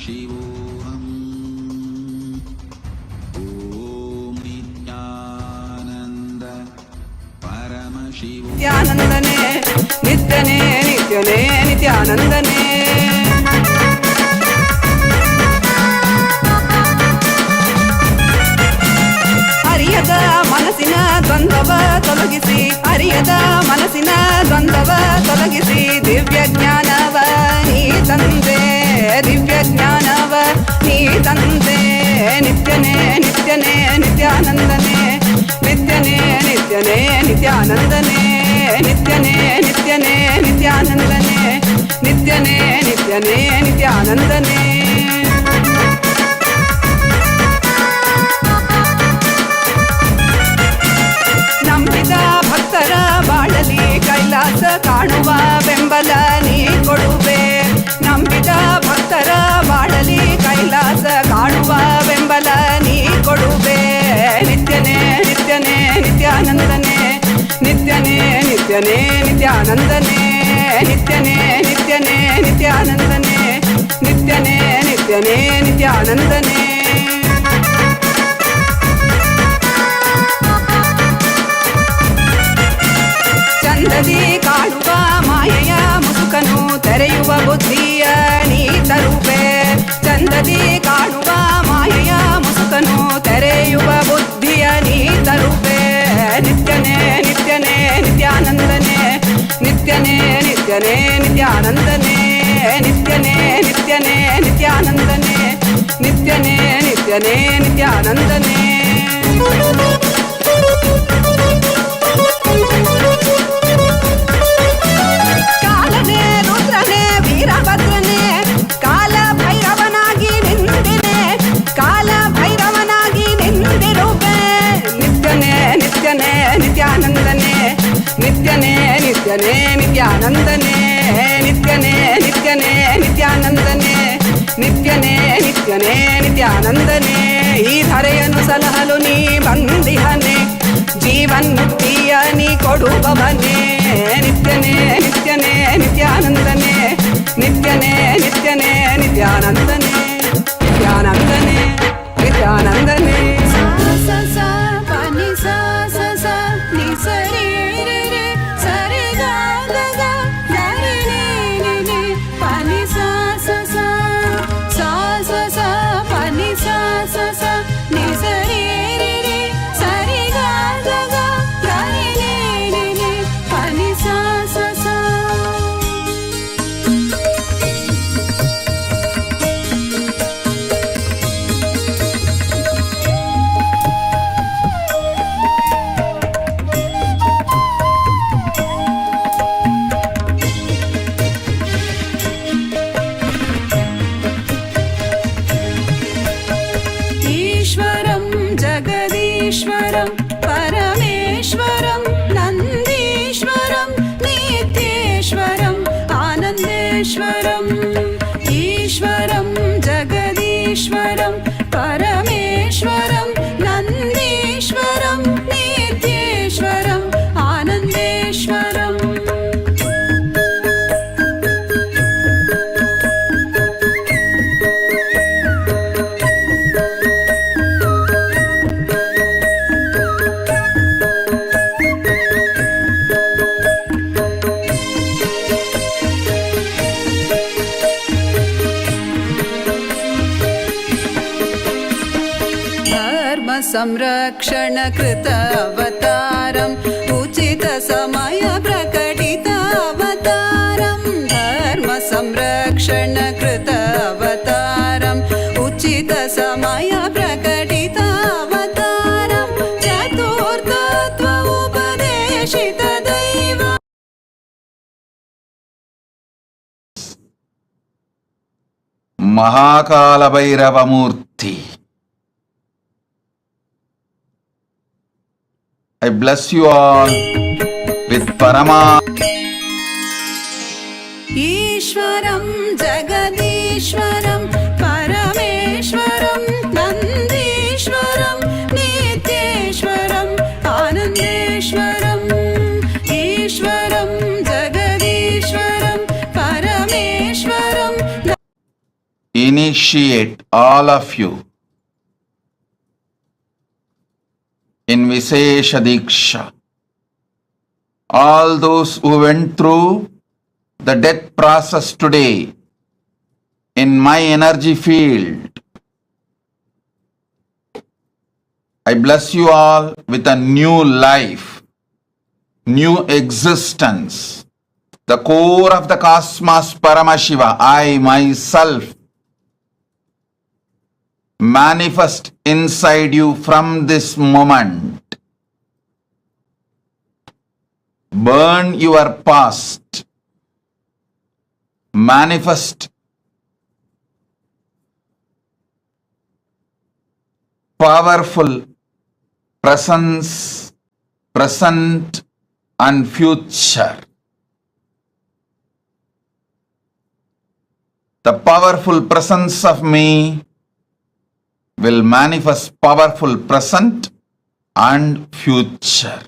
परमशिवोऽहम् ॐ नित्यानन्द परमशिवो नित्यानन्दने नित्यने नित्यने नित्यानन्दने ಅರಿಯದ ಮನಸ್ಸಿನ ದ್ವಂದ್ವವ ತೊಲಗಿಸಿ ಅರಿಯದ ಮನಸ್ಸಿನ ದ್ವಂದ್ವವ ತೊಲಗಿಸಿ ದಿವ್ಯ ಜ್ಞಾನವ ನೀ ತಂದೆ ದಿವ್ಯ ಜ್ಞಾನವ ನೀ ತಂದೆ ನಿತ್ಯನೇ ನಿತ್ಯನೇ ನಿತ್ಯಾನಂದನೆ ನಿತ್ಯನೇ ನಿತ್ಯನೇ ನಿತ್ಯಾನಂದನೆ ನಿತ್ಯನೇ ನಿತ್ಯನೇ ನಿತ್ಯಾನಂದನೆ ನಿತ್ಯನೇ ನಿತ್ಯನೇ ನಿತ್ಯಾನಂದನೆ ನಂಬಿದ ಭಕ್ತರ ಬಾಳಲಿ ಕೈಲಾಸ ಕಾಣುವ ಬೆಂಬಲ ನೀ ಕೊಡುವೆ ನಂಬಿದ ಭಕ್ತರ ಬಾಳಲಿ ಕೈಲಾಸ ಕಾಣುವ ಬೆಂಬಲ ನೀ ಕೊಡುವೆ ನಿತ್ಯನೇ ನಿತ್ಯನೇ ನಿತ್ಯಾನಂದನೆ ನಿತ್ಯನೇ ನಿತ್ಯನೇ ನಿತ್ಯಾನಂದನೆ ನಿತ್ಯನೇ ನಿತ್ಯನೇ ನಿತ್ಯಾನಂದನೆ ನಿತ್ಯನೇ ನಿತ್ಯನೇ ನಿತ್ಯಾನಂದನೆ ಚಂದದಿ ಕಾಡುವ ಮಾಯೆಯ ಮುಸುಕನು ತೆರೆಯುವ ಬುದ್ಧಿಯ ನೀ ತರುವೆ ಚಂದದಿ ಕಾಡುವ ಮಾಯೆಯ ಮುಸುಕನು ತೆರೆಯುವ ಬುದ್ಧಿಯ ನೀ ತರುವೆ ನಿತ್ಯನೇ ನಿತ್ಯನೇ ನಿತ್ಯಾನಂದನೆ ನಿತ್ಯನೇ ನಿತ್ಯನೇ ನಿತ್ಯಾನಂದನೆ ನಿತ್ಯನೇ ನಿತ್ಯನೇ ನಿತ್ಯಾನಂದನೆ ನಿತ್ಯನೇ ನಿತ್ಯನೇ ನಿತ್ಯಾನಂದನೆ ಕಾಲನೇ ರುದ್ರನೇ ವೀರಭದ್ರನೇ ಕಾಲ ಭೈರವನಾಗಿ ನಿಂದಿರೆ ಕಾಲ ಭೈರವನಾಗಿ ನಿಂದಿರುವೆ ನಿತ್ಯನೇ ನಿತ್ಯನೇ ನಿತ್ಯಾನಂದನೆ ನಿತ್ಯನೇ ನಿತ್ಯನೇ ನಿತ್ಯಾನಂದನೆ ನಿತ್ಯನೇ ನಿತ್ಯನೇ ನಿತ್ಯಾನಂದನೆ ನಿತ್ಯನೇ ನಿತ್ಯನೇ ನಿತ್ಯಾನಂದನೆ ಈ ಧರೆಯನ್ನು ಸಲಹಲು ನೀ ಬಂದಿಹನೆ ಜೀವನ್ ಮುಕ್ತಿಯ ನೀ ಕೊಡುವವನೇ ನಿತ್ಯನೇ ನಿತ್ಯನೇ ನಿತ್ಯಾನಂದನೆ ನಿತ್ಯನೇ ನಿತ್ಯನೇ ನಿತ್ಯಾನಂದನೆ ನಿತ್ಯಾನಂದನೆ ನಿತ್ಯಾನಂದನೆ ईश्वरं परमेश्वरं नन्दीश्वरं नित्येश्वरम् आनन्देश्वरम् ईश्वरं जगदीश्वरं परमेश्वरं नन्दीश्वरं नित्येश्वरम् आनन्देश्वरम् संरक्षण कृत अवतारम् उचित समय प्रकटित अवतारम् धर्म संरक्षण कृत अवतारम् उचित समय प्रकटित अवतारम् चतुर्थत्व उपदेशित दैव महाकालभैरव मूर्ति. I bless you all with Parama. ईश्वरं जगदीश्वरं परमेश्वरं नन्दीश्वरं नित्येश्वरम् आनन्देश्वरम् ईश्वरं जगदीश्वरं परमेश्वरं In initiate all of you in Vishesha Diksha. All those who went through the death process today in my energy field, I bless you all with a new life, new existence. The core of the cosmos, Paramashiva, I myself manifest inside you from this moment. Burn your past. Manifest powerful presence, present and future. The powerful presence of me will manifest powerful present and future.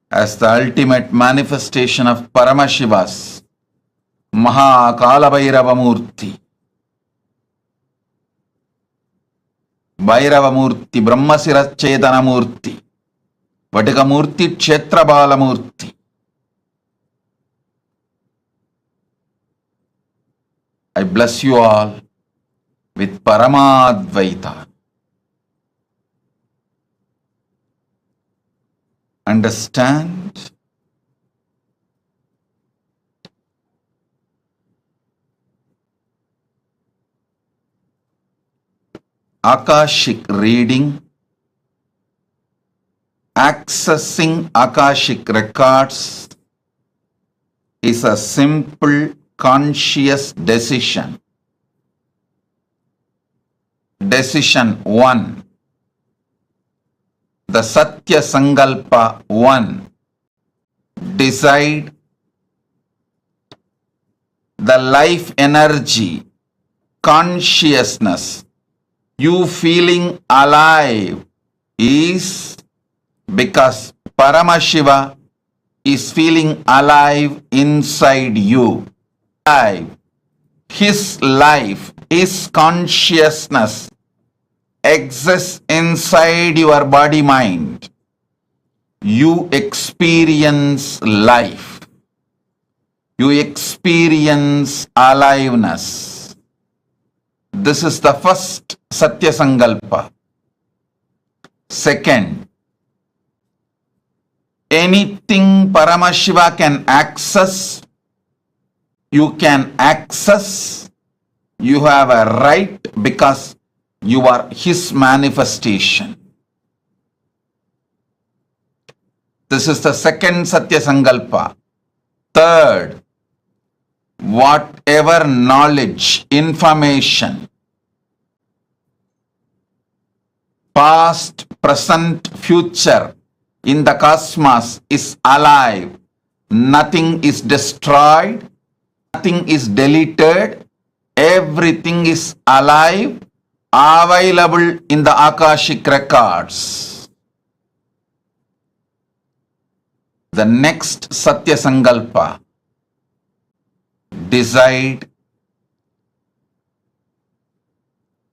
As the ultimate manifestation of Paramashiva's Kalabhairava Murthy. Bhairava Murthy, Brahmasira Chetana Murthy, Vatika Murthy, Kshetrabala Murthy. I bless you all with Paramadvaita. Understand? Akashic reading, accessing Akashic records is a simple conscious decision. Decision 1. The Satya Sankalpa 1. Decide the life energy, consciousness, you feeling alive is because Paramashiva is feeling alive inside you. Alive. His life, his consciousness exists inside your body mind. You experience life. You experience aliveness. This is the first Satya Sankalpa. Second, anything Paramashiva can access, you can access. You have a right because you are his manifestation. This is the second Satya Sankalpa. Third, whatever knowledge, information, past, present, future in the cosmos is alive. Nothing is destroyed, nothing is deleted, everything is alive, available in the Akashic records. The next Satya Sankalpa. Decide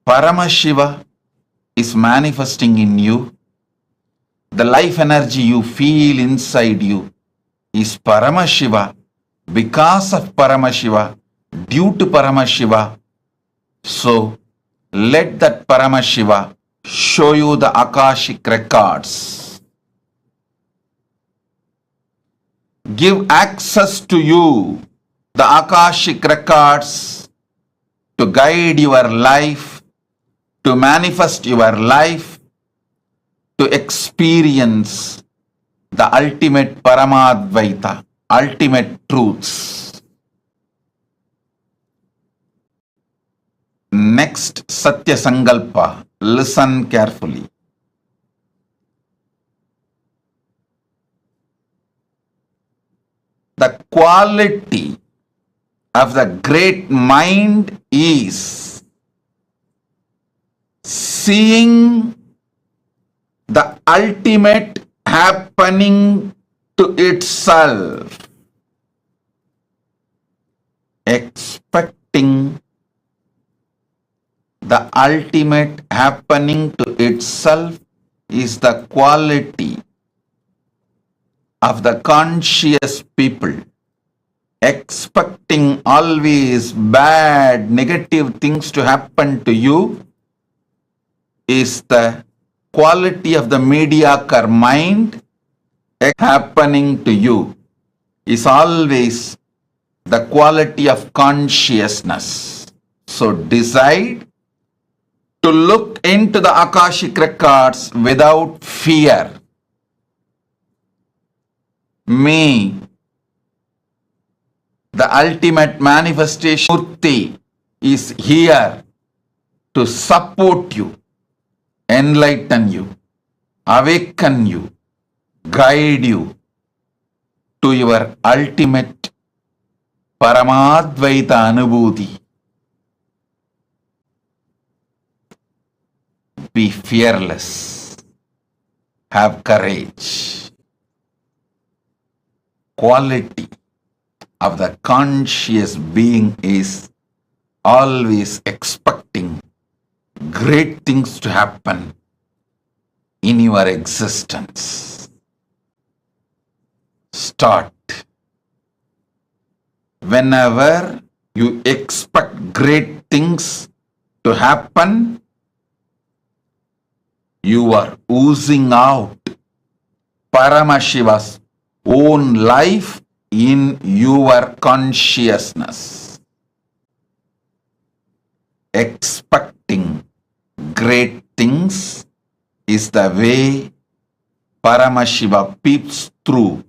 Paramashiva is manifesting in you. The life energy you feel inside you is Paramashiva, because of Paramashiva, due to Paramashiva. So let that Paramashiva show you the Akashic records. Give access to you the Akashic records to guide your life, to manifest your life, to experience the ultimate Paramadvaita, ultimate truths. Next Satya Sankalpa, listen carefully. The quality of the great mind is seeing the ultimate happening to itself. expecting the ultimate happening to itself is the quality of the conscious people. Expecting always bad, negative things to happen to you is the quality of the mediocre mind. Happening to you is always the quality of consciousness. So decide to look into the Akashic records without fear. May the ultimate manifestation Murthy is here to support you, enlighten you, awaken you, guide you to your ultimate Paramadvaita Anubhuti. Be fearless. Have courage. Quality of the conscious being is always expecting great things to happen in your existence. Start. Whenever you expect great things to happen, you are oozing out Paramashiva's own life in your consciousness. Expecting great things is the way Paramashiva peeps through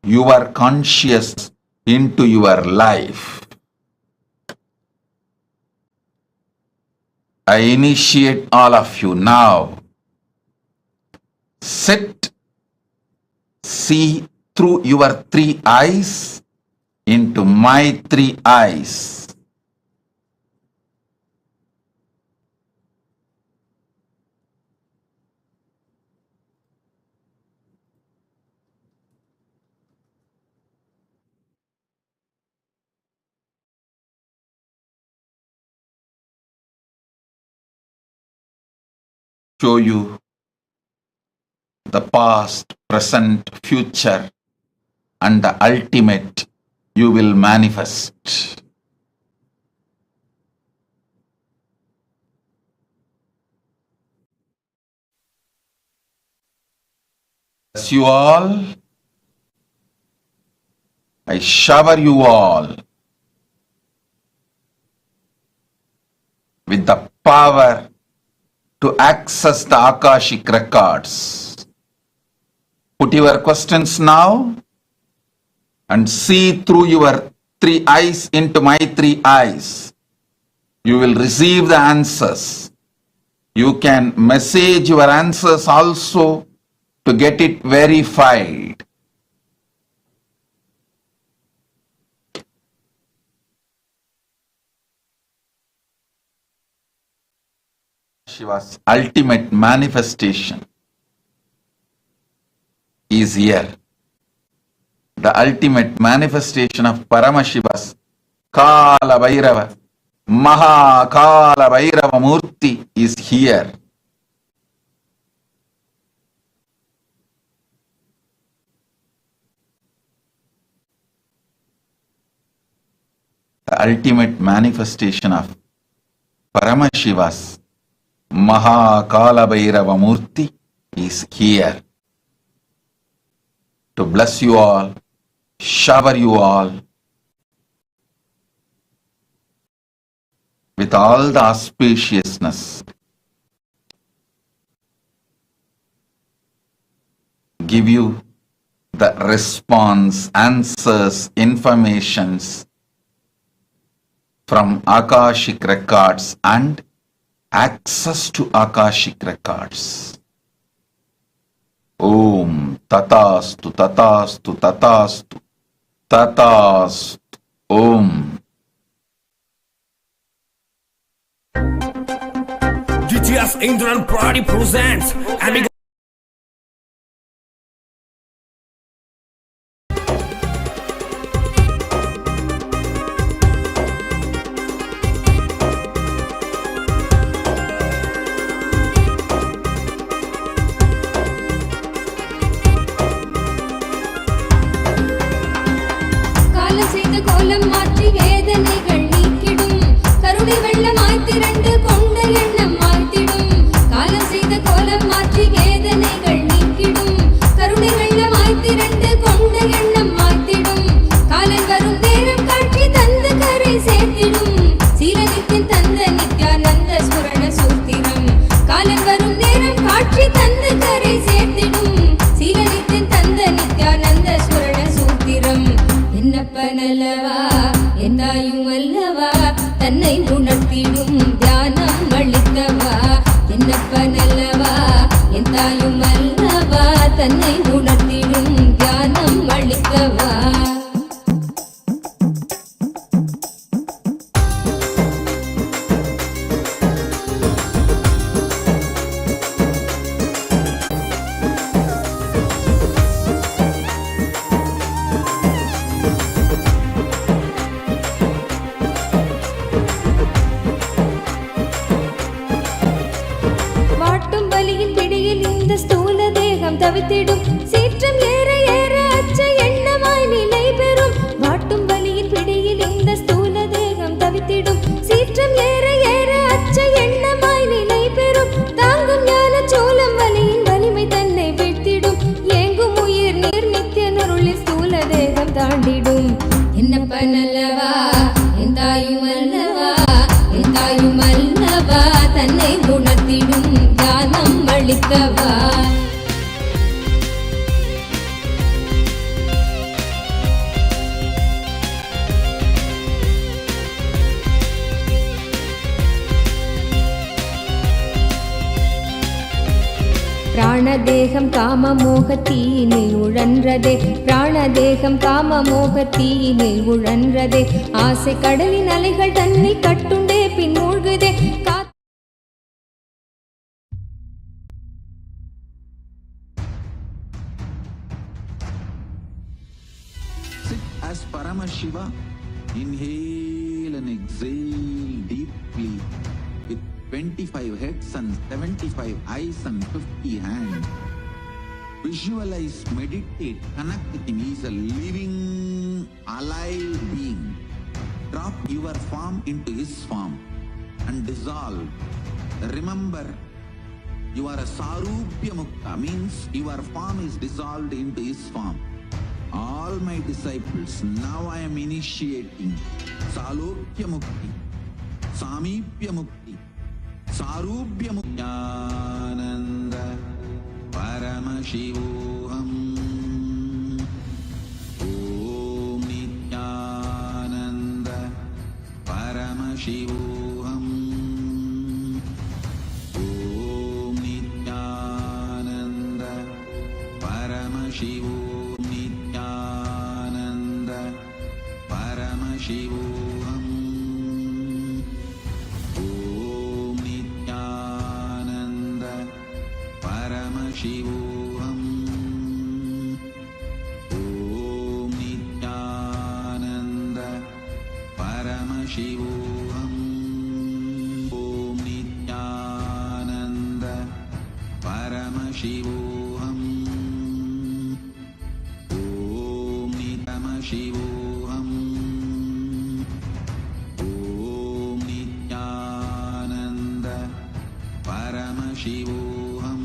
your consciousness into your life. I initiate all of you now. Sit, see through your three eyes into my three eyes. Show you the past, present, future, and the ultimate you will manifest. Bless you all. I shower you all with the power to access the Akashic records. Put your questions now and see through your three eyes into my three eyes. You will receive the answers. You can message your answers also to get it verified. Shiva's ultimate manifestation is here. The ultimate manifestation of Paramashiva's Kalabhairava, Kalabhairava Murthy is here. The ultimate manifestation of Paramashiva's Kalabhairava Murthy is here to bless you all, shower you all with all the auspiciousness, give you the response, answers, informations from Akashic records and access to Akashic records. Om Tatastu Tatastu Tatastu Tatastu Om. GTS Indran Party presents and அல்லவா என் தாயும் அல்லவா தன்னை உணர்த்திடும் தியானம் அளிக்கவா தவித்திடும் சீற்றம் ஏற ஏற அச்ச எண்ணமாய் நிலை பெறும் வாட்டும் வலியின் பிடியில் இந்த ஸ்தூல தேகம் தவித்திடும் சீற்றம் ஏற ஏற அச்ச எண்ணமாய் நிலை பெறும் தாங்கும் ஞான சோளம் வலியின் வலிமை தன்னை வீழ்த்திடும் ஏங்கும் உயிர் நீர் நித்திய நருளில் ஸ்தூல தேகம் தாண்டிடும் என்னப்பன் அல்லவா என் தாயும் அல்லவா என் தாயும் அல்லவா தன்னை உணர்த்திடும் ஞானம் அளிக்கவா பிராணதேகம் காம மோகத்தீனில் உழன்றதே பிராணதேகம் காம மோகத்தீனில் உழன்றதே ஆசை கடலின் அலைகள் தன்னை கட்டுண்டே பின் மூழ்குதே Sit as Paramashiva. Inhale and exhale deeply with 25 heads and 75 eyes and 50 hands. Visualize, meditate, connect with him. He is a living, alive being. Drop your form into his form and dissolve. Remember, you are a Sarupya Mukta, means your form is dissolved into his form. All my disciples, now I am initiating Salokya Mukti, Samipya Mukti, Sarupya Mukti. Ananda Paramashivoham Om Nityananda Paramashivoham Om Nityananda Paramashivoham Nityananda Paramashivoham Om Nityananda Paramashivoham Om Nityananda Paramashivoham Om Nityananda Paramashivoham Om Nityamashivoham Om Nityananda Paramashivoham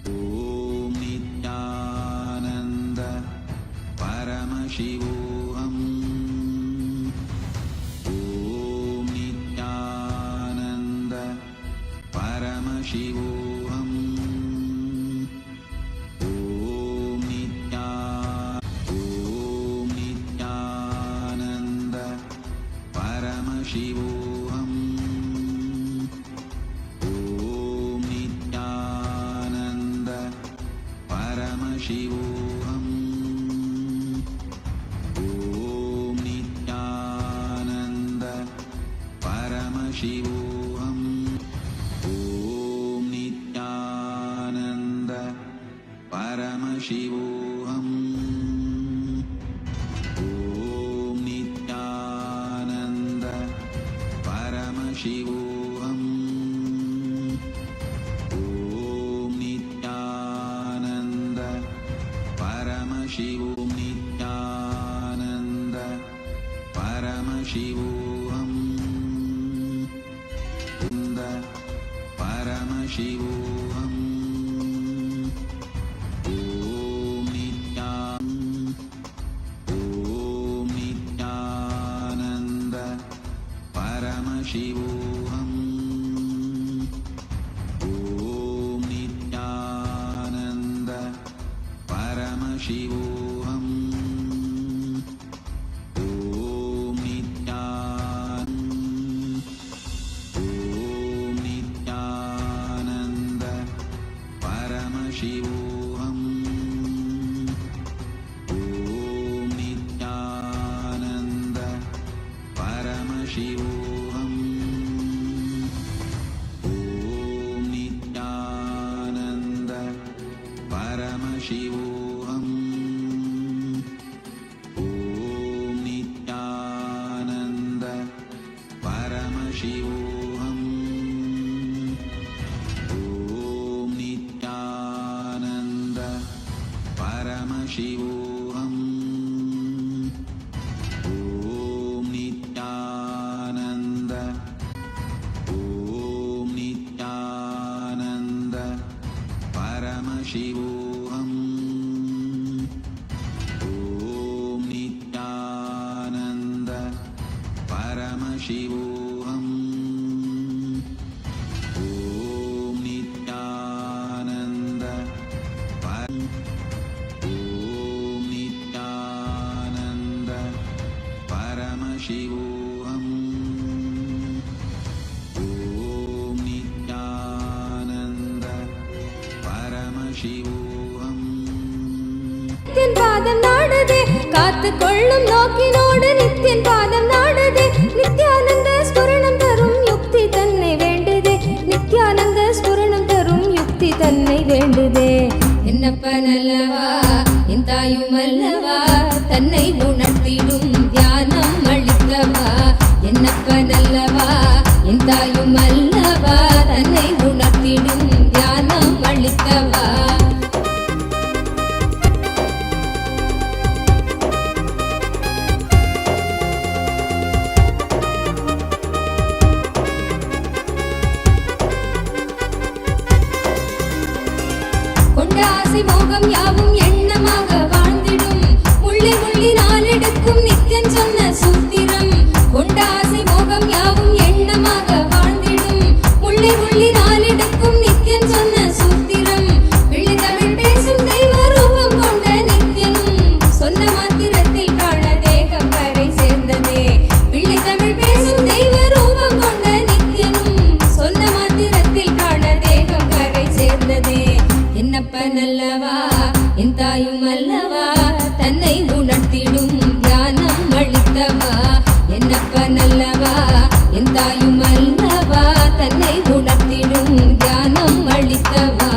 Om Nityananda Paramashivoham Om Nityananda Paramashivoham Om Nityananda Paramashivoham Om Nityananda Paramashivoham Om Nityananda Paramashivoham Om Nityananda Paramashivoham Om Nityananda Paramashivoham Om Nityananda Paramashivoham Nityananda Paramashivoham Nanda Paramashivoham Om Nityananda Paramashivoham Om Nityananda Paramashivoham Om Nityananda பரமசிவோகம். ஓம் நித்யானந்த ஓம் நித்யானந்த பரமசிவோகம். ஓம் நித்யானந்த பரமசிவோகம். ஓம் நித்யானந்த ஓம் நித்யானந்த பரமசிவோகம். ஓம் நித்யானந்த பரமசிவோகம். நித்தியன் பாதம் நாடுதே காத்து கொள்ளும் நோக்கினோடு நித்தியன் பாதம் நாடுதே நித்யானந்த ஸ்புரணம் தரும் யுக்தி தன்னை வேண்டுதே நித்யானந்த ஸ்புரணம் தரும் யுக்தி தன்னை வேண்டுதே. என்னப்ப நல்லவா என் தாயும் அல்லவா தன்னை உணர்த்திடும் தியானம் அளித்தவா. என்னப்ப நல்லவா என் தாயும் அல்லவா தன்னை உணர்த்திடும் தியானம் அளித்தவா. கொண்டாசி மோகம் யாவும் எண்ணமாக வாழ்ந்திடும் முள்ளி முள்ளி நாளெடுக்கும் நித்தியன் சொன்ன சூத்திரம். கொண்டாசி மோகம் யாவும் எண்ணமாக வாழ்ந்திடும் முள்ளி முள்ளி நாளெடுக்கும் நித்தியன் சொன்ன சூத்திரம். பிள்ளை தமிழ் பேசும் தெய்வ ரூபம் கொண்ட நித்தியனும் சொன்ன மாத்திரத்தில் காண தேகம் கரை சேர்ந்ததே. பிள்ளை தமிழ் பேசும் தெய்வ ரூபம் கொண்ட நித்தியனும் சொன்ன மாத்திரத்தில் காண தேகம் கரை சேர்ந்ததே. என்னப்ப நல்லவா என் தாயும் அல்லவா தன்னை உணர்த்திடும் தியானம் அளித்தவா. என்னப்ப நல்லவா என் தாயும் அல்லவா தன்னை உணர்த்திடும் தியானம் அளித்தவா.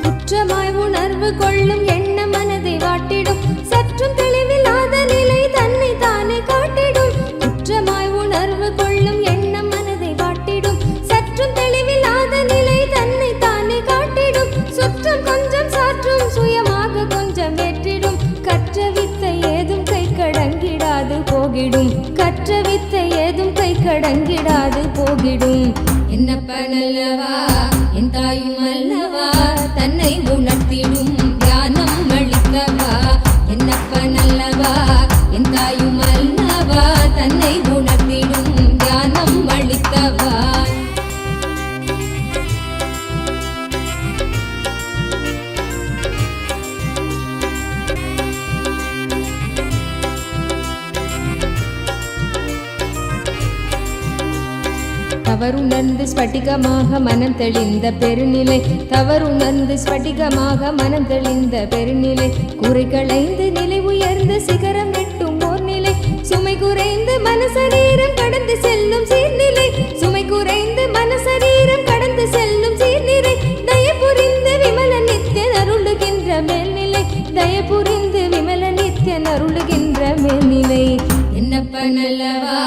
குற்றமாய் உணர்வு கொள்ளும் எண்ண மனதை வாட்டிடும் சற்றும் தெளிவில்லாத நிலை தன்னை தானே காட்டிடும். குற்றமாய் உணர்வு கொள்ளும் எண்ண மனதை வாட்டிடும் சற்றும் தெளிவில்லாத நிலை தன்னை தானே காட்டிடும். சுற்றம் கொஞ்சம் சாற்றும் சுயமாக கொஞ்சம் வெற்றிடும். கற்ற வித்தை ஏதும் கை கடங்கிடாது போகிடும். கற்ற வித்தை ஏதும் கை கடங்கிடாது போகிடும். என்னப்ப நல்லவா என் தாயும் அல்லவா தன்னை உணர்த்திடும் தியானம் அளித்தவா. என்னப்ப நல்லவா என் தாயும் அல்லவா தன்னை உணர்த்திடும் தியானம் அளித்தவா. தவறுணர்ந்து ஸ்படிகமாக மனம் தெளிந்த பெருநிலை. தவறுணர்ந்து ஸ்படிகமாக மனம் தெளிந்த பெருநிலை. குறை களைந்து நிலை உயர்ந்து சிகரம் எட்டும் ஓர் நிலை. சுமை குறைந்து மனசரீரம் கடந்து செல்லும் சீர்நிலை. சுமை குறைந்து மனசரீரம் கடந்து செல்லும் சீர்நிலை. தயபுரிந்து விமல நித்தியன் அருளுகின்ற மேல்நிலை. தயபுரிந்து விமல நித்தியன் அருளுகின்ற மேல்நிலை. என்னப்ப நல்லவா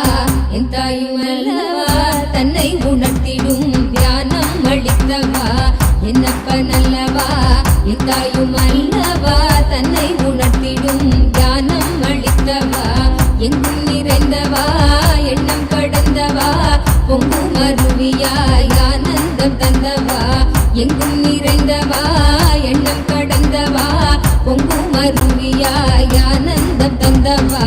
என் தாயும் அல்லவா தன்னை உணர்த்திடும் தியானம் அளித்தவா. என்னப்ப நல்லவா என் தாயும் அல்லவா தன்னை உணர்த்திடும் தியானம் அளித்தவா. எங்கும் நிறைந்தவா எண்ணம் கடந்தவா பொங்கும் அருவியாய் ஆனந்தம் தந்தவா. எங்கும் நிறைந்தவா எண்ணம் கடந்தவா பொங்கும் அருவியாய் ஆனந்தம் தந்தவா.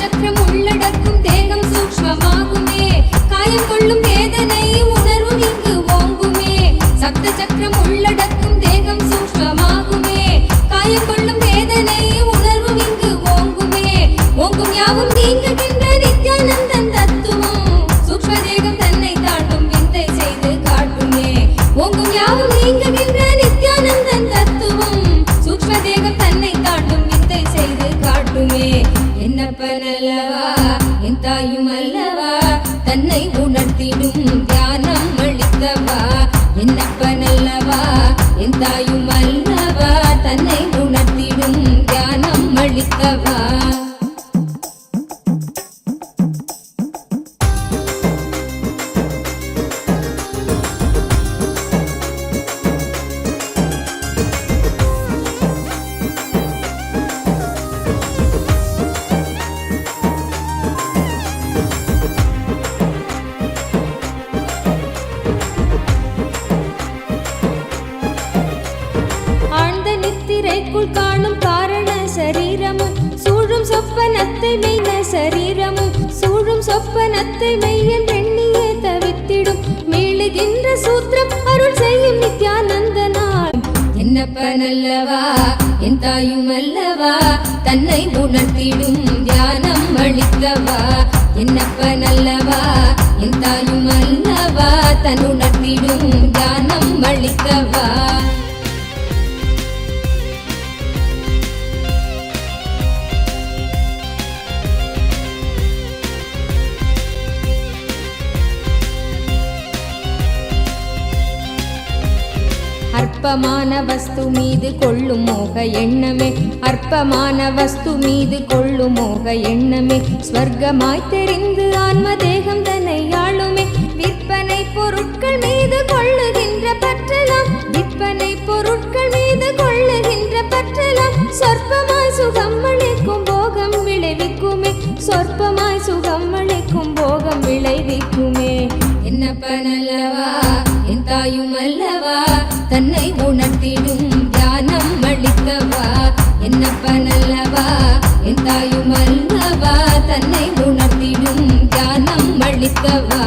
சக்கரம் உள்ளடக்கும் தேகம் சூக்ஷ்மமாகுமே. காயம் கொள்ளும் வேதனை உணர்வும் இங்கு ஓங்குமே. சப்த சக்கரம் உள்ளடக்கும் தேகம் சூக்ஷ்மமாகுமே. காயம் கொள்ளும் வேதனை உணர்வும் இங்கு சொப்பனத்தை மெய்யன் எண்ணியே தவித்திடும் மீளுகின்ற சூத்திரம் அருள் செய்யும் நித்யானந்தனார். என்னப்பனல்லவா என் தாயும் அல்லவா தன்னை உணர்த்திடும் தியானம் அளிக்கவா. என்னப்பனல்லவா என் தாயும் அல்லவா தன் உணர்த்திடும் தியானம் அளிக்கவா. அற்பமான வஸ்து மீது கொள்ளும் மோக எண்ணமே, அற்பமான வஸ்து மீது கொள்ளும் மோக எண்ணமே, ஸ்வர்க்கமாய் தெரிந்து ஆன்ம தேகம் தன்னை ஆளுமே. விற்பனை பொருட்கள் மீது கொள்ளுகின்ற பற்றலாம், விற்பனை பொருட்கள் மீது கொள்ளுகின்ற பற்றலாம், சொற்பமாய் சுகம் அளிக்கும் போகம் விளைவிக்குமே, சொற்பமாய் சுகம் அளிக்கும் போகம் விளைவிக்குமே. என்னப்பனல்லவா என் தாயும் அல்லவா தன்னை உணர்த்திடும் தியானம் அளிக்கவா. என்னப்பனல்லவா என் தாயும் அல்லவா தன்னை உணர்த்திடும் தியானம் அளிக்கவா.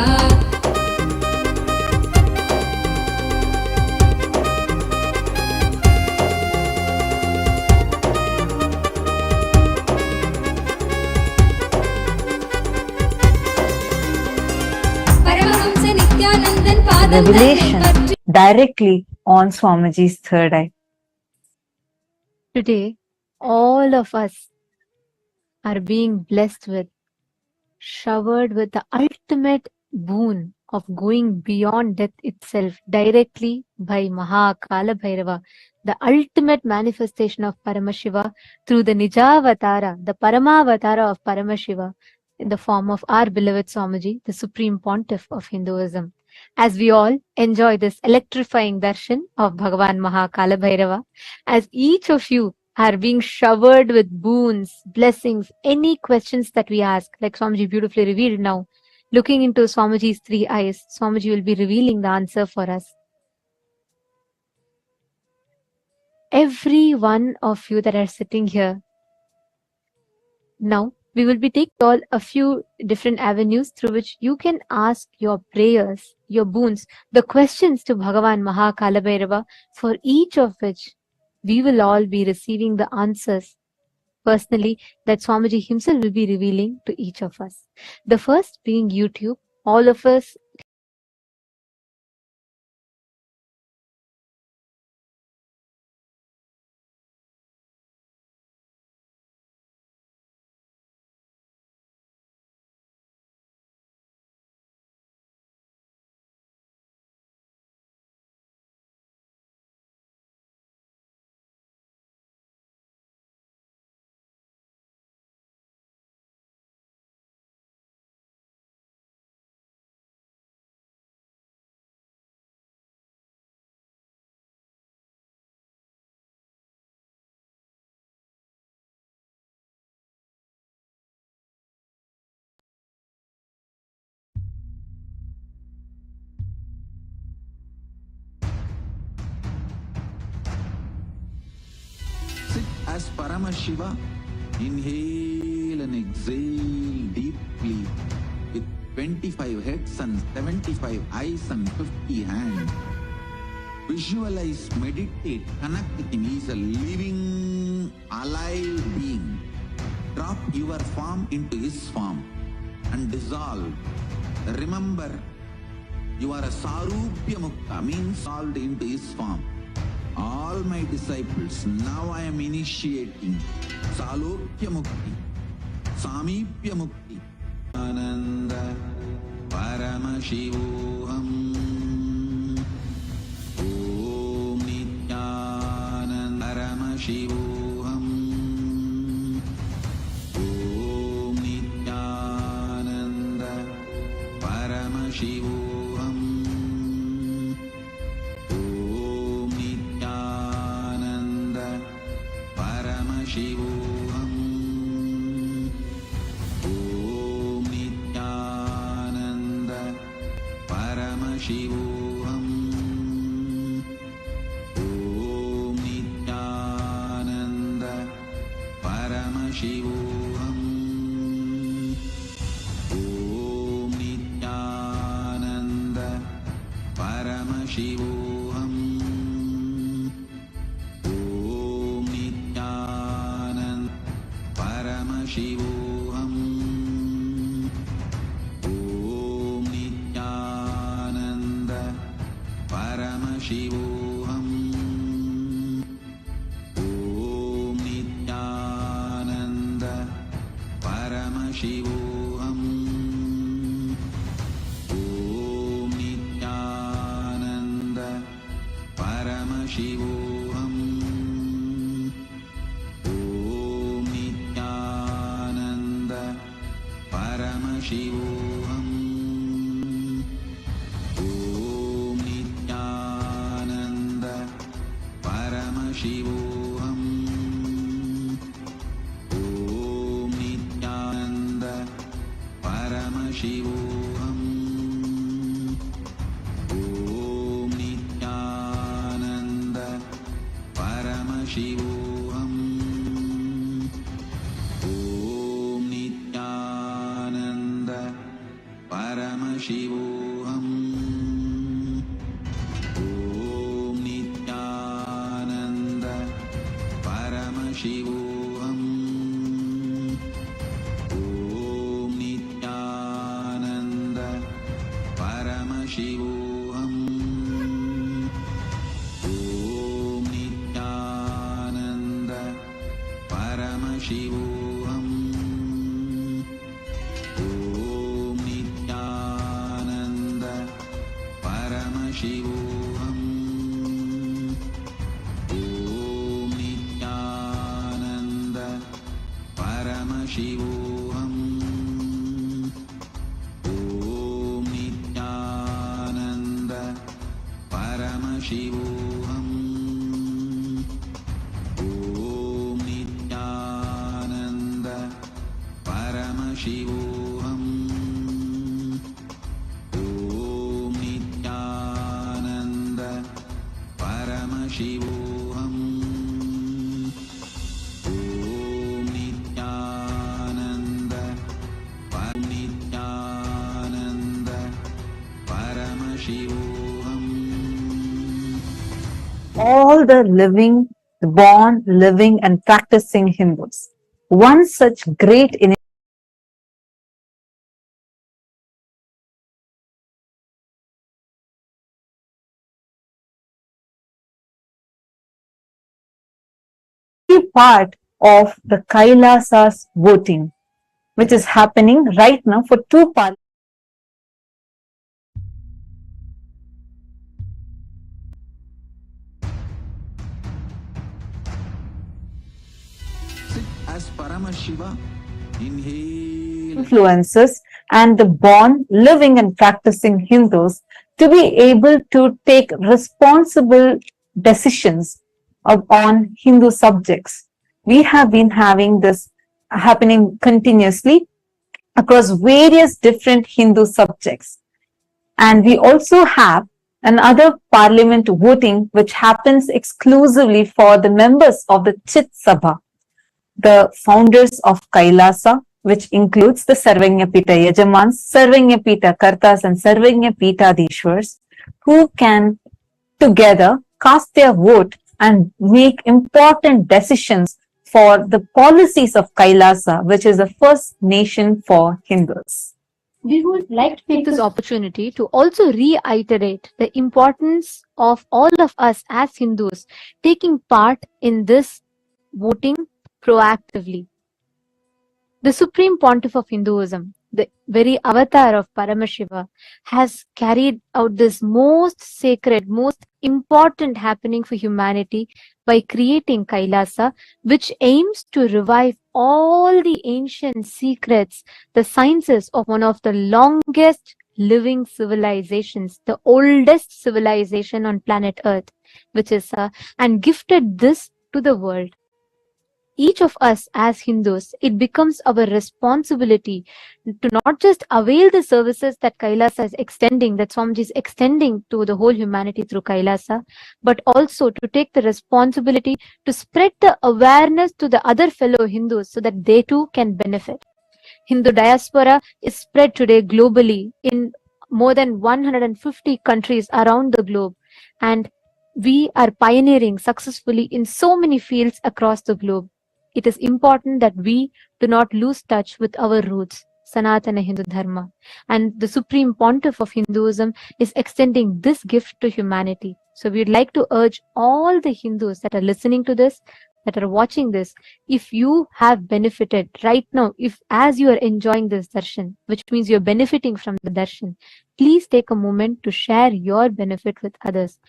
பரமஹம்ச நித்யானந்தன் பாதம் Revelation directly on Swamiji's third eye. Today, all of us are being blessed with, showered with the ultimate boon of going beyond death itself directly by Maha Kalabhairava, the ultimate manifestation of Paramashiva through the Nijavatara, the Paramavatara of Paramashiva in the form of our beloved Swamiji, the Supreme Pontiff of Hinduism. As we all enjoy this electrifying darshan of Bhagavan Maha Kalabhairava, as each of you are being showered with boons, blessings, any questions that we ask, like Swamiji beautifully revealed now, looking into Swamiji's three eyes, Swamiji will be revealing the answer for us. Every one of you that are sitting here, now we will be taking all a few different avenues through which you can ask your prayers, your boons, the questions to Bhagavan Maha Kalabhairava, for each of which we will all be receiving the answers personally that Swamiji himself will be revealing to each of us. The first being YouTube. All of us Sit as Paramashiva. Inhale and exhale deeply with 25 heads and 75 eyes and 50 hands. Visualize, meditate, connect with him. He is a living, alive being. Drop your form into his form and dissolve. Remember, you are a Sarupya Mukta, means dissolved into his form. All my disciples, now I am initiating Salokya Mukti, Samipya Mukti. Ananda Paramashivoham. Om Nityananda Paramashivoham. Om Nityananda Paramashivoham. Shivoham. Om Nityananda Paramashivoham. Om Nityananda Paramashivoham. Om Shivoham. Om Nityanand Paramashivoham. Om Nityananda Paramashivoham. Om Nityananda Paramashivoham. Om Nityananda Paramashivoham. Om Nityananda Paramashivoham. Om Nityananda Paramashivoham. Om Nityananda Paramashivoham. Om Nityananda Paramashivoham. Om Nityananda Paramashivoham. Om Nityananda Paramashivoham. Om Nityananda Paramashivoham. Om Nityananda Paramashivoham. Om Nityananda Paramashivoham. Om Nityananda Paramashivoham. Om Nityananda Paramashivoham. Om Nityananda Paramashivoham. Om Nityananda Paramashivoham. Om Nityananda Paramashivoham. All the living, born, living, and practicing Hindus. One such great part of the Kailasa's voting, which is happening right now for two parliaments. Sit as Paramashiva. Inhale. Influences and the born, living, and practicing Hindus to be able to take responsible decisions on Hindu subjects. We have been having this happening continuously across various different Hindu subjects. And we also have another parliament voting which happens exclusively for the members of the Chit Sabha, the founders of Kailasa, which includes the Sarvanyapita Yajamans, Sarvanyapita Kartas, and Sarvanyapita Dishwars, who can together cast their vote and make important decisions for the policies of Kailasa, which is the first nation for Hindus. We would like to take this opportunity to also reiterate the importance of all of us as Hindus taking part in this voting proactively. The Supreme Pontiff of Hinduism, the very avatar of Paramashiva, has carried out this most sacred, most important happening for humanity by creating Kailasa, which aims to revive all the ancient secrets, the sciences of one of the longest living civilizations, the oldest civilization on planet Earth, which is and gifted this to the world. Each of us as Hindus, it becomes our responsibility to not just avail the services that Kailasa is extending, that Swamiji is extending to the whole humanity through Kailasa, but also to take the responsibility to spread the awareness to the other fellow Hindus so that they too can benefit. Hindu diaspora is spread today globally in more than 150 countries around the globe. and we are pioneering successfully in so many fields across the globe. It is important that we do not lose touch with our roots, Sanatana Hindu Dharma. And the Supreme Pontiff of Hinduism is extending this gift to humanity. So we'd like to urge all the Hindus that are listening to this, that are watching this, if you have benefited right now, if as you are enjoying this darshan, which means you're benefiting from the darshan, please take a moment to share your benefit with others.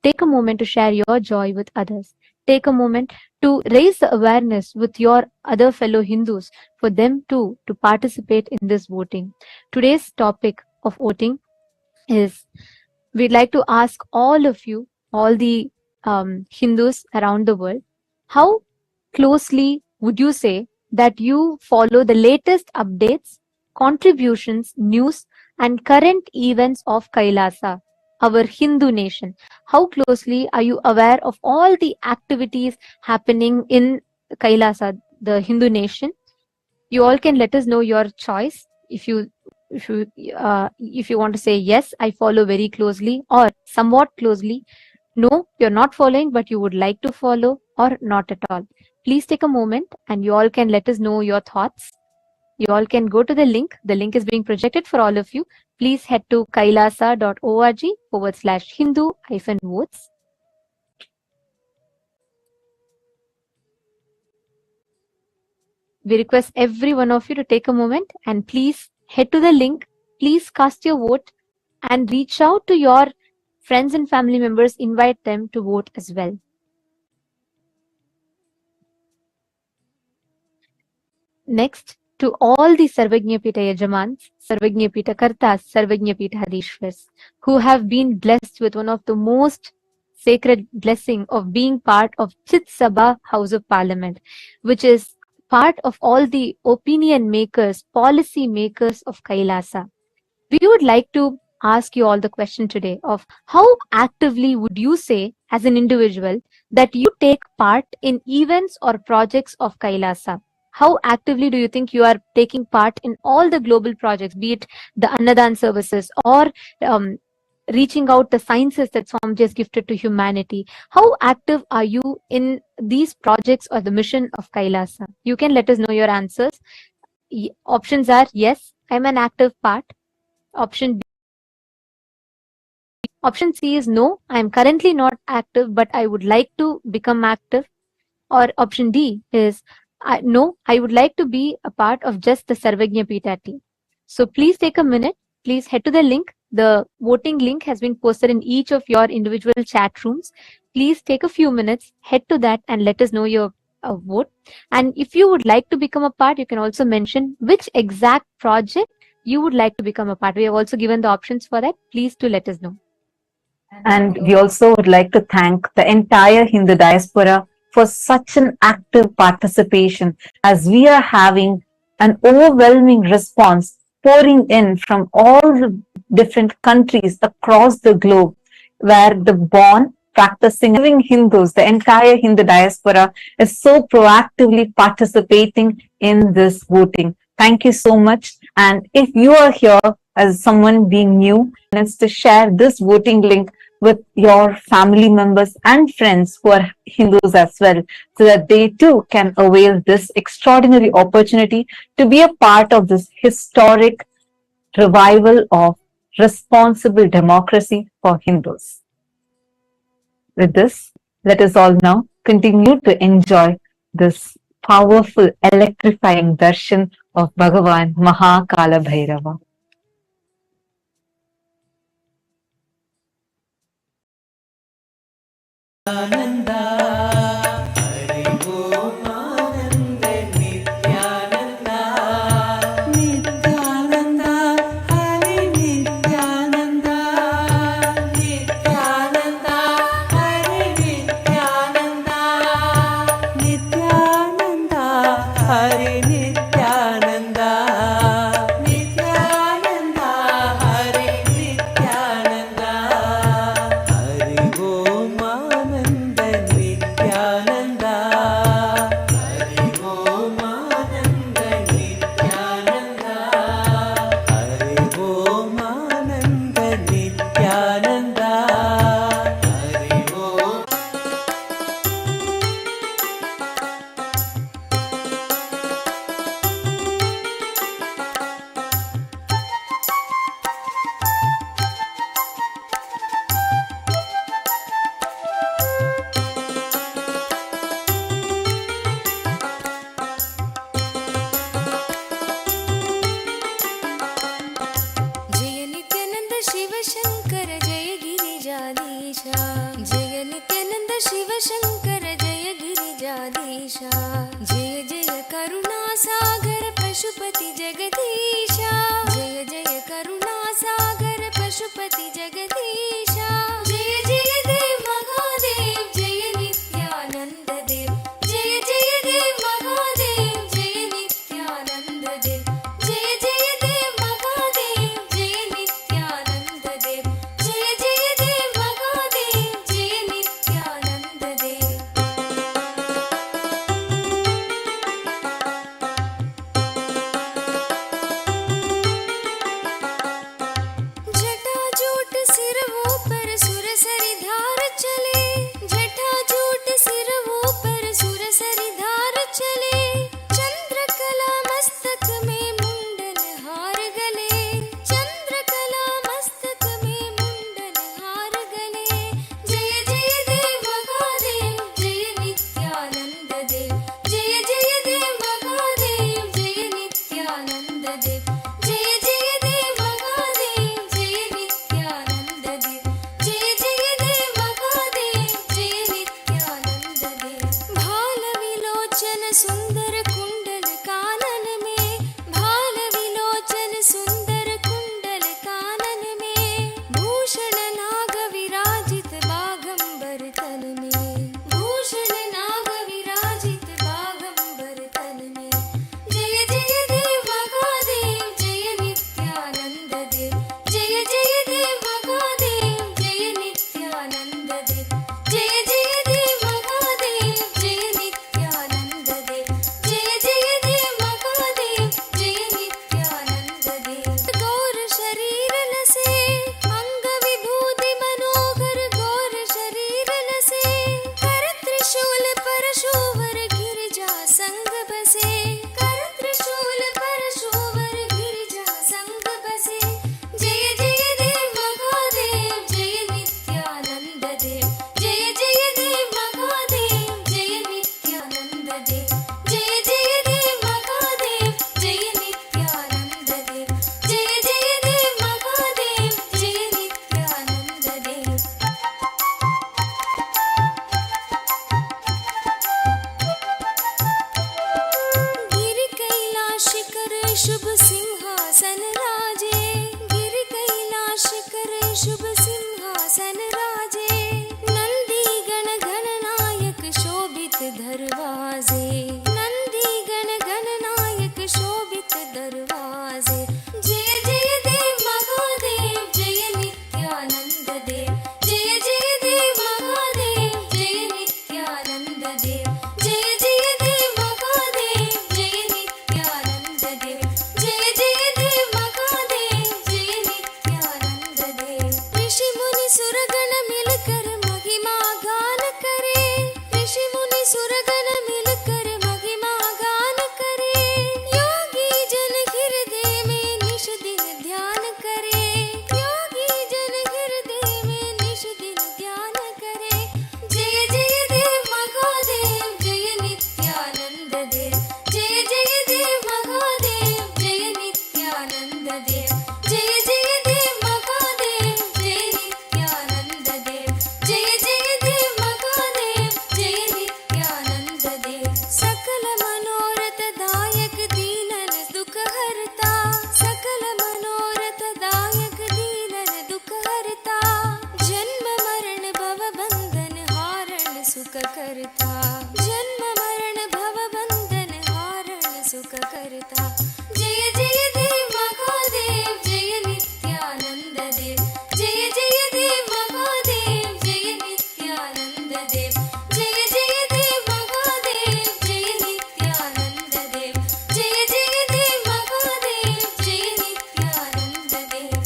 Take a moment to share your joy with others. Take a moment to raise the awareness with your other fellow Hindus for them too to participate in this voting. Today's topic of voting is, we'd like to ask all of you, all the Hindus around the world, how closely would you say that you follow the latest updates, contributions, news, and current events of Kailasa, our Hindu nation? How closely are you aware of all the activities happening in Kailasa, the Hindu nation? You all can let us know your choice. If you want to say yes, I follow very closely, or somewhat closely. No, you're not following, but you would like to follow, or not at all. Please take a moment and you all can let us know your thoughts. You all can go to the link. The link is being projected for all of you. Please head to kailasa.org/Hindu-votes. We request every one of you to take a moment and please head to the link. Please cast your vote and reach out to your friends and family members. Invite them to vote as well. Next, to all the Sarvajñapita Yajamans, Sarvajñapita Kartas, Sarvajñapita Hadishwars, who have been blessed with one of the most sacred blessing of being part of Chit Sabha House of Parliament, which is part of all the opinion makers, policy makers of Kailasa. We would like to ask you all the question today of how actively would you say as an individual that you take part in events or projects of Kailasa? How actively do you think you are taking part in all the global projects, be it the Annadan services or reaching out the sciences that Swamiji has gifted to humanity? How active are you in these projects or the mission of Kailasa? You can let us know your answers. Options are yes, I'm an active part. Option C is no, I am currently not active, but I would like to become active. Or option D is no, I would like to be a part of just the Sarvajñapita team. So please take a minute. Please head to the link. The voting link has been posted in each of your individual chat rooms. Please take a few minutes, head to that and let us know your vote. And if you would like to become a part, you can also mention which exact project you would like to become a part. We have also given the options for that. Please do let us know. And we also would like to thank the entire Hindu diaspora for such an active participation, as we are having an overwhelming response pouring in from all the different countries across the globe, where the born, practicing, living Hindus, the entire Hindu diaspora is so proactively participating in this voting. Thank you so much. And if you are here as someone being new, it's to share this voting link with your family members and friends who are Hindus as well, so that they too can avail this extraordinary opportunity to be a part of this historic revival of responsible democracy for Hindus. With this, let us all now continue to enjoy this powerful, electrifying darshan of Bhagavan Kalabhairava. Hare Om Ananda Shiva Shankar जय गिरिजाधीशा जय जय करुणासागर पशुपति जगदीशा जय जय करुणासागर पशुपति जगदीशा जय जय देव महादेव जय नित्यानंद देव जय जय देव महादेव जय नित्यानंद देव जय जय देव महादेव जय नित्यानंद देव जय जय देव महादेव जय नित्यानंद देव जटाजूट सिरवों पर सुरसरी धार चले जटाजूट सिरवों पर सुरसरी धार चले चंद्रकला मस्तक में मुंडन हार गले चंद्रकला मस्तक में मुंडन हार गले जय जय देव महादेव जय नित्यानंद देव जय जय देव महादेव जय नित्यानंद देव जय जय देव महादेव जय नित्यानंद देव जय जय देव महादेव जय नित्यानंद देव भाल विलोचन सुंदर कुंडल कानन में भाल विलोचन सुंदर कुंडल कानन में भूषण नाग विराजित बागंबर तन में भूषण नाग विराजित बागंबर तन में जय जय देव महादेव जय नित्यानंद देव जय जय देव महादेव जय नित्यानंद देव जय जय देव महादेव जय नित्यानंद देव जय जय देव महादेव जय नित्यानंद देव गौर शरीर लसे अंग विभूति मनोहर गौर शरीर लसे कर त्रिशूल परशुवर गिरिजा संग बसे कर त्रिशूल परशुवर गिरिजा संग बसे जय जय देव महादेव जय नित्यानंद देव जय जय देव महादेव जय नित्यानंद देव जय जय देव महादेव जय नित्यानंद देव जय जय देव महादेव जय नित्यानंद देव गिर कैलाश कर शुभ सिंहासन राजे गिर कैलाश कर शुभ सिंहासन राजे नंदी गण गणनायक शोभित दरवाजे नंदी गण गणनायक शोभित दरवाजे जय जय देव महादेव जय नित्यानंद देव जय जय देव महादेव जय नित्यानंद देव जय जय देव महादेव जय नित्यानंद देव जय जय देव महादेव जय नित्यानंद देव ऋषि मुनि सुरगण मिलकर महिमा गान करे ऋषि मुनि सुरगण मिलकर महिमा गान करे योगी जन हृदय में निश दिन ध्यान करे योगी जन हृदय में निश दिन ध्यान करे जय जय देव महादेव जय नित्यानंद देव जय जय देव महादेव जय नित्यानंद देव जय जय देव महादेव जय नित्यानंद देव जय जय देव महादेव जय नित्यानंद देव सकल मनोरथ दायक दीनन दुख हरता सकल मनोरथ दायक दीनन दुख हरता जन्म मरण भव बंधन हारण सुख करता जन्म मरण भव बंधन हारण सुख करता जय जय देव महादेव जय नित्यानंद देव जय जय देव महादेव जय नित्यानंद देव जय जय देव महादेव जय नित्यानंद देव जय जय देव महादेव जय नित्यानंद देव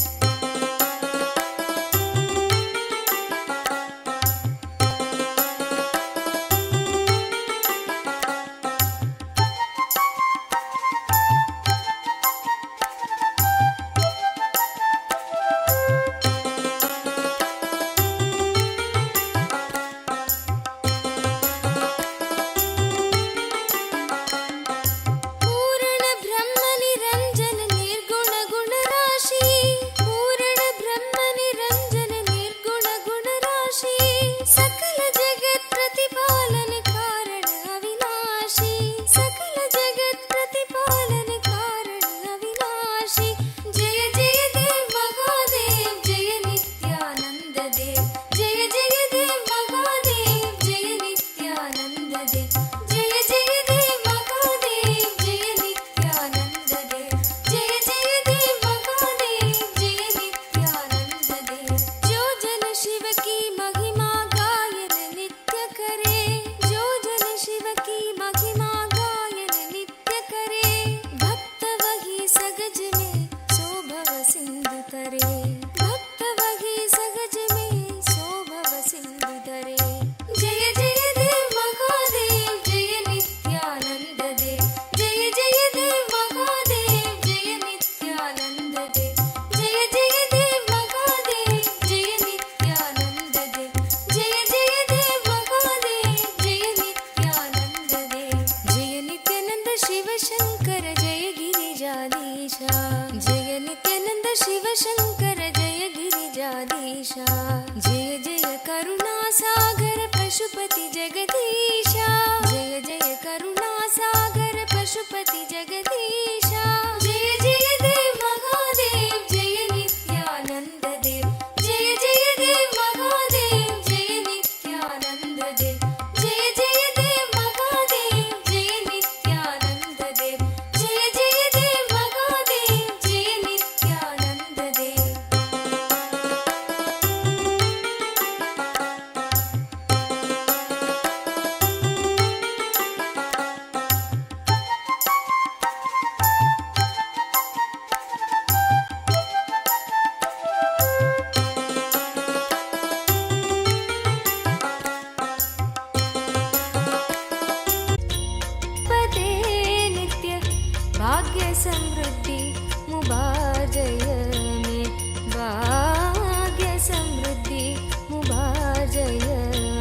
जय जय जय देव महादेव जय नित्यानंद देव जय जय देव महादेव जय नित्यानंद देव जो जन शिव की महिमा गायन नित्य करे जो जन शिव की महिमा गायन नित्य करे भक्त वही सगज में सो भव सिंधु तरे भक्त वही सगज में सो भव सिंधु तरे जय जय देव महादेव जय नित्यानंद देव जय जय देव महादेव जय नित्यानंद देव जय जय देव महादेव जय नित्यानंद देव जय जय देव महादेव जय नित्यानंद देव जय नित्यानंद शिव शंकर जय गिरिजाधीशा जय नित्यानंद शिव शंकर जय गिरिजाधीशा जय जय करुणा सागर पशुपति जगदीशा जय जय करुणा सागर पशुपति जगदीशा जय जय देव महादेव जय नित्यानंद देव जय जय देव महादेव जय नित्यानंद देव जय जय देव महादेव जय नित्यानंद देव जय जय देव महादेव जय नित्यानंद देव पदे नित्य भाग्य समृद्धि मुबाजय में भाग्य समृद्धि मुबाजय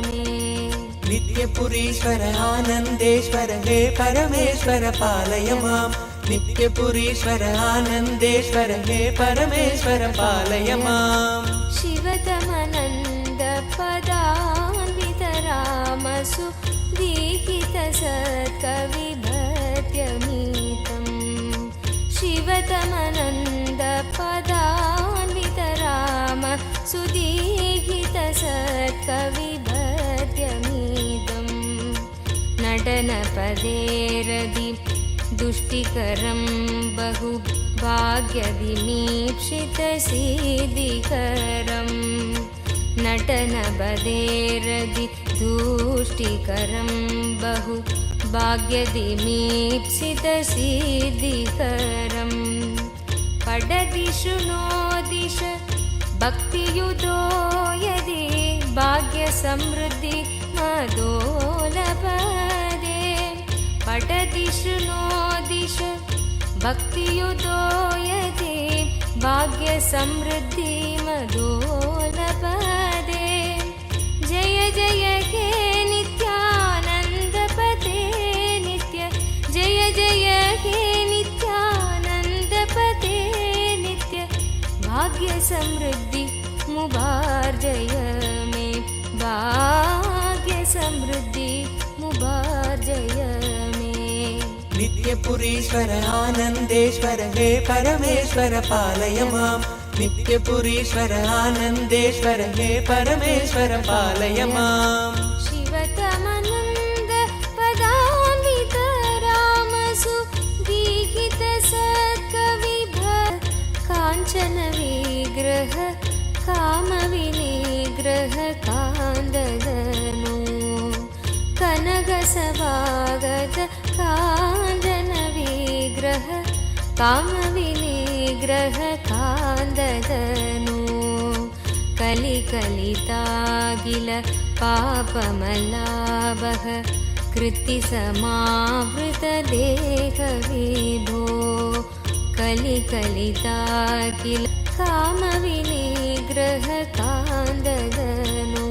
में नित्यपुरीश्वर आनन्देश्वर हे परमेश्वर पालय मां नित्यपुरीश्वर आनन्देश्वर हे परमेश्वर पालय मां शिवतमनन्द पदान्वित रामसु दीहित सत्कविभत्यमीतम् शिवतमनन्द पदान्वित राम सुदीहित सत्कविभत्यमीतम् नटनपदे रदि दुष्टिकरं बहु भाग्यविमीक्षितसिद्धिकरम् नटनपदेरदि दुष्टिकरं बहु भाग्यविमीक्षितसिद्धिकरम् पठति शृणोदिश भक्तियुतो यदि भाग्यसमृद्धि मदोलपदे पठति शृणोदिश भक्तियुतो यदि भाग्यसमृद्धि मदोलपदे जय जय हे नित्यानन्दपते नित्य जय जय हे नित्यानन्दपते नित्य भाग्यसमृद्धि मुबार्जय मे भाग्यसमृद्धि मुबार्जय मे नित्यपुरीश्वर आनन्देश्वर हे परमेश्वर पालय मां नित्यपुरीश्वर आनन्देश्वर हे परमेश्वर पालय मां शिवतमनन्द पदान्वित रामसु दीहित सत्कविभ काञ्चन विग्रह कामविनिग्रह कान्ददनु कनकसभागत काञ्चन विग्रह कामविनिग्रह कान्ददनु कलिकलितागिल पापमलाभः कृत्तिसमावृतदेहविभो कलिकलितागिल कामविनिग्रह कान्ददनु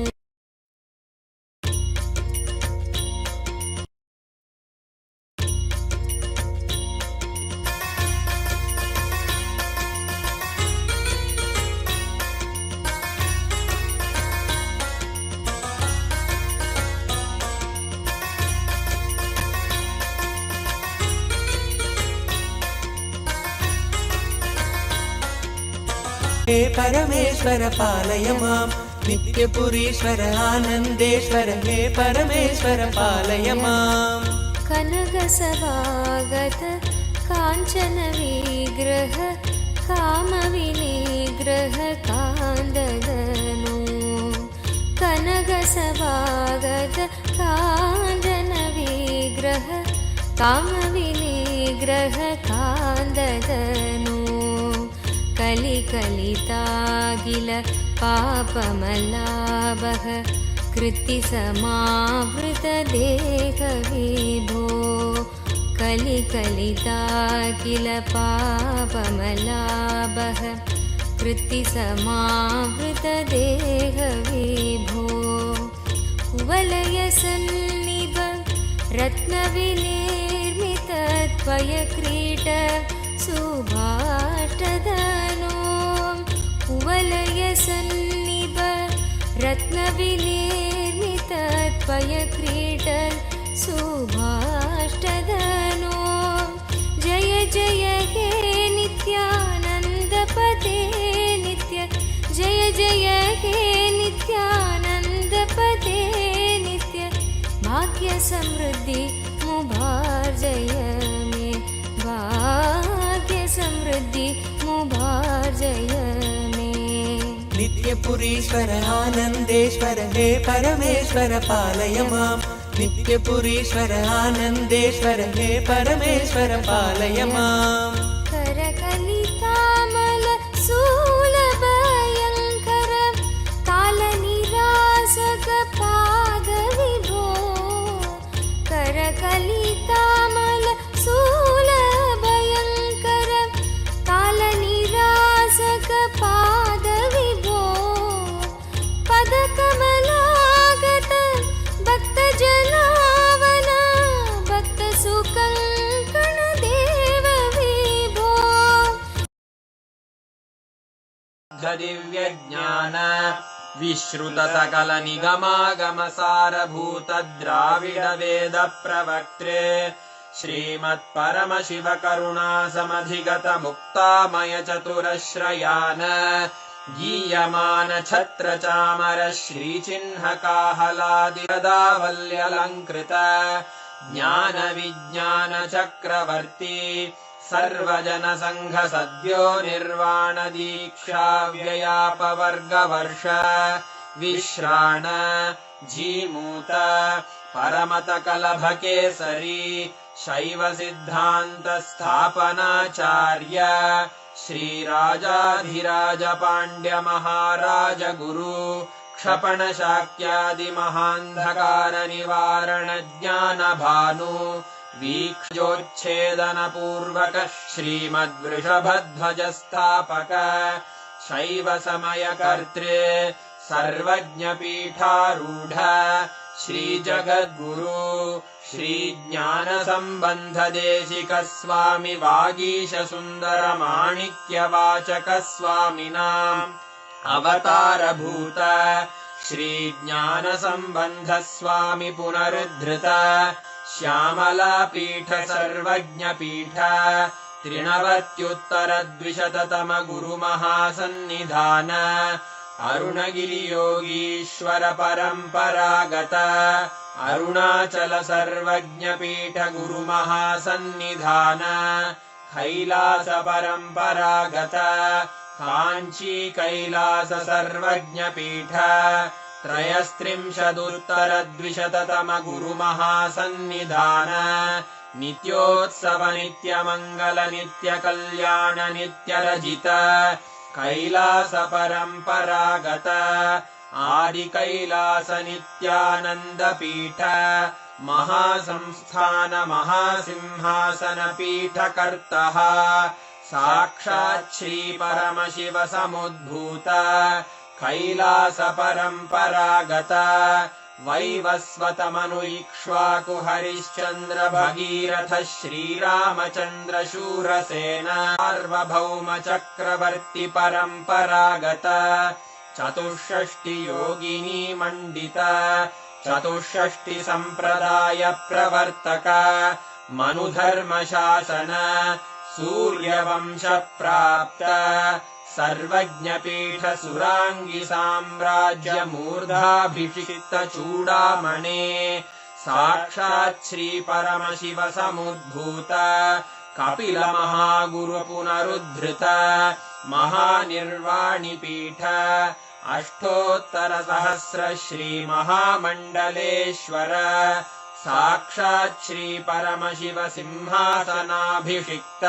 हे परमेश्वर पालय मां नित्यपुरीश्वर आनन्देश्वर हे परमेश्वर पालय माम् कनकसभागत काञ्चन विग्रह कामविनिग्रह कान्ददनु कनकसभागत काञ्चन विग्रह कामविनिग्रह कान्ददनु कलिकलितागिल पापमलाभः कृत्तिसमावृतदेहविभो कलिकलितागिल पापमलाभः कृत्तिसमावृतदेहविभो कुवलयसन्निभ रत्नविनिर्मितत्वयक्रीट सुभाष्टधनो कुवलयसन्निभ रत्नविनिर्मितत्वयक्रीट सुभाष्टधनो जय जय हे नित्यानन्दपते नित्य जय जय हे नित्यानन्दपते नित्य भाग्यसमृद्धि मुभार्जय मे भाग्यसमृद्धि मुभार्जय मे नित्यपुरीश्वर आनन्देश्वर हे परमेश्वर पालय माम् नित्यपुरीश्वर आनन्देश्वर हे परमेश्वर पालय माम् करकलितामल शूलभयङ्कर कालनिरासक पादविभो करकलितामल शूलभयङ्कर कालनिरासक पादविभो पदकमलागत भक्तजनावन भक्तसुकङ्कण देव विभो दिव्यज्ञान विश्रुत सकल निगमागम सारभूत द्राविड वेद प्रवक्त्रे श्रीमत्परम शिव करुणा समधिगत मुक्तामय चतुरश्रयान गीयमान छत्र चामर श्रीचिह्न काहलादिदावल्यलङ्कृत ज्ञान विज्ञान चक्रवर्ती सर्वजन संघ सद्यो निर्वाण दीक्षा व्ययापवर्गवर्ष विश्राण जीमूत परमत कलभ केसरी शैव सिद्धान्त स्थापनाचार्य श्रीराजाधिराज पाण्ड्य महाराज गुरु क्षपण शाक्यादि महान्धकार निवारण ज्ञान भानु वीक्षोच्छेदन पूर्वक श्रीमद्वृषभध्वज स्थापक शैव समय कर्त्रे सर्वज्ञ पीठारूढ श्री जगद्गुरु श्री ज्ञान संबंध देशिक स्वामी वागीश सुंदर माणिक्य वाचक स्वामिनाम् अवतार भूत श्री ज्ञान संबंध स्वामी पुनरुद्धृत श्यामला पीठ सर्वज्ञ पीठ त्रिनवत्युत्तर द्विशततम गुरु महासन्निधान अरुणगिरि योगीश्वर परंपरागत अरुणाचल सर्वज्ञ पीठ गुरु महासन्निधान कैलास परंपरागत कांची कैलास सर्वज्ञ पीठ त्रयस्त्रिंशदुत्तर द्विशततम गुरु महासन्निधान नित्योत्सव नित्य मंगल नित्य कल्याण नित्य रजित कैलास परंपरागत आदि कैलास नित्यानंद पीठ महासंस्थान महासिंहासन पीठ कर्तः साक्षात् श्री परम शिव समुद्भूत कैलास परंपरागत वैवस्वत मनु इक्ष्वाकु हरिश्चंद्र भगीरथ श्रीरामचंद्र शूरसेन सार्वभौम चक्रवर्ती परंपरागत चतुष्षष्टि योगिनी मंडित चतुष्षष्टि संप्रदाय प्रवर्तक मनुधर्म शासन सूर्यवंश प्राप्त सर्वज्ञपीठसुराङ्गि साम्राज्यमूर्धाभिषिक्तचूडामणे साक्षात् श्रीपरमशिव समुद्भूत कपिलमहागुरुपुनरुद्धृत महानिर्वाणिपीठ अष्टोत्तरसहस्र श्रीमहामण्डलेश्वर साक्षात् श्रीपरमशिव सिंहासनाभिषिक्त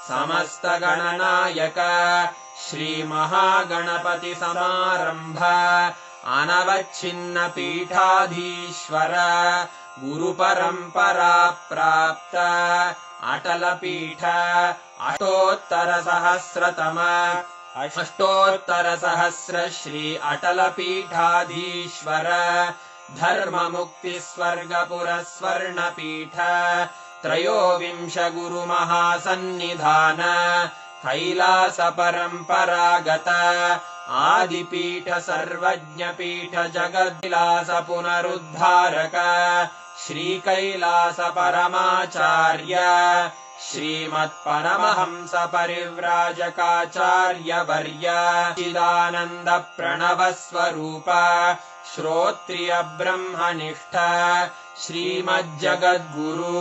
समस्तगणनायक श्रीमहागणपतिसमारम्भ अनवच्छिन्नपीठाधीश्वर गुरुपरम्परा प्राप्त अटलपीठ अष्टोत्तरसहस्र श्री अटलपीठाधीश्वर धर्ममुक्तिस्वर्गपुरस्वर्णपीठ त्रयोविंश गुरुमहासन्निधान कैलासपरम्परागत आदिपीठ सर्वज्ञपीठ जगद्विलास पुनरुद्धारक श्रीकैलासपरमाचार्य श्रीमत्परमहंस परिव्राजकाचार्यवर्य चिदानन्द प्रणवस्वरूप श्रोत्रिय ब्रह्मनिष्ठ श्रीमज्जगद्गुरु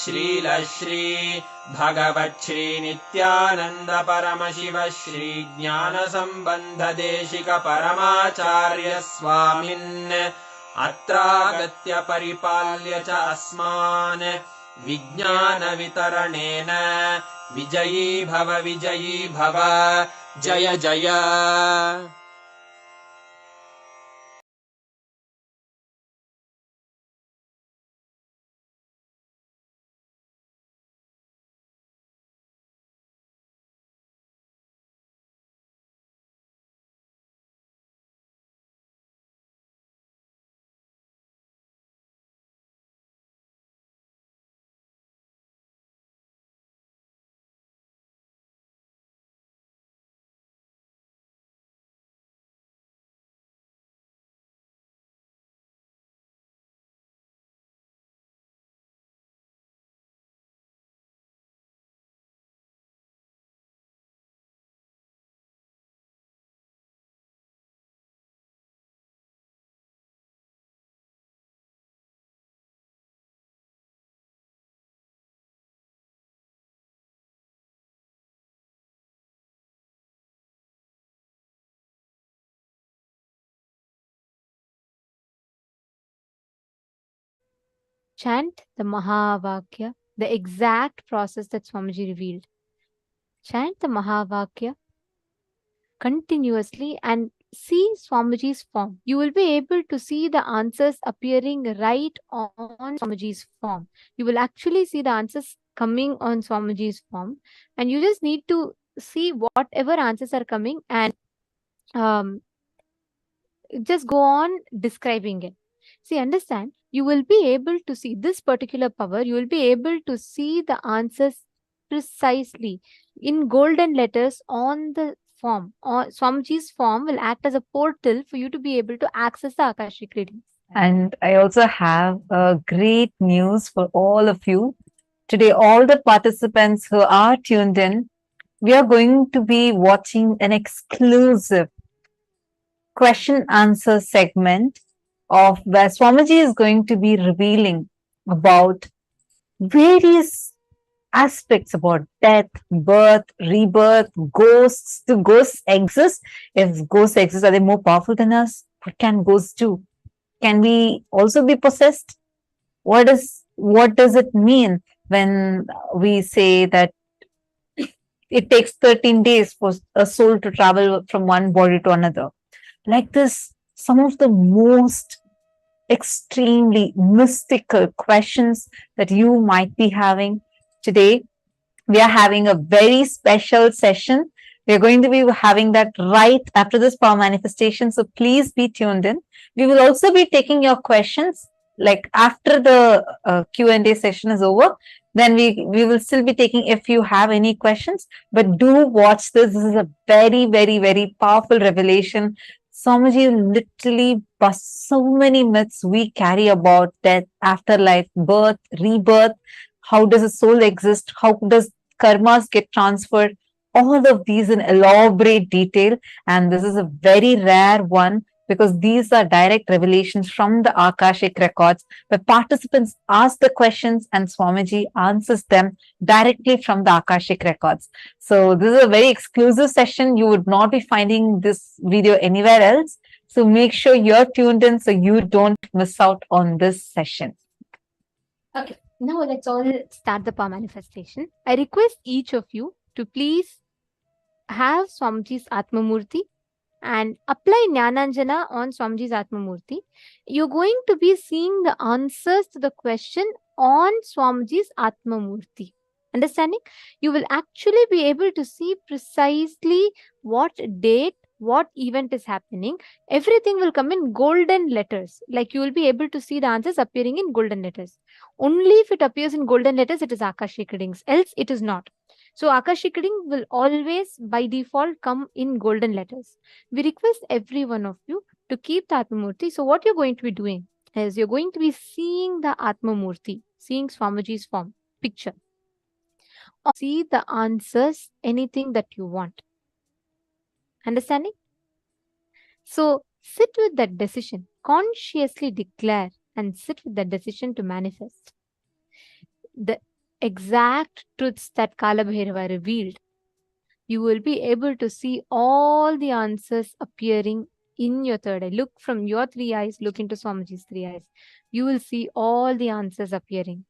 श्रीलश्री भगवच्छ्री नित्यानन्द परमशिव श्री ज्ञानसम्बन्ध देशिक परमाचार्य स्वामिन् अत्रागत्य परिपाल्य च अस्मान् विज्ञानवितरणेन विजयी भव जय जय। Chant the Mahavakya, the exact process that Swamiji revealed. Chant the Mahavakya continuously and see Swamiji's form. You will be able to see the answers appearing right on Swamiji's form. You will actually see the answers coming on Swamiji's form, and you just need to see whatever answers are coming and just go on describing it. See, understand, you will be able to see this particular power, you will be able to see the answers precisely in golden letters on the form. Or Swamiji's form will act as a portal for you to be able to access the Akashic readings. And I also have a great news for all of you. Today, all the participants who are tuned in, we are going to be watching an exclusive question answer segment of where Swamiji is going to be revealing about various aspects about death, birth, rebirth, ghosts. Do ghosts exist? If ghosts exist, are they more powerful than us? What can ghosts do? Can we also be possessed? What does it mean when we say that it takes 13 days for a soul to travel from one body to another? Like this, some of the most extremely mystical questions that you might be having. Today, we are having a very special session. We are going to be having that right after this power manifestation. So please be tuned in. We will also be taking your questions like after the Q&A session is over. Then we will still be taking if you have any questions. But do watch this. This is a very, very, very powerful revelation. Swamiji literally busts so many myths we carry about death, afterlife, birth, rebirth. How does a soul exist? How does karmas get transferred? all of these in elaborate detail. And this is a very rare one because these are direct revelations from the Akashic records where participants ask the questions and Swamiji answers them directly from the Akashic records. So this is a very exclusive session. You would not be finding this video anywhere else. So make sure you're tuned in so you don't miss out on this session. Okay, now let's all start the power manifestation. I request each of you to please have Swamiji's Atmamurti and apply Jnananjana on Swamiji's Atmamurti. You're going to be seeing the answers to the question on Swamiji's Atmamurti. Understanding? You will actually be able to see precisely what date, what event is happening. Everything will come in golden letters. Like you will be able to see the answers appearing in golden letters. Only if it appears in golden letters, it is Akashic readings. Else, it is not. So Akashic reading will always by default come in golden letters. We request every one of you to keep the Atmamurti. So what you're going to be doing is you're going to be seeing the Atmamurti, seeing Swamiji's form, picture. Or see the answers, anything that you want. Understanding? So sit with that decision, consciously declare and sit with that decision to manifest the exact truths that Kalabhairava revealed. You will be able to see all the answers appearing in your third eye. Look from your three eyes, look into Swamiji's three eyes. You will see all the answers appearing.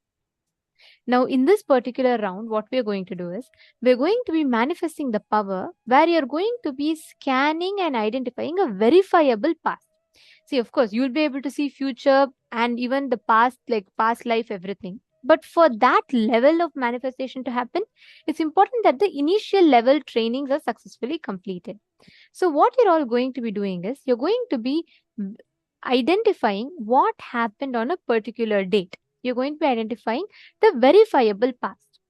Now, in this particular round, what we're going to do is, we're going to be manifesting the power where you're going to be scanning and identifying a verifiable past. See, of course, you'll be able to see future and even the past, like past life, everything. But for that level of manifestation to happen, it's important that the initial level trainings are successfully completed. So what you're all going to be doing is, you're going to be identifying what happened on a particular date. You're going to be identifying the verifiable past.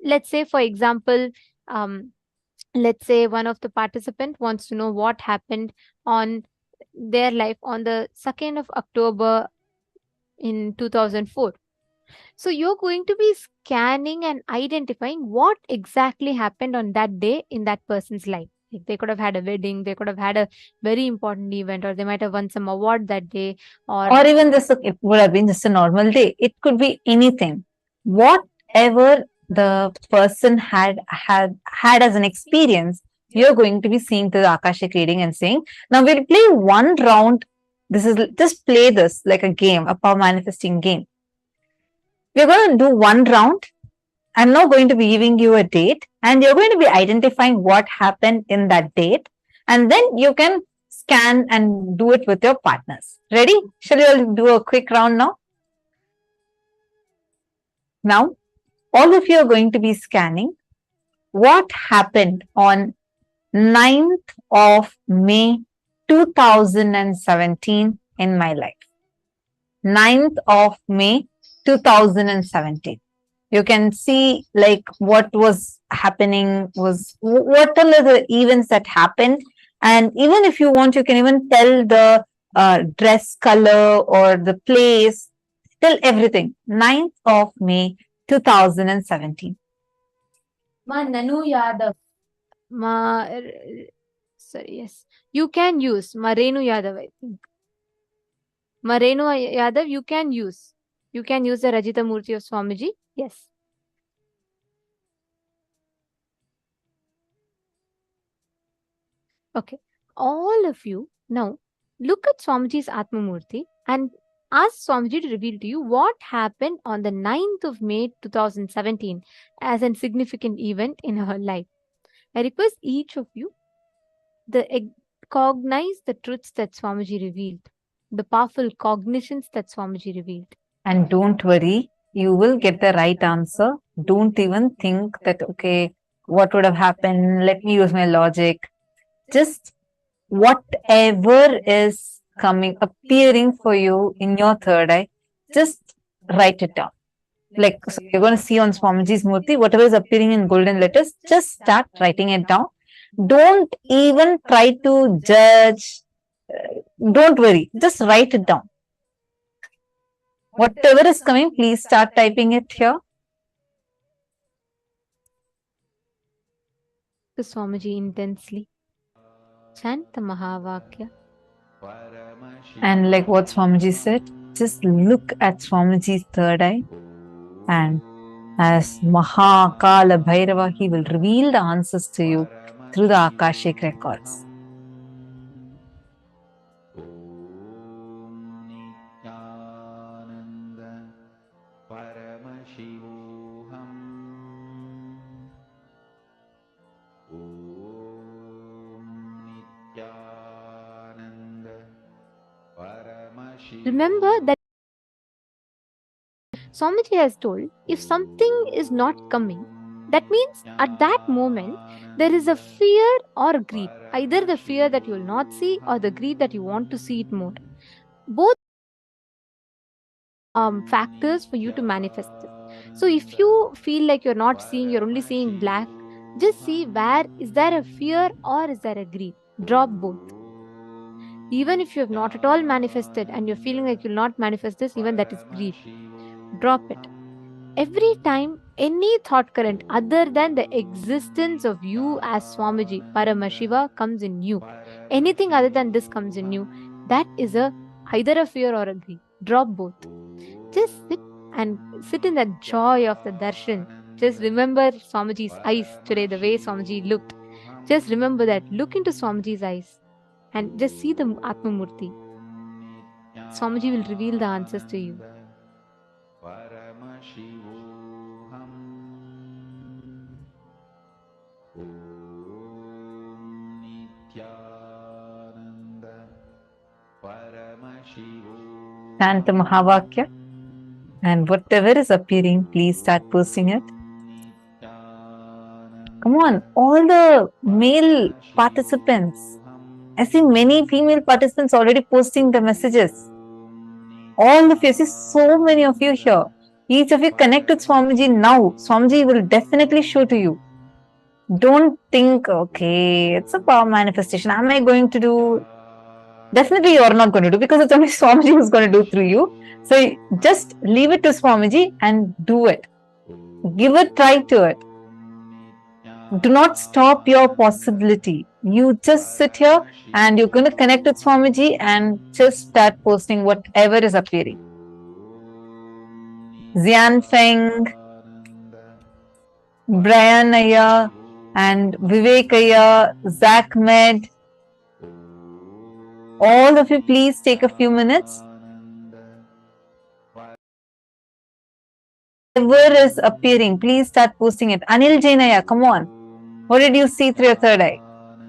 Let's say, for example, let's say one of the participant wants to know what happened on their life on the 2nd of October in 2004. So you're going to be scanning and identifying what exactly happened on that day in that person's life. Like they could have had a wedding, they could have had a very important event, or they might have won some award that day, Or even this, it would have been just a normal day. It could be anything. Whatever the person had as an experience, you're going to be seeing through the Akashic reading and saying, now we'll play one round. This is just play this like a game, a power manifesting game. We're going to do one round. I'm now going to be giving you a date and you're going to be identifying what happened in that date. And then you can scan and do it with your partners. Ready? Shall we all do a quick round now? Now, all of you are going to be scanning what happened on 9th of May 2017 in my life. 9th of May 2017. You can see like what was happening was, what are the events that happened. And even if you want, you can even tell the dress color or the place, tell everything. 9th of May 2017. Ma Nanu Yadav. Sorry, yes. You can use Marenu Yadav, I think. Marenu Yadav, you can use. You can use the Rajita Murthy of Swamiji. Yes. Okay. All of you now look at Swamiji's Atmamurti and ask Swamiji to reveal to you what happened on the 9th of May 2017 as a significant event in her life. I request each of you to cognize the truths that Swamiji revealed, the powerful cognitions that Swamiji revealed. And don't worry, you will get the right answer. Don't even think that, okay, what would have happened? Let me use my logic. Just whatever is appearing for you in your third eye, just write it down. Like, so you're going to see on Swamiji's Murthy, whatever is appearing in golden letters, just start writing it down. Don't even try to judge. Don't worry, just write it down. Whatever is coming, please start typing it here. to Swamiji intensely. Chant the Mahavakya. And like what Swamiji said, just look at Swamiji's third eye, and as Kalabhairava, he will reveal the answers to you through the Akashic records. Remember that Swamiji has told, if something is not coming, that means at that moment there is a fear or greed. Either the fear that you will not see or the greed that you want to see it more. Both factors for you to manifest it. So if you feel like you're not seeing, you're only seeing black, just see where is there a fear or is there a greed. Drop both. Even if you have not at all manifested and you're feeling like you'll not manifest this, even that is greed. Drop it. Every time any thought current other than the existence of you as Swamiji, Paramashiva, comes in you, anything other than this comes in you, that is either a fear or a greed. Drop both. Just sit in that joy of the darshan. Just remember Swamiji's eyes today, the way Swamiji looked. Just remember that. Look into Swamiji's eyes and just see the Atma Murthy. Swamiji will reveal the answers to you. Chant the Mahavakya, and whatever is appearing, please start posting it. Come on, all the male participants. I see many female participants already posting the messages. All of you, I see so many of you here. Each of you connect with Swamiji now. Swamiji will definitely show to you. Don't think, okay, it's a power manifestation. Am I going to do? Definitely you are not going to do, because it's only Swamiji who's going to do through you. So just leave it to Swamiji and do it. Give a try to it. Do not stop your possibility. You just sit here and you're going to connect with Swamiji and just start posting whatever is appearing. Xian Feng, Brian Aya, and Vivek Aya, Zach Med. All of you, please take a few minutes. Whatever is appearing, please start posting it. Anil Jainaya, come on. What did you see through your third eye?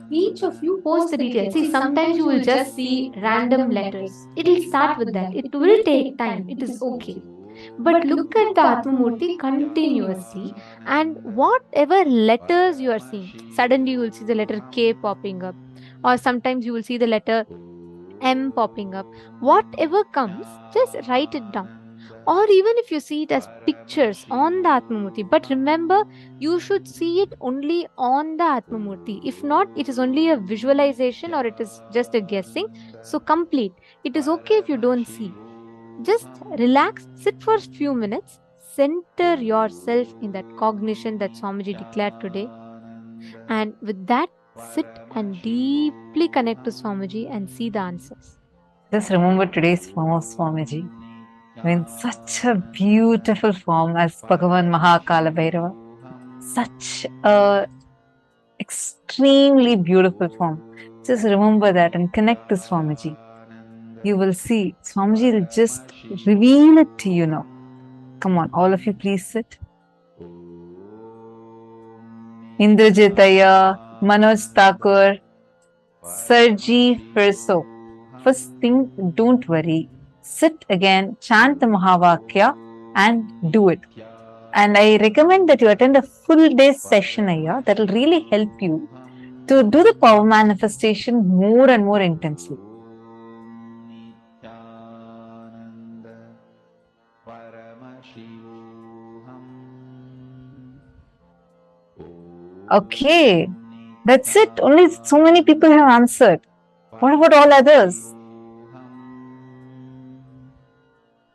Each of you post the details. See, sometimes you will just see random letters. It will start with that. It will take time. It is okay. But look at the Atma Murthy continuously, and whatever letters you are seeing, suddenly you will see the letter K popping up, or sometimes you will see the letter M popping up. Whatever comes, just write it down. Or even if you see it as pictures on the Atma Murthy, but remember, you should see it only on the Atma Murthy. If not, it is only a visualization or it is just a guessing. So complete. It is okay if you don't see. Just relax, sit for a few minutes, center yourself in that cognition that Swamiji declared today. And with that, sit and deeply connect to Swamiji and see the answers. Just remember today's form of Swamiji. In such a beautiful form as Bhagavan Kalabhairava. Such a extremely beautiful form. Just remember that and connect to Swamiji. You will see Swamiji will just reveal it to you now. Come on, all of you, please sit. Indrajitaya, Manoj Thakur, Sarji Firso. First thing, don't worry. Sit again, chant the Mahavakya and do it. And I recommend that you attend a full day session here. That will really help you to do the power manifestation more and more intensely. Okay, that's it. Only so many people have answered. What about all others?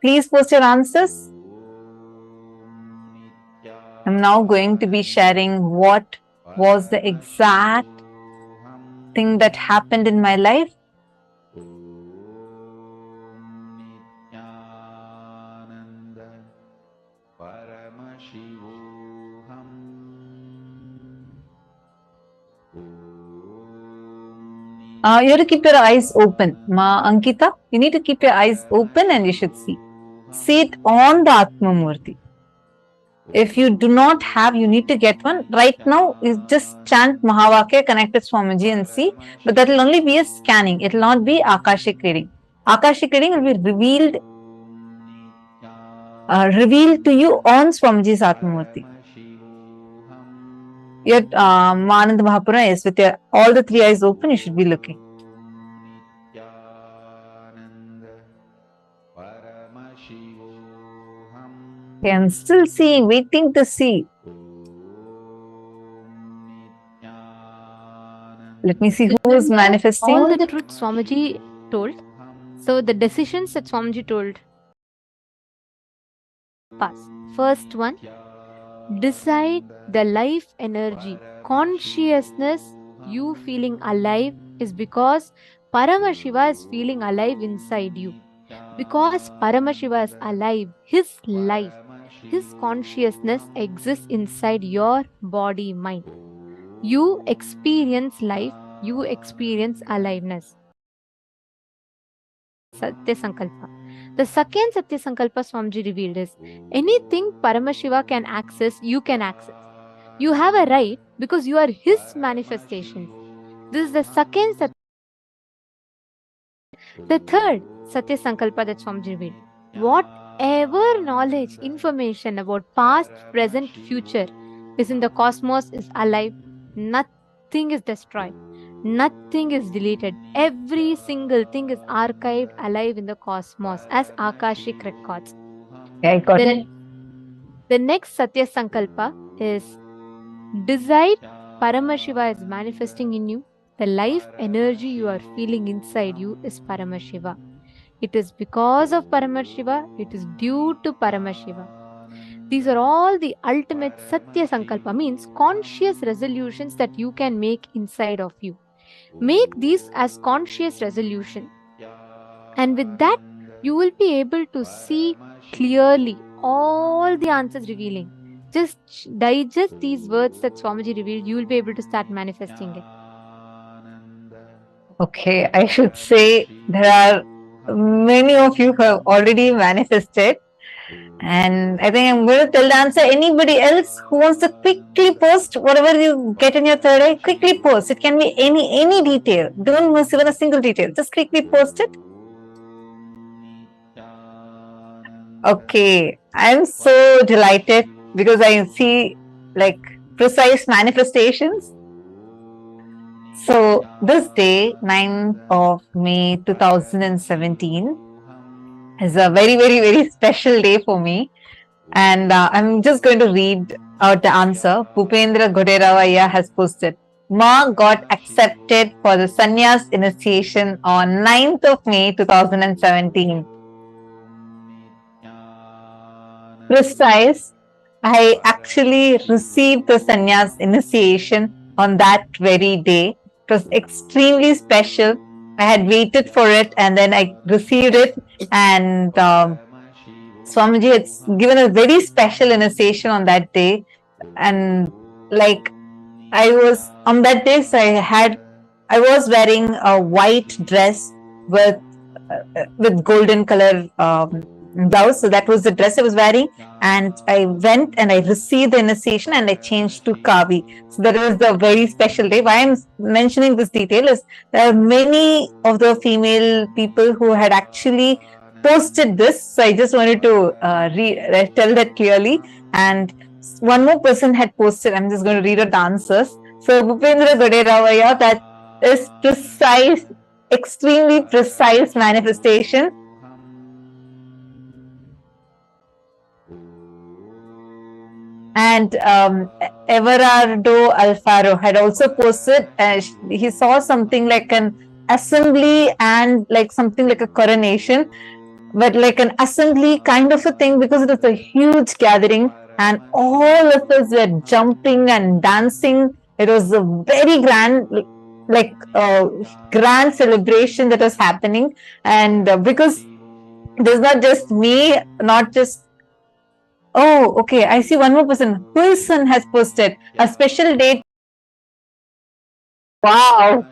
Please post your answers. I'm now going to be sharing what was the exact thing that happened in my life. You have to keep your eyes open. Ma Ankita, you need to keep your eyes open and you should see. See it on the Atma Murthy. If you do not have, you need to get one. Right now, you just chant Mahavakya, connect with Swamiji and see. But that will only be a scanning. It will not be Akashic reading. Akashic reading will be revealed to you on Swamiji's Atma Murthy. Your Manand Mahapura is with your all the three eyes open, you should be looking. Okay, I'm still seeing, waiting to see. Let me see who is manifesting. All the truth Swamiji told. So the decisions that Swamiji told. Pass. First one, decide the life energy, consciousness, you feeling alive is because Paramashiva is feeling alive inside you. Because Paramashiva is alive, his life, his consciousness exists inside your body, mind. You experience life, you experience aliveness. Satya Sankalpa. The second Satya Sankalpa Swamiji revealed is anything Paramashiva can access, you can access. You have a right because you are his manifestation. This is the second Satya. The third Satya Sankalpa that Swamiji revealed. Whatever knowledge, information about past, present, future is in the cosmos is alive. Nothing is destroyed. Nothing is deleted. Every single thing is archived alive in the cosmos as Akashic records. Yeah, I got it. The next Satya Sankalpa is decide Paramashiva is manifesting in you. The life energy you are feeling inside you is Paramashiva. It is because of Paramashiva. It is due to Paramashiva. These are all the ultimate Satya Sankalpa, means conscious resolutions that you can make inside of you. Make these as conscious resolution. And with that, you will be able to see clearly all the answers revealing. Just digest these words that Swamiji revealed, you will be able to start manifesting it. Okay, I should say there are many of you who have already manifested. And I think I'm going to tell the answer. Anybody else who wants to quickly post whatever you get in your third eye, quickly post. It can be any detail. Don't miss even a single detail. Just quickly post it. Okay, I'm so delighted because I see like precise manifestations. So this day, 9th of May 2017, is a very special day for me. And I'm just going to read out the answer. Bhupendra Goderavaya has posted. Ma got accepted for the sannyas initiation on 9th of May 2017. Precise. I actually received the sannyas initiation on that very day. It was extremely special. I had waited for it and then I received it, and Swamiji had given a very special initiation on that day. And like I was on that day, so I was wearing a white dress with golden color blouse. So that was the dress I was wearing, and I went and I received the initiation and I changed to Kavi. So that was a very special day. Why I'm mentioning this detail is there are many of the female people who had actually posted this. So I just wanted to tell that clearly. And one more person had posted. I'm just going to read out the answers. So Bhupendra Goderavaya, that is precise, extremely precise manifestation. And Everardo Alfaro had also posted, he saw something like an assembly and like something like a coronation, but like an assembly kind of a thing, because it was a huge gathering and all of us were jumping and dancing It was a very grand, like grand celebration that was happening. And because there's not just me, not just, oh, okay, I see one more person. Wilson has posted a special date. Wow,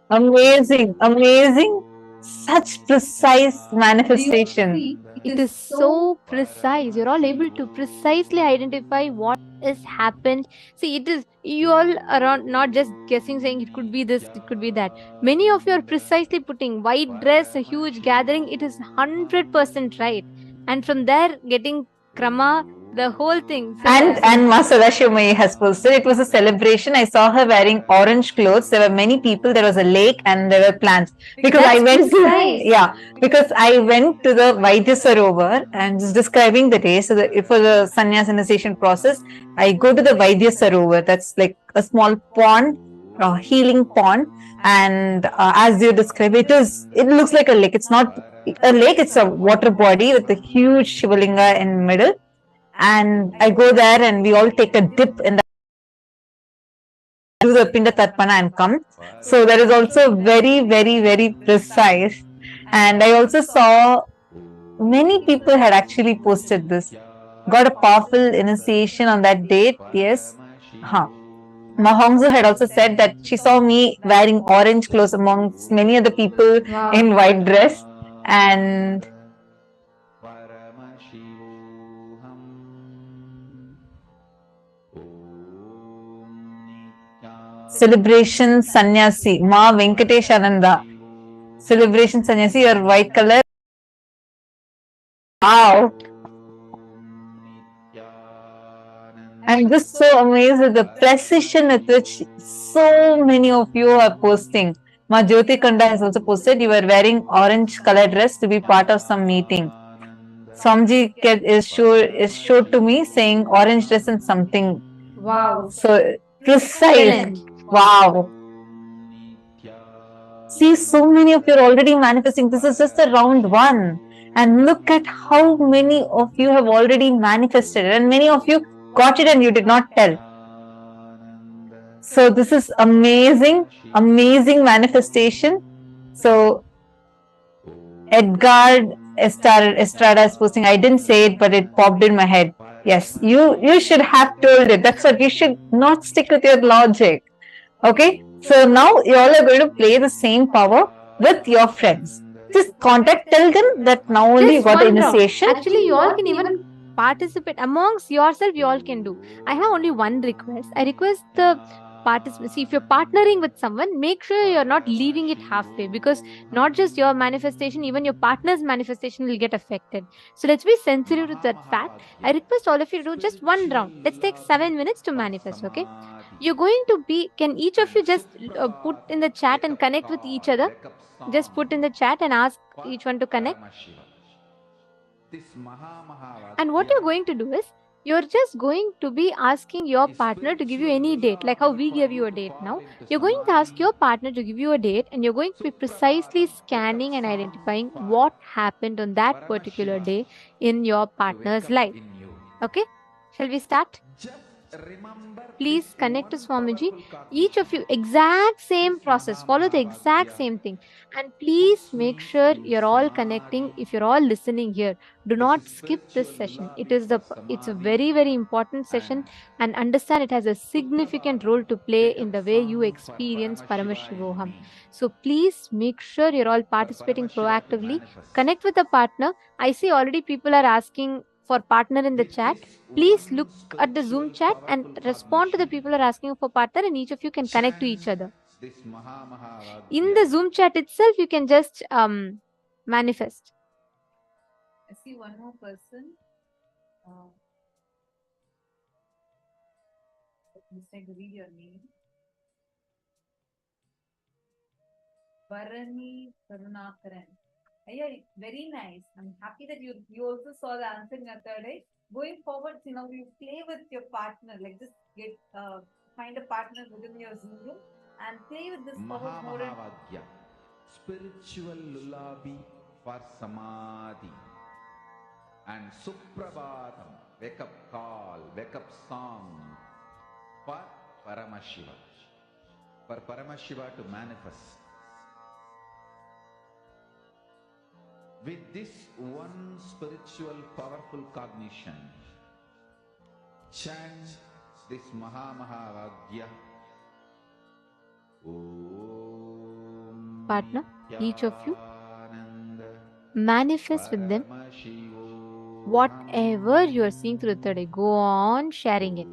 amazing, amazing. Such precise manifestation. It is so precise. You're all able to precisely identify what is happened. See, it is you all around not just guessing, saying it could be this, it could be that. Many of you are precisely putting white dress, a huge gathering. It is 100% right. And from there, getting krama, the whole thing. And Masada Shomai has posted, it was a celebration. I saw her wearing orange clothes. There were many people. There was a lake and there were plants. Because I went to, yeah, because I went to the Vaidya Sarovar and just describing the day. So for the sannyas initiation process, I go to the Vaidya Sarovar. That's like a small pond, a healing pond. And as you describe, it looks like a lake. It's not a lake. It's a water body with a huge Shivalinga in middle. And I go there and we all take a dip in the do the Pinda Tarpana and come. So that is also very, very, very precise. And I also saw many people had actually posted this. Got a powerful initiation on that date. Yes. Mahongsu had also said that she saw me wearing orange clothes amongst many other people in white dress. And celebration sannyasi, Ma Venkatesh Ananda. Celebration sannyasi, your white color. Wow. I'm just so amazed at the precision with which so many of you are posting. Ma Jyoti Kanda has also posted, you were wearing orange color dress to be part of some meeting. Swamji is showed to me saying orange dress and something. Wow. So precise. Wow. See, so many of you are already manifesting. This is just the round one. And look at how many of you have already manifested. And many of you got it and you did not tell. So this is amazing, amazing manifestation. So Edgar Estrada is posting, I didn't say it, but it popped in my head. Yes, you should have told it. That's what you should not stick with your logic. Okay, so now you all are going to play the same power with your friends. Just contact, tell them that now only you got the initiation. Actually, you all can even participate amongst yourself. You all can do. I have only one request. I request the participants. See, if you're partnering with someone, make sure you're not leaving it halfway, because not just your manifestation, even your partner's manifestation will get affected. So let's be sensitive to that fact. I request all of you to do just one round. Let's take 7 minutes to manifest. Okay, you're going to be, can each of you just put in the chat and connect with each other? Just put in the chat and ask each one to connect. And what you're going to do is, you're just going to be asking your partner to give you any date, like how we give you a date now. You're going to ask your partner to give you a date, and you're going to be precisely scanning and identifying what happened on that particular day in your partner's life. Okay, shall we start? Please connect to Swamiji. Each of you, exact same process, follow the exact same thing. And please make sure you're all connecting. If you're all listening here, do not skip this session. It's a very, very important session, and understand it has a significant role to play in the way you experience Paramashivoham. So please make sure you're all participating proactively. Connect with a partner. I see already people are asking for partner in the chat. Please look at the Zoom chat and respond to the people who are asking for partner, and each of you can connect to each other. In the Zoom chat itself, you can just manifest. I see one more person. Let me read your name. Varani Karunakaran. Yeah, very nice. I'm happy that you also saw the answer in your third eye. Going forward, you play with your partner. Like just get find a partner within your Zoom room and play with this power more. Mahavadya, spiritual lullaby for samadhi, and Suprabhatam, wake up call, wake up song for Paramashiva. For Paramashiva to manifest. With this one spiritual powerful cognition, chant this Mahavagya. Partner, each of you manifest with them whatever you are seeing through the third eye. Go on sharing it.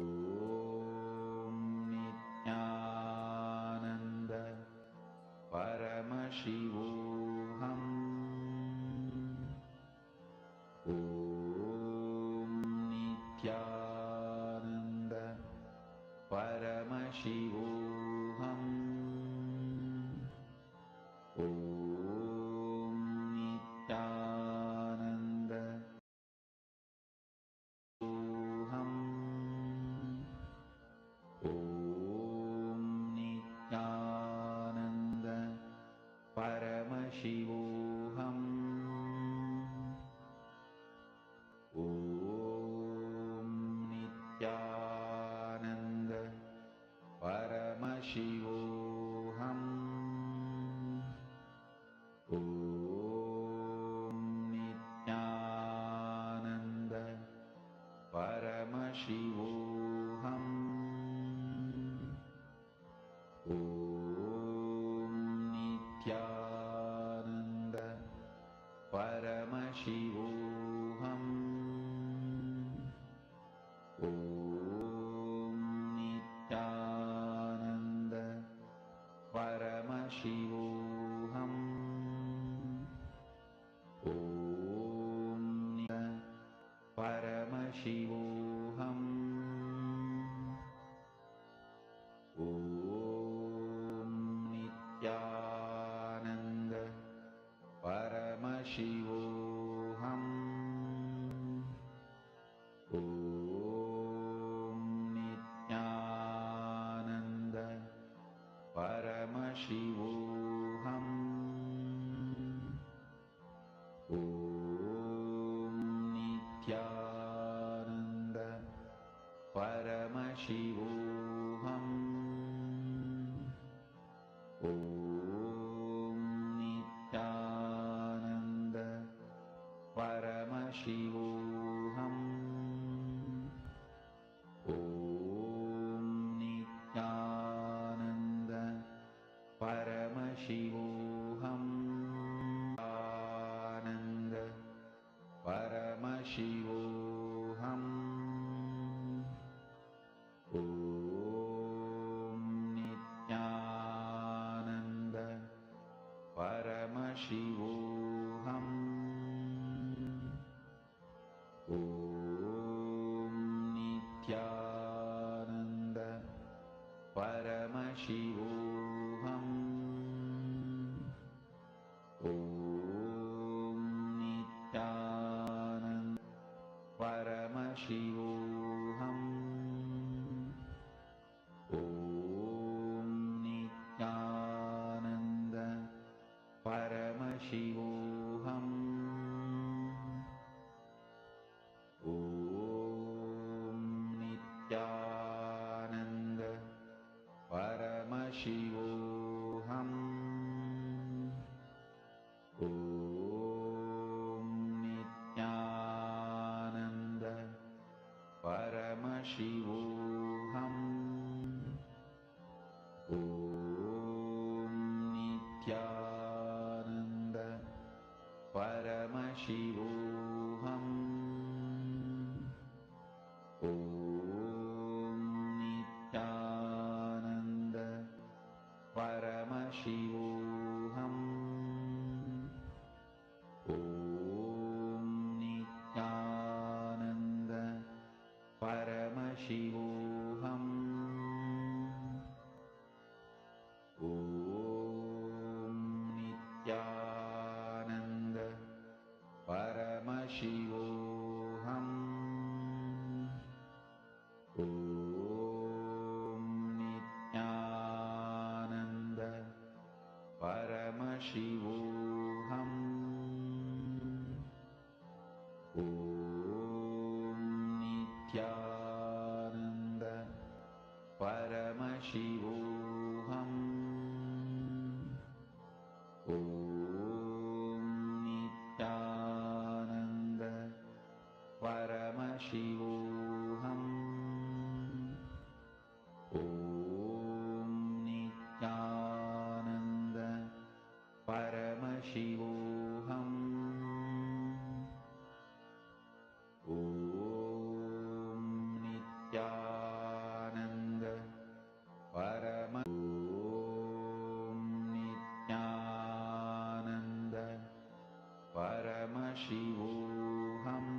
परमशिवोऽहम्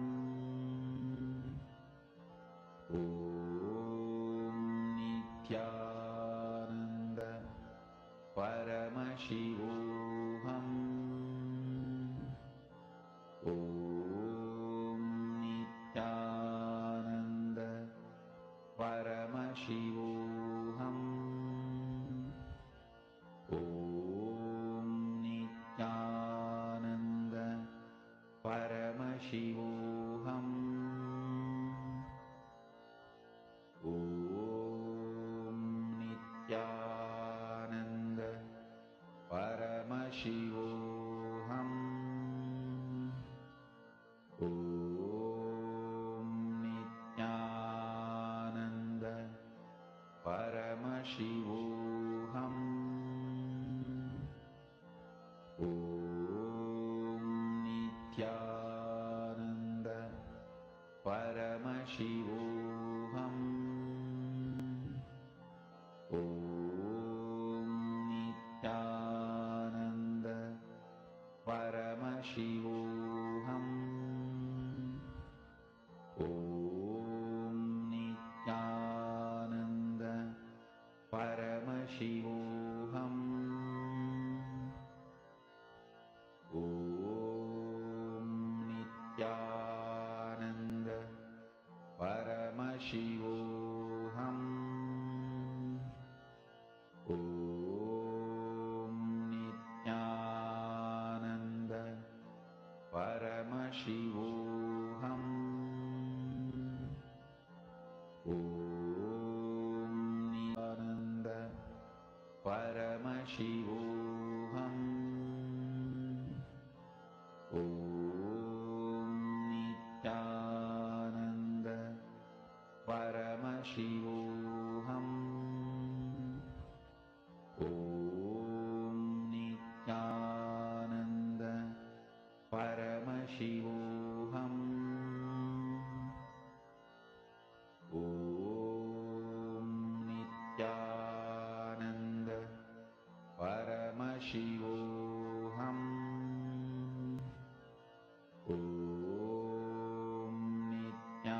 ॐ नित्यानन्द परमशिवोऽहम् ॐ नित्यानन्द परमशिवोऽहम् ॐ नित्यानन्द परमशिवोऽहम् ॐ नित्यानन्द परमशिवोऽहम् ॐ नित्यानन्द परमशिवोऽहम् ॐ नित्यानन्द परमशिवोऽहम् ॐ नित्यानन्द परमशिवोऽहम् ॐ नित्यानन्द परमशिवोऽहम् ॐ नित्यानन्द परमशिवोऽहम् ॐ नित्यानन्द परमशिवोऽहम् ॐ नित्यानन्द परमशिवोऽहम् ॐ नित्यानन्द परमशिवोऽहम् ॐ नित्यानन्द परमशिवोऽहम् ॐ नित्यानन्द परमशिवोऽहम् ॐ नित्यानन्द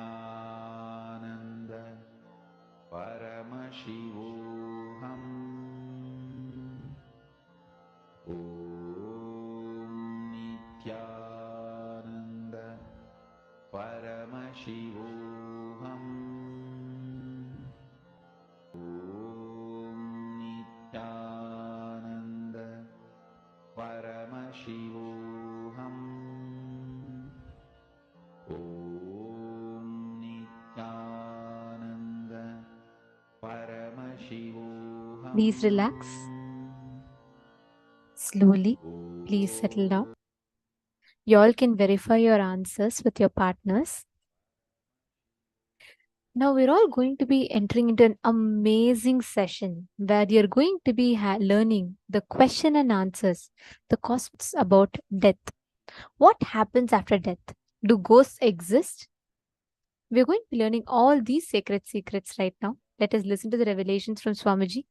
परमशिवोऽहम् ॐ नित्यानन्द परमशिवोऽहम् ॐ नित्यानन्द परमशिवोऽहम् ॐ नित्यानन्द परमशिवोऽहम् Please relax. Slowly, please settle down. You all can verify your answers with your partners. Now we're all going to be entering into an amazing session where you're going to be learning the question and answers, the concepts about death. What happens after death? Do ghosts exist? We're going to be learning all these sacred secrets right now. Let us listen to the revelations from Swamiji.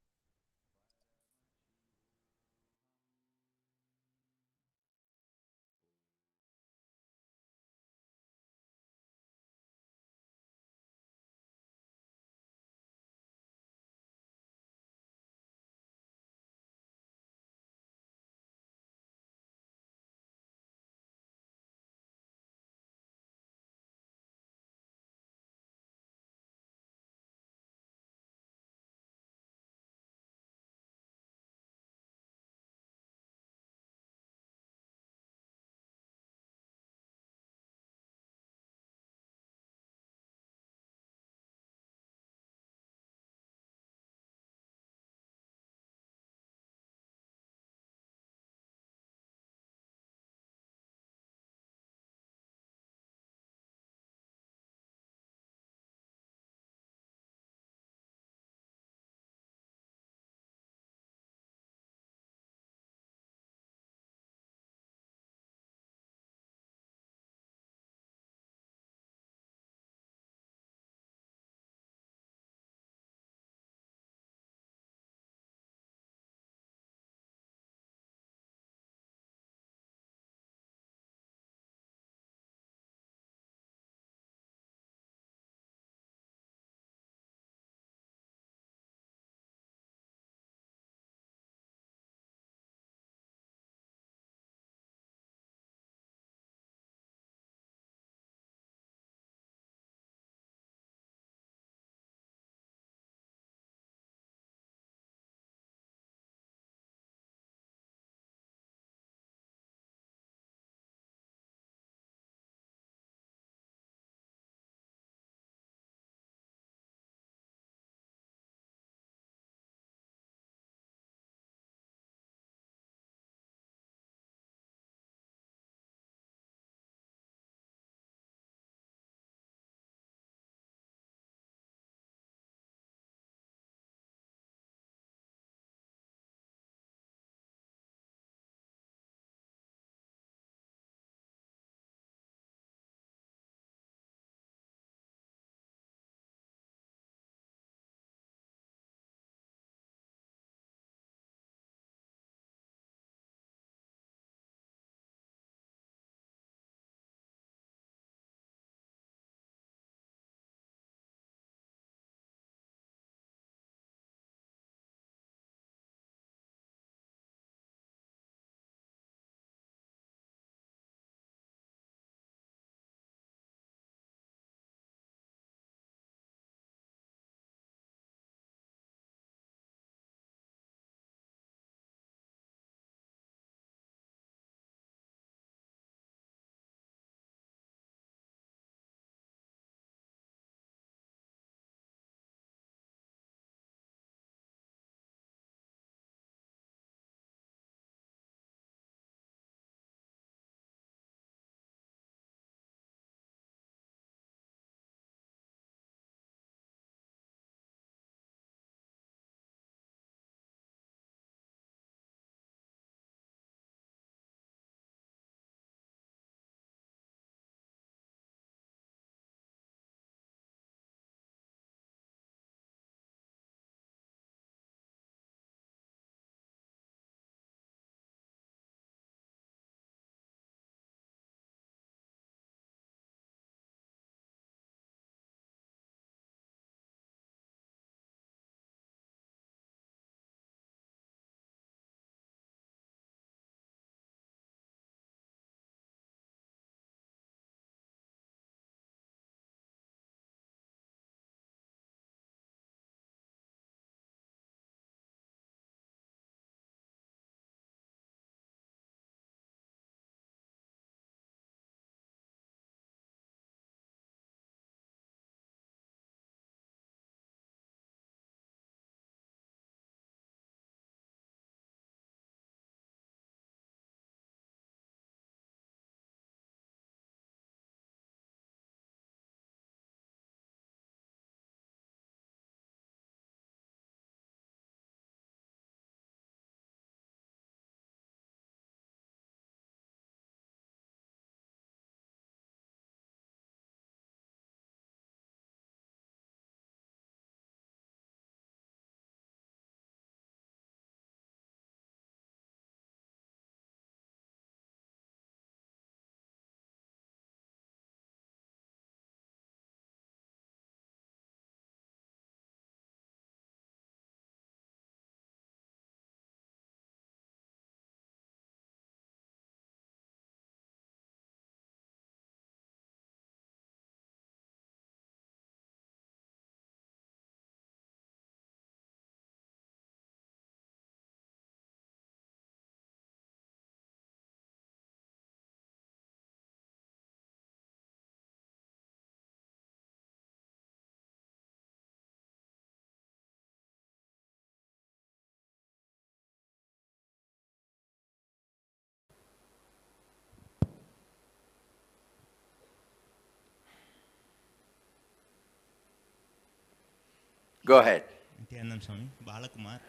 Go ahead. Nityanand Swami, Balakumar.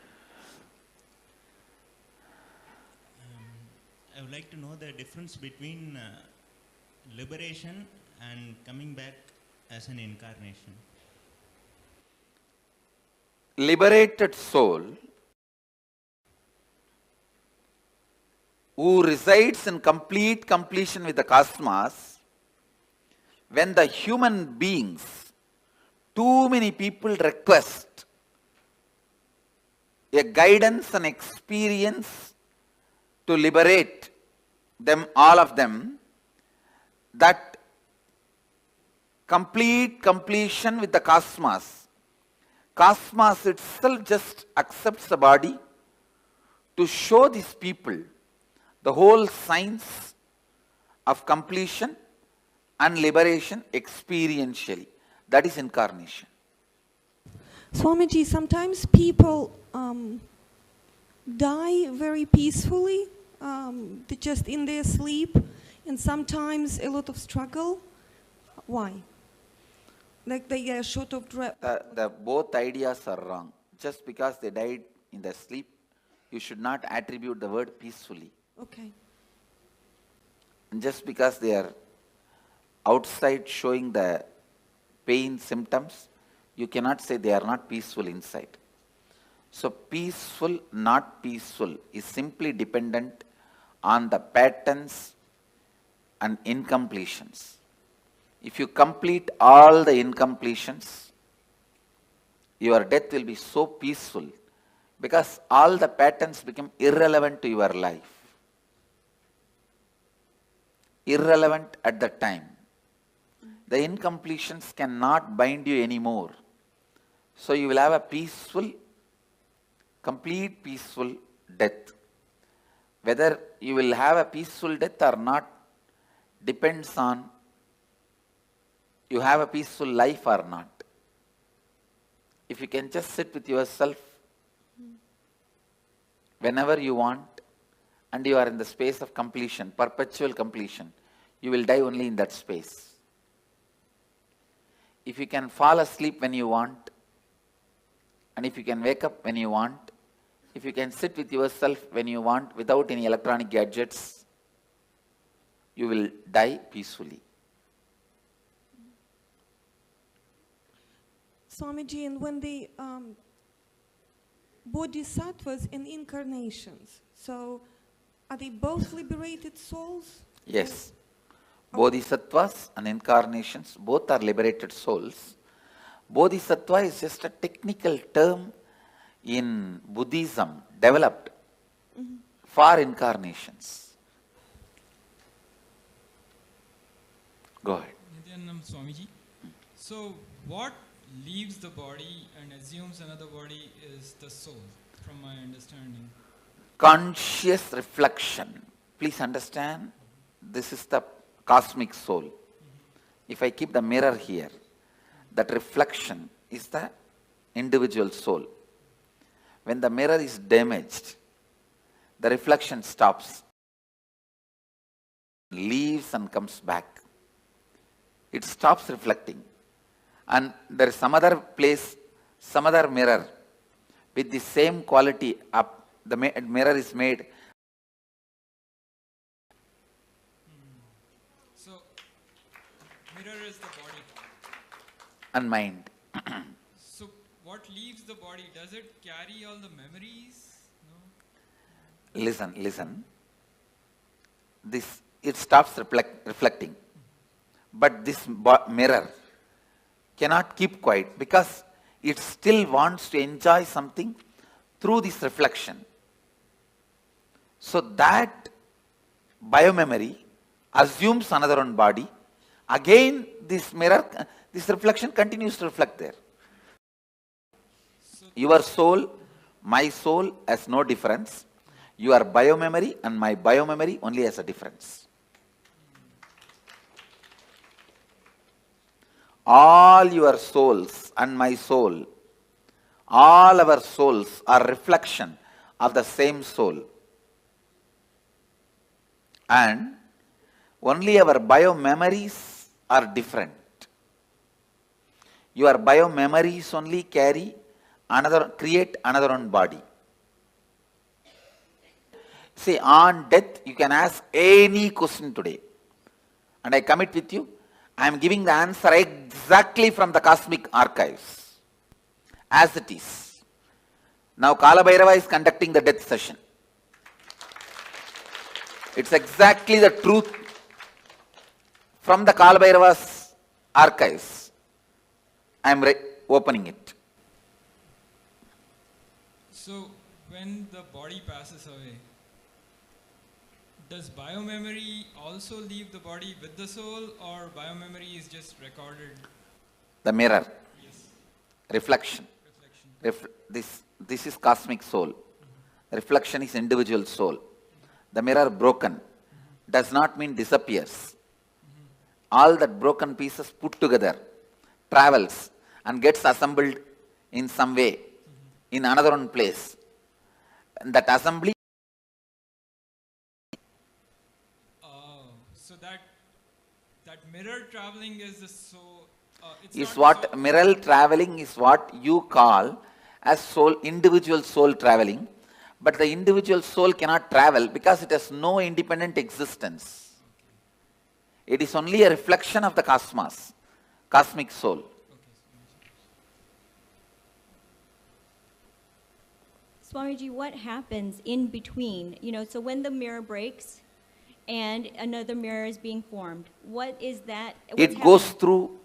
I would like to know the difference between liberation and coming back as an incarnation. Liberated soul who resides in complete completion with the cosmos, when the human beings, too many people request a guidance and experience to liberate them, all of them, that complete completion with the cosmos. Cosmos itself just accepts the body to show these people the whole science of completion and liberation experientially. That is incarnation. Swamiji, sometimes people die very peacefully, just in their sleep, and sometimes a lot of struggle. Why? Like they are short of breath. The both ideas are wrong. Just because they died in their sleep, you should not attribute the word peacefully. Okay. And just because they are outside showing the pain symptoms, you cannot say they are not peaceful inside. So peaceful, not peaceful is simply dependent on the patterns and incompletions. If you complete all the incompletions, your death will be so peaceful because all the patterns become irrelevant to your life. Irrelevant at the time. The incompletions cannot bind you anymore. So you will have a peaceful, complete peaceful death. Whether you will have a peaceful death or not depends on you have a peaceful life or not. If you can just sit with yourself whenever you want and you are in the space of completion, perpetual completion, you will die only in that space. If you can fall asleep when you want, and if you can wake up when you want, if you can sit with yourself when you want without any electronic gadgets, you will die peacefully. Swamiji, and when the bodhisattvas and incarnations, so are they both liberated souls? Yes. Bodhisattvas and incarnations, both are liberated souls. Bodhisattva is just a technical term in Buddhism developed for incarnations. Go ahead. Nityanand Swamiji. So, what leaves the body and assumes another body is the soul, from my understanding. Conscious reflection. Please understand, this is the cosmic soul. If I keep the mirror here, that reflection is the individual soul. When the mirror is damaged, the reflection stops, leaves and comes back. It stops reflecting. And there is some other place, some other mirror with the same quality up. The mirror is made. So, mirror is the body. And mind. So, what leaves the body? Does it carry all the memories? No? Listen. It stops reflecting. But this mirror cannot keep quiet because it still wants to enjoy something through this reflection. So that biomemory assumes another one body. Again, this mirror, this reflection continues to reflect there. Your soul, my soul has no difference. Your biomemory and my biomemory only has a difference. All your souls and my soul, all our souls are reflection of the same soul. And only our biomemories are different. Your biomemories only carry create another one body. See, on death, you can ask any question today. And I commit with you, I am giving the answer exactly from the cosmic archives, as it is. Now Kalabhairava is conducting the death session. It's exactly the truth from the Kalabhairava's archives. I am opening it. So, when the body passes away, does biomemory also leave the body with the soul, or biomemory is just recorded? The mirror. Yes. Reflection. This is cosmic soul. Reflection is individual soul. The mirror broken does not mean disappears. All that broken pieces put together travels and gets assembled in some way in another one place. And that assembly so that mirror traveling is the soul. Is what mirror traveling is what you call as soul, individual soul traveling, but the individual soul cannot travel because it has no independent existence. It is only a reflection of the cosmos, cosmic soul. Swamiji, what happens in between? So when the mirror breaks and another mirror is being formed, what is that? It goes through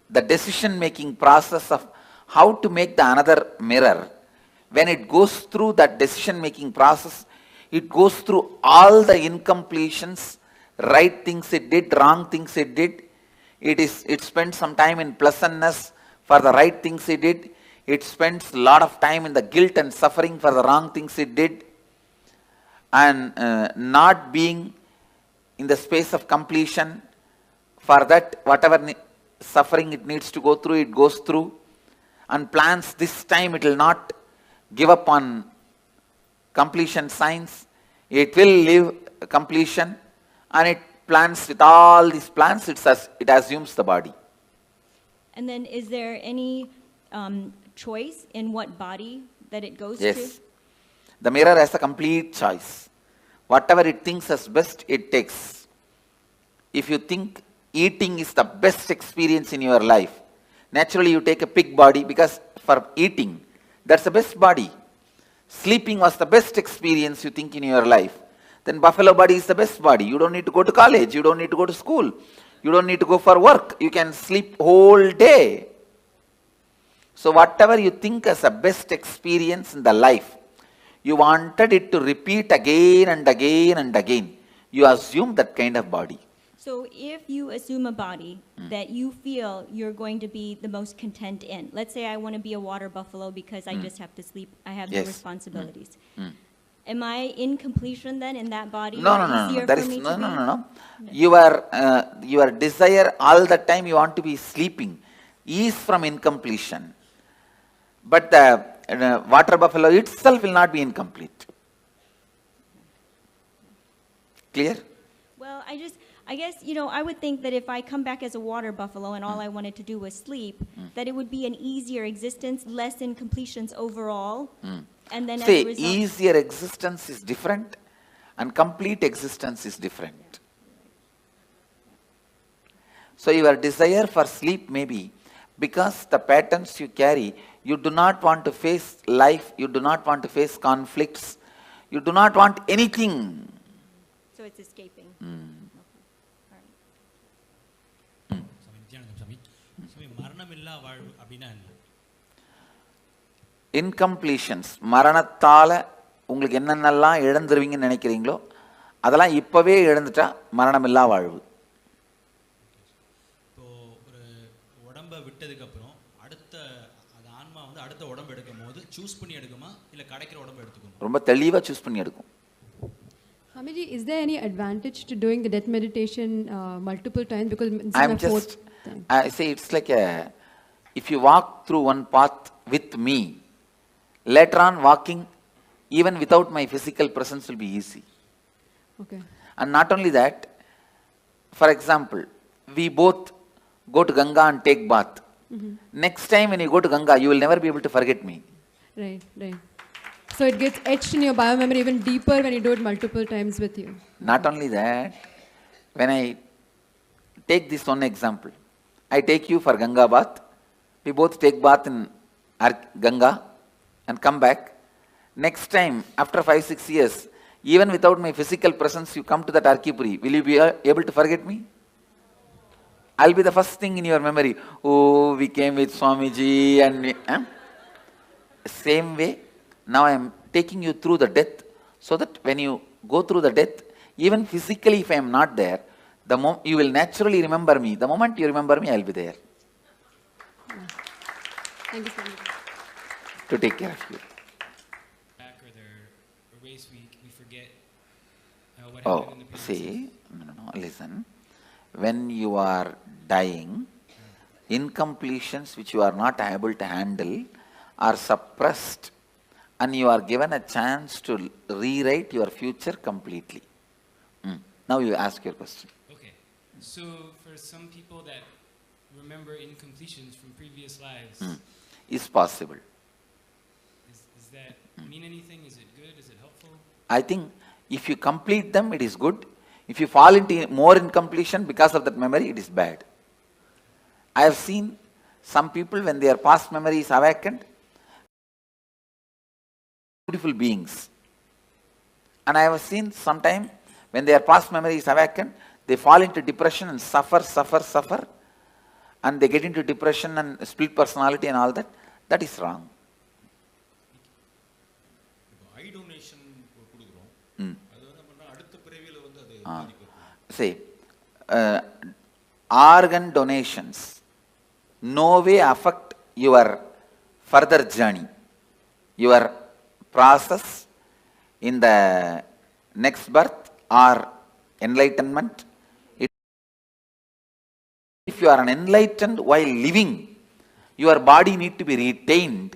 the decision-making process of how to make the another mirror. When it goes through that decision-making process, it goes through all the incompletions, right things it did, wrong things it did. It spends some time in pleasantness for the right things it did. It spends a lot of time in the guilt and suffering for the wrong things it did. And not being in the space of completion, for that whatever suffering it needs to go through, it goes through, and plans this time it will not give up on completion signs. It will live completion, and it plans with all these plans, it assumes the body. And then is there any choice in what body that it goes to? Yes. The mirror has a complete choice. Whatever it thinks as best, it takes. If you think eating is the best experience in your life, naturally you take a pig body because for eating, that's the best body. Sleeping was the best experience you think in your life. Then buffalo body is the best body. You don't need to go to college. You don't need to go to school. You don't need to go for work. You can sleep whole day. So whatever you think as a best experience in the life, you wanted it to repeat again and again and again. You assume that kind of body. So if you assume a body that you feel you're going to be the most content in, let's say I want to be a water buffalo because I just have to sleep, I have no responsibilities. Am I in completion then in that body? No. There is no. Your desire all the time you want to be sleeping is from incompletion. But the water buffalo itself will not be incomplete. Clear? Well, I guess, I would think that if I come back as a water buffalo and all I wanted to do was sleep, that it would be an easier existence, less incompletions overall. And then See, as a result, easier existence is different and complete existence is different. So your desire for sleep may be because the patterns you carry, you do not want to face life, you do not want to face conflicts, you do not want anything. So it's escaping. Incompletions, மரணத்தால உங்களுக்கு என்னென்னலாம் இழந்துருவீங்கன்னு நினைக்கிறீங்களோ அதெல்லாம் இப்பவே இழந்துட்டா மரணமில்லா வாழ்வு. இப்போ ஒரு உடம்பை விட்டதுக்கு அப்புறம் அடுத்த அது ஆன்மா வந்து அடுத்த உடம்பு எடுக்கும்போது சூஸ் பண்ணி எடுக்குமா இல்ல கிடைக்கிற உடம்பை எடுத்துக்குமா? ரொம்ப தெளிவா சூஸ் பண்ணி எடுக்கும். Hamiji, is there any advantage to doing the death meditation multiple times? Because I'm just, I say it's like if you walk through one path with me, later on walking even without my physical presence will be easy. Okay. And not only that, for example, we both go to Ganga and take bath. Next time when you go to Ganga, you will never be able to forget me. Right, right. So it gets etched in your biomemory even deeper when you do it multiple times with you. Not only that, when I take this one example, I take you for Ganga bath, we both take bath in Ganga and come back. Next time, after 5-6 years, even without my physical presence, you come to that Arkipuri, will you be able to forget me? I'll be the first thing in your memory. Oh, we came with Swamiji and same way, now I am taking you through the death, so that when you go through the death, even physically if I am not there, you will naturally remember me. The moment you remember me, I will be there. Thank you so much. To take care of you. Back or the race week, we forget what Oh, happened in the previous see, no, listen. When you are dying, incompletions which you are not able to handle are suppressed, and you are given a chance to rewrite your future completely. Now you ask your question. Okay, so for some people that remember incompletions from previous lives, Is possible. Does that mean anything? Is it good? Is it helpful? I think if you complete them, it is good. If you fall into more incompletion because of that memory, it is bad. I have seen some people, when their past memory is awakened, beautiful beings. And I have seen sometime when their past memory is awakened, they fall into depression and suffer, and they get into depression and split personality and all that. That is wrong. eye donation கொடுக்குறோம் அது என்ன பண்ணா அடுத்த பிறவியில வந்து அது பாதிக்கும். See, organ donations no way affect your further journey, your process in the next birth or enlightenment. If you are an enlightened while living, your body need to be retained,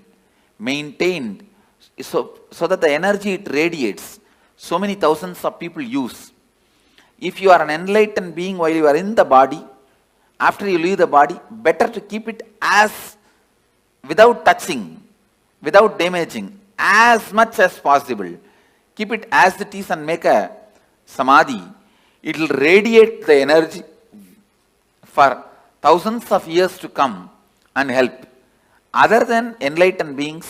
maintained, so that the energy it radiates, so many thousands of people use. If you are an enlightened being while you are in the body, after you leave the body, better to keep it as, without touching, without damaging, as much as possible. Keep it as it is and make a samadhi. It will radiate the energy for thousands of years to come and help. Other than enlightened beings,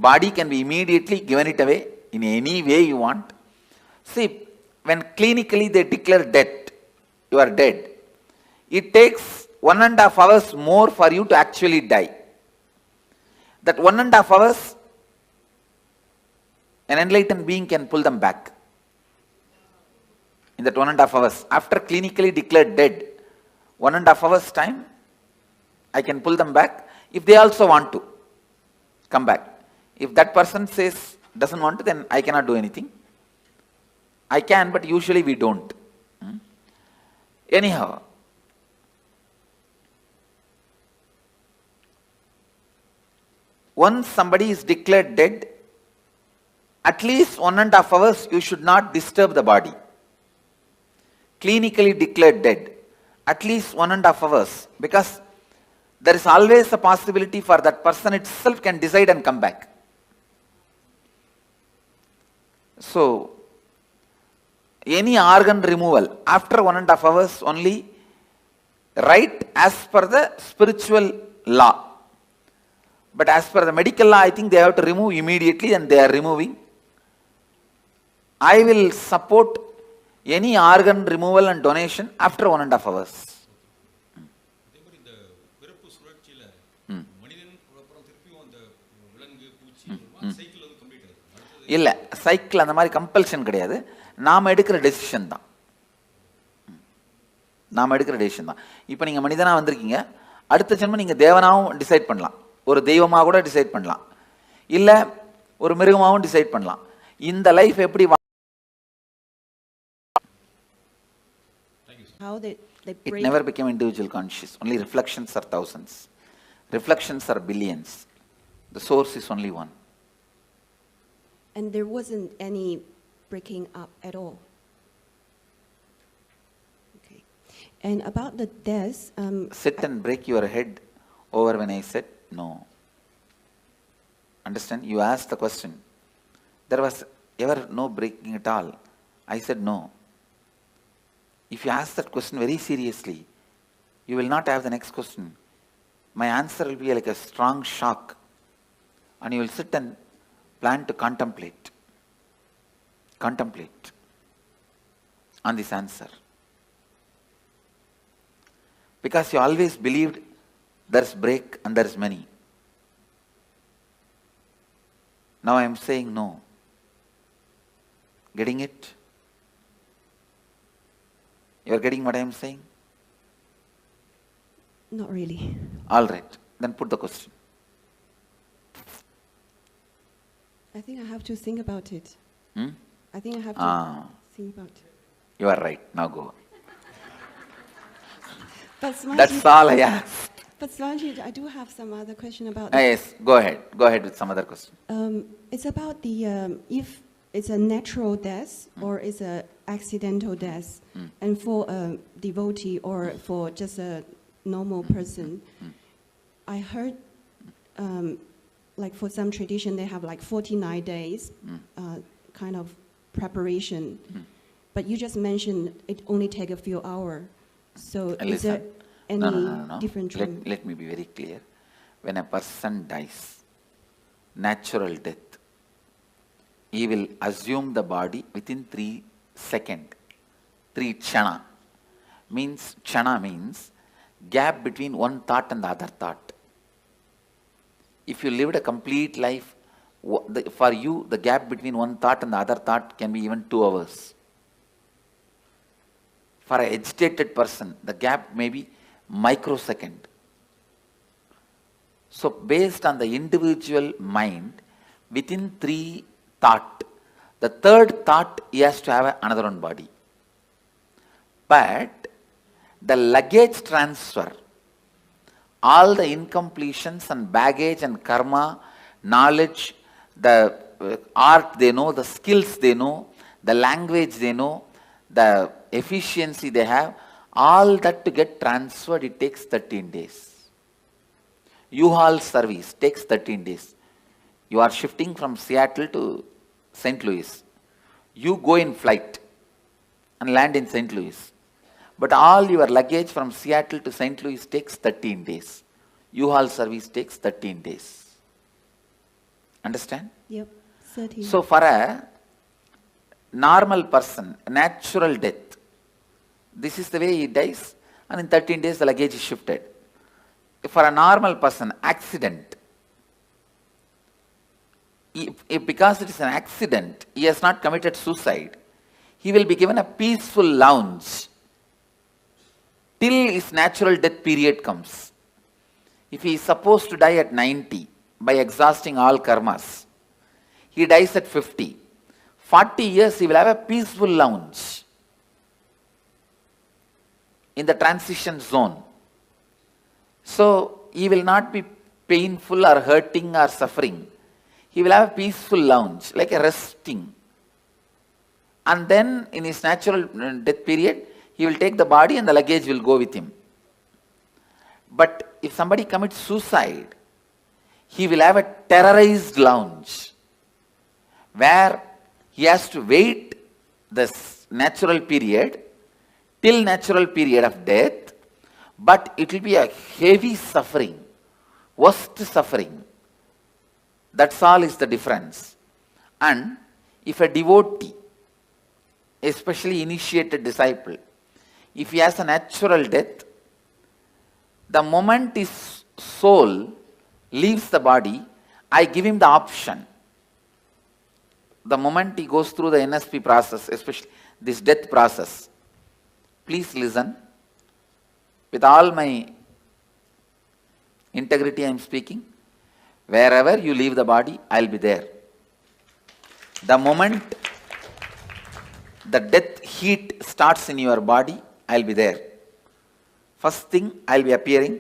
body can be immediately given it away in any way you want. See, when clinically they declare death, you are dead, it takes 1.5 hours more for you to actually die. That 1.5 hours, an enlightened being can pull them back. In that 1.5 hours, after clinically declared dead, 1.5 hours time, I can pull them back if they also want to come back. If that person says, doesn't want to, then I cannot do anything. I can, but usually we don't. Anyhow, once somebody is declared dead, at least 1.5 hours you should not disturb the body. Clinically declared dead, at least 1.5 hours, because there is always a possibility for that person itself can decide and come back. So, any organ removal after 1.5 hours only, right as per the spiritual law. But as per the medical law, I think they have to remove immediately, and they are removing. I will support any organ removal and donation after 1.5 hours. அதே மாதிரி இந்த பிறப்பு சுழற்சியில மனிதன் அப்புறம் திருப்பியும் அந்த விலங்கு பூச்சி சைக்கிள் வந்து கம்ப்ளீட் ஆகுது. இல்ல, சைக்கிள் அந்த மாதிரி கம்பல்ஷன் கிடையாது. நாம எடுக்கிற டெசிஷன் தான். இப்போ நீங்க மனிதனா வந்திருக்கீங்க, அடுத்த ஜென்மம் நீங்க தேவனாவும் டிசைட் பண்ணலாம், ஒரு தெய்வமா கூட டிசைட் பண்ணலாம், இல்ல ஒரு மிருகமாவும் டிசைட் பண்ணலாம். இந்த லைஃப் எப்படி it never became individual conscious. Only reflections are thousands. Reflections are billions. The source is only one. And there wasn't any breaking up at all. Okay. And about the death, sit and break your head over when I said no. Understand? You asked the question. There was ever no breaking at all. I said no. If you ask that question very seriously, you will not have the next question. My answer will be like a strong shock, and you will sit and plan to contemplate on this answer. Because you always believed there's break and there's many. Now I am saying no. Getting it? You are getting what I am saying? Not really. All right. Then put the question. I think I have to think about it. I think I have to think about it. You are right. Now go. But Swamiji, That's all I asked. But Swamiji, I do have some other question about that. Yes, go ahead. Go ahead with some other question. It's about the if it's a natural death or it's a accidental death, and for a devotee or for just a normal person, I heard like for some tradition they have like 49 days kind of preparation, but you just mentioned it only take a few hours. So is there any No. different? Let me be very clear. When a person dies, natural death, he will assume the body within 3 seconds. 3 chana. Chana means gap between one thought and the other thought. If you lived a complete life, for you the gap between one thought and the other thought can be even 2 hours. For an agitated person, the gap may be microsecond. So based on the individual mind, within 3 thought, the 3rd thought he has to have another one body. But the luggage transfer, all the incompletions and baggage and karma, knowledge, the art they know, the skills they know, the language they know, the efficiency they have, all that to get transferred, it takes 13 days. U-Haul service takes 13 days. You are shifting from Seattle to St. Louis. You go in flight and land in St. Louis. But all your luggage from Seattle to St. Louis takes 13 days. U-Haul service takes 13 days. Understand? Yep, 13. So for a normal person, natural death, this is the way he dies, and in 13 days the luggage is shifted. For a normal person, accident, because it is an accident, he has not committed suicide, he will be given a peaceful lounge till his natural death period comes. If he is supposed to die at 90 by exhausting all karmas, he dies at 50. 40 years he will have a peaceful lounge in the transition zone. So he will not be painful or hurting or suffering. He will have a peaceful lounge, like a resting. And then in his natural death period, he will take the body and the luggage will go with him. But if somebody commits suicide, he will have a terrorized lounge where he has to wait this natural period till natural period of death, but it will be a heavy suffering, worst suffering. That's all is the difference. And if a devotee, especially initiated disciple, if he has a natural death, the moment his soul leaves the body, I give him the option. The moment he goes through the NSP process, especially this death process, please listen. With all my integrity I am speaking. Wherever you leave the body, I will be there. The moment the death heat starts in your body, I will be there. First thing, I will be appearing,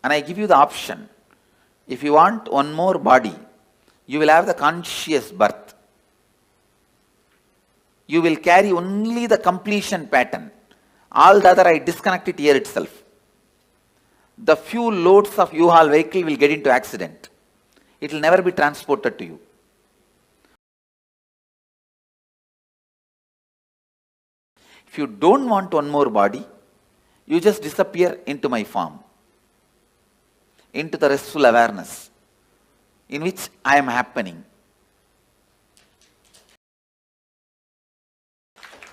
and I give you the option. If you want one more body, you will have the conscious birth. You will carry only the completion pattern. All the other I disconnect it here itself. The few loads of U-Haul vehicle will get into accident. It will never be transported to you. If you don't want one more body, you just disappear into my form, into the restful awareness in which I am happening.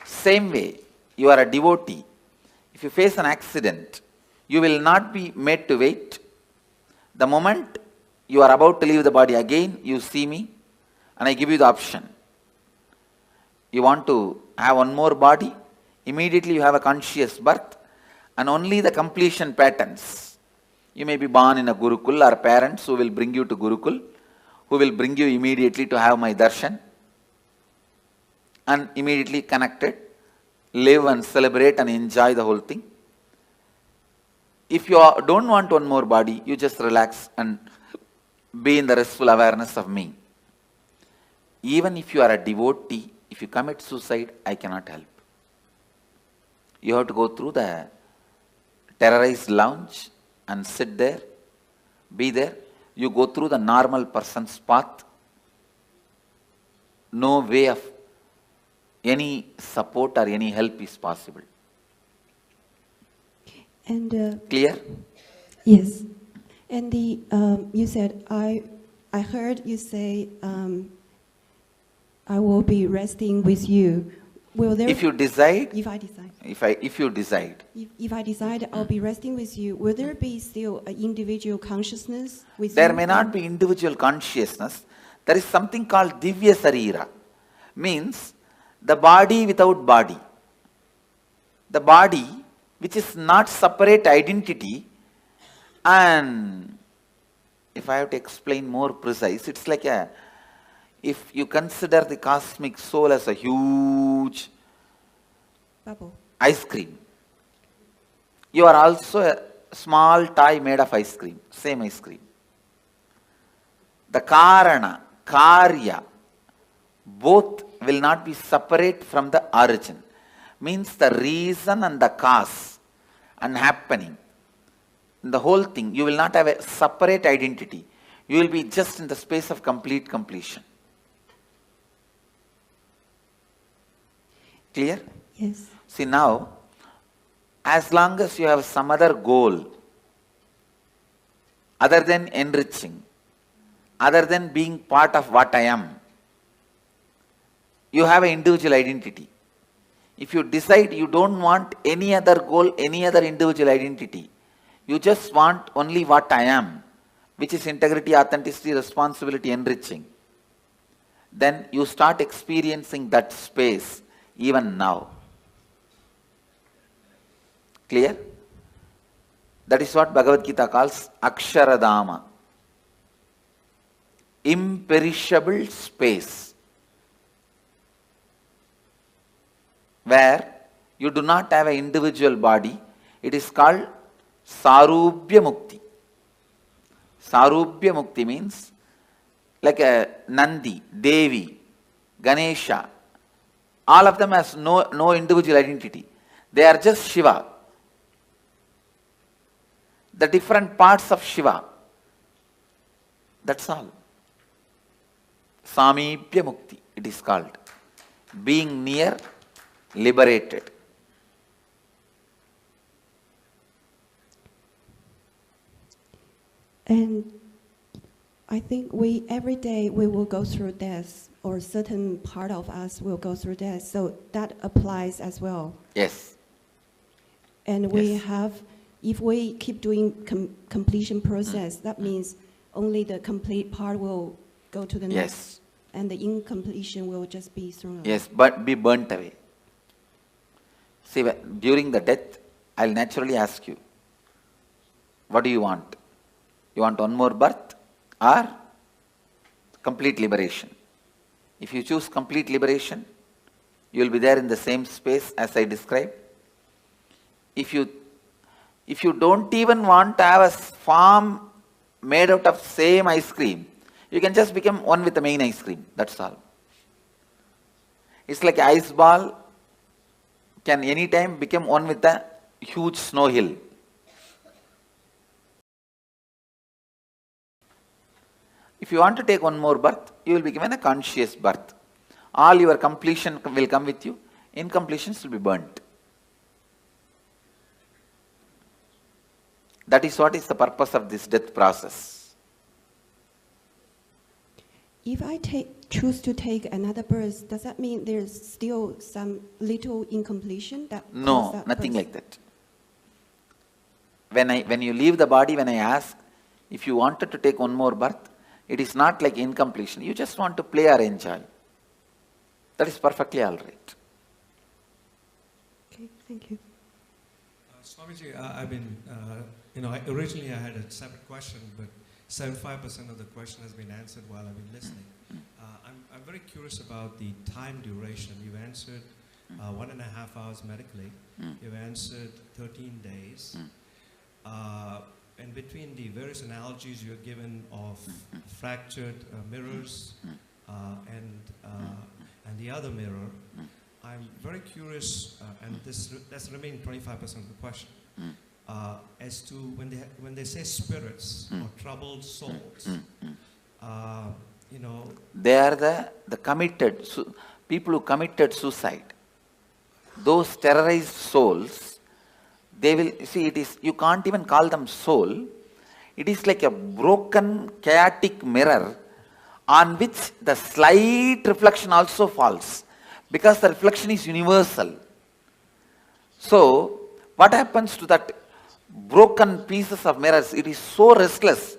Same way, you are a devotee. If you face an accident, you will not be made to wait. The moment you are about to leave the body again, you see me and I give you the option. You want to have one more body, immediately you have a conscious birth and only the completion patterns. You may be born in a Gurukul or parents who will bring you to Gurukul, who will bring you immediately to have my darshan and immediately connected, live and celebrate and enjoy the whole thing. If you don't want one more body, you just relax and be in the restful awareness of me. Even if you are a devotee, if you commit suicide, I cannot help. You have to go through the terrorized lounge and sit there, be there. You go through the normal person's path. No way of any support or any help is possible. And clear? Yes. And the you said I heard you say I will be resting with you. Will there? If you decide. If I decide. If you decide. If I decide I'll be resting with you, will there be still an individual consciousness with There you? may not be individual consciousness. There is something called Divya Sarira. Means the body without body. The body which is not separate identity, and if I have to explain more precise, it's like if you consider the cosmic soul as a huge bubble, ice cream, you are also a small toy made of ice cream, same ice cream. The Karana, Karya, both will not be separate from the origin. Means the reason and the cause and happening. The whole thing, you will not have a separate identity. You will be just in the space of complete completion. Clear? Yes. See now, as long as you have some other goal, other than enriching, other than being part of what I am, you have an individual identity. If you decide you don't want any other goal, any other individual identity, you just want only what I am, which is integrity, authenticity, responsibility, enriching, then you start experiencing that space even now. Clear? That is what Bhagavad Gita calls Aksharadama. Imperishable space. Where you do not have an individual body. It is called Sarubhya Mukti. Sarubhya Mukti means like a Nandi, Devi, Ganesha. All of them has no individual identity. They are just Shiva. The different parts of Shiva. That's all. Samibhya Mukti, it is called. Being near, liberated. And I think every day we will go through death, or certain part of us will go through death. So that applies as well. Yes. And we have, if we keep doing completion process, that means only the complete part will go to the next, and the incompletion will just be thrown away. Yes, but be burnt away. See, during the death, I'll naturally ask you, what do you want? You want one more birth or complete liberation? If you choose complete liberation, you will be there in the same space as I described. If you don't even want to have a form made out of same ice cream, you can just become one with the main ice cream. That's all. It's like an ice ball can anytime become one with a huge snow hill. If you want to take one more birth, you will be given a conscious birth. All your completion will come with you. Incompletions will be burnt. That is what is the purpose of this death process. If I choose to take another birth, does that mean there's still some little incompletion? No, nothing like that. When you leave the body, when I ask, if you wanted to take one more birth, it is not like incompletion. You just want to play or enjoy. That is perfectly all right. Okay, thank you. Swamiji, I've been, originally I had a separate question, but 75% of the question has been answered while I've been listening. I'm very curious about the time duration. You've answered 1.5 hours medically. You've answered 13 days. And between the various analogies you're given of fractured mirrors and the other mirror, I'm very curious, and that's the remaining 25% of the question, as to when they say spirits or troubled souls, they are the committed, people who committed suicide. Those terrorized souls, they will, see, you can't even call them soul. It is like a broken, chaotic mirror on which the slight reflection also falls, because the reflection is universal. So, what happens to that broken pieces of mirrors? It is so restless.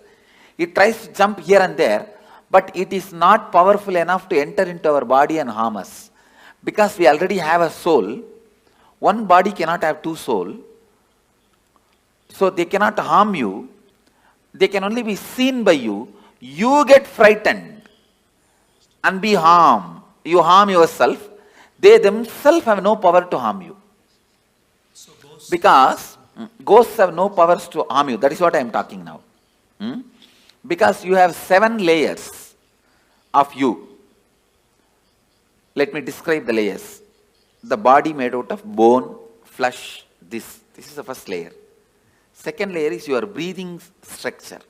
It tries to jump here and there, but it is not powerful enough to enter into our body and harm us. Because we already have a soul, one body cannot have two souls. So they cannot harm you. They can only be seen by you. You get frightened and be harmed. You harm yourself. They themselves have no power to harm you. Because ghosts have no powers to harm you. That is what I am talking now. Because you have 7 layers of you. Let me describe the layers. The body made out of bone, flesh, this is the first layer. Second layer is your breathing structure.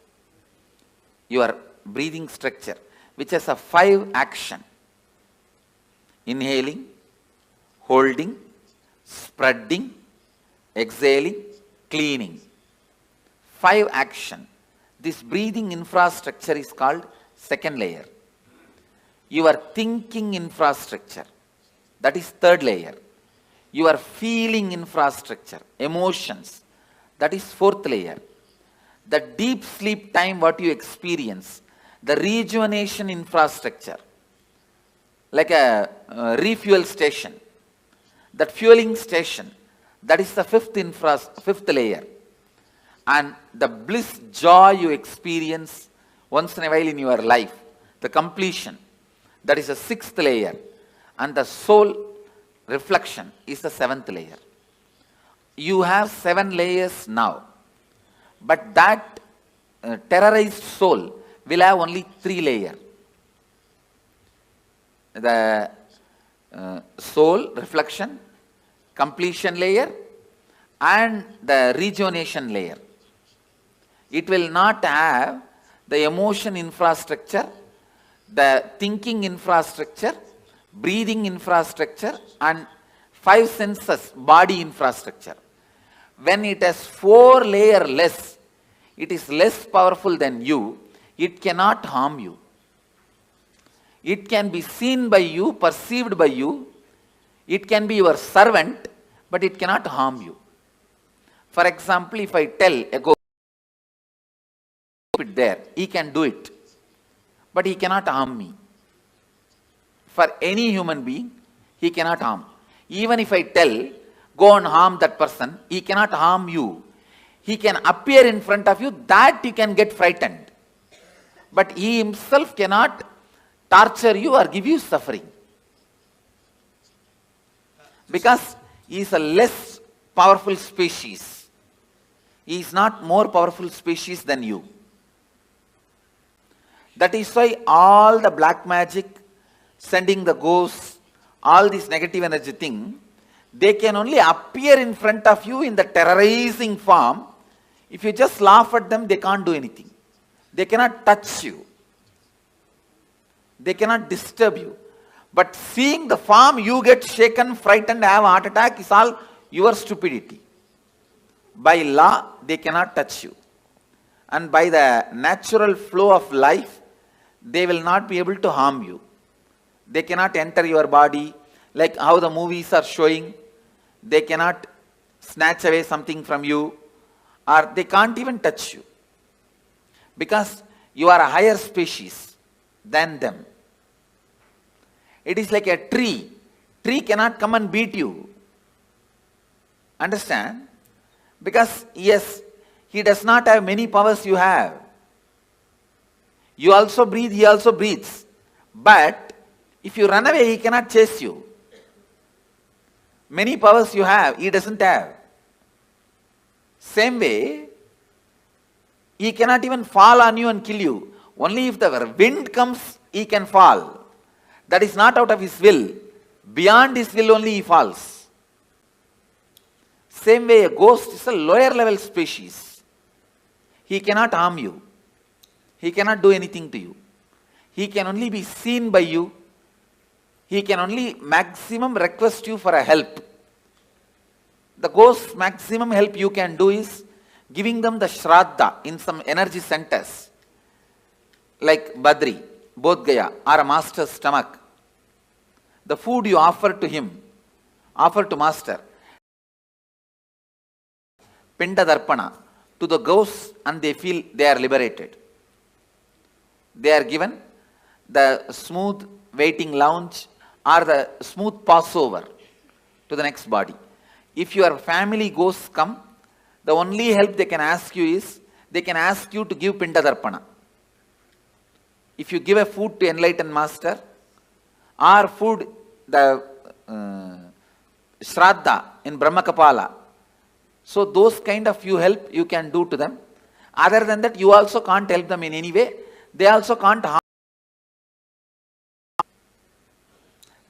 Your breathing structure, which has a 5 action. Inhaling, holding, spreading, exhaling, cleaning. 5 action. This breathing infrastructure is called second layer. Your thinking infrastructure, that is third layer. Your feeling infrastructure, emotions, that is fourth layer. The deep sleep time what you experience, the rejuvenation infrastructure, like a refuel station, that fueling station, that is the fifth layer. And the bliss, joy you experience once in a while in your life, the completion, that is the 6th layer. And the soul reflection is the 7th layer. You have 7 layers now. But that terrorized soul will have only 3 layers. The soul reflection, completion layer, and the rejuvenation layer. It will not have the emotion infrastructure, the thinking infrastructure, breathing infrastructure, and 5 senses body infrastructure. When it has 4 layers less, it is less powerful than you, it cannot harm you. It can be seen by you, perceived by you, it can be your servant, but it cannot harm you. For example, if I tell a ghost, it there, he can do it, but he cannot harm me. For any human being, he cannot harm. Even if I tell, go and harm that person, he cannot harm you. He can appear in front of you, that you can get frightened. But he himself cannot torture you or give you suffering. Because he is a less powerful species. He is not more powerful species than you. That is why all the black magic, sending the ghosts, all this negative energy thing, they can only appear in front of you in the terrorizing form. If you just laugh at them, they can't do anything. They cannot touch you. They cannot disturb you. But seeing the form, you get shaken, frightened, have a heart attack is all your stupidity. By law, they cannot touch you. And by the natural flow of life, they will not be able to harm you. They cannot enter your body, like how the movies are showing. They cannot snatch away something from you, or they can't even touch you. Because you are a higher species than them. It is like a tree. Tree cannot come and beat you. Understand? Because yes, he does not have many powers you have. You also breathe, he also breathes. But if you run away, he cannot chase you. Many powers you have, he doesn't have. Same way, he cannot even fall on you and kill you. Only if the wind comes, he can fall. That is not out of his will. Beyond his will only he falls. Same way, a ghost is a lower level species. He cannot harm you. He cannot do anything to you. He can only be seen by you. He can only maximum request you for a help. The ghost's maximum help you can do is giving them the shraddha in some energy centers, like Badri, Bodh Gaya, or a master's stomach. The food you offer to him, offer to master, Pinda Darpana, to the ghosts, and they feel they are liberated. They are given the smooth waiting lounge or the smooth passover to the next body. If your family ghosts come, the only help they can ask you is, they can ask you to give Pinda Darpana. If you give a food to enlightened master, or food, the Shraddha in Brahma Kapala, so those kind of you help you can do to them. Other than that, you also can't help them in any way. They also can't harm.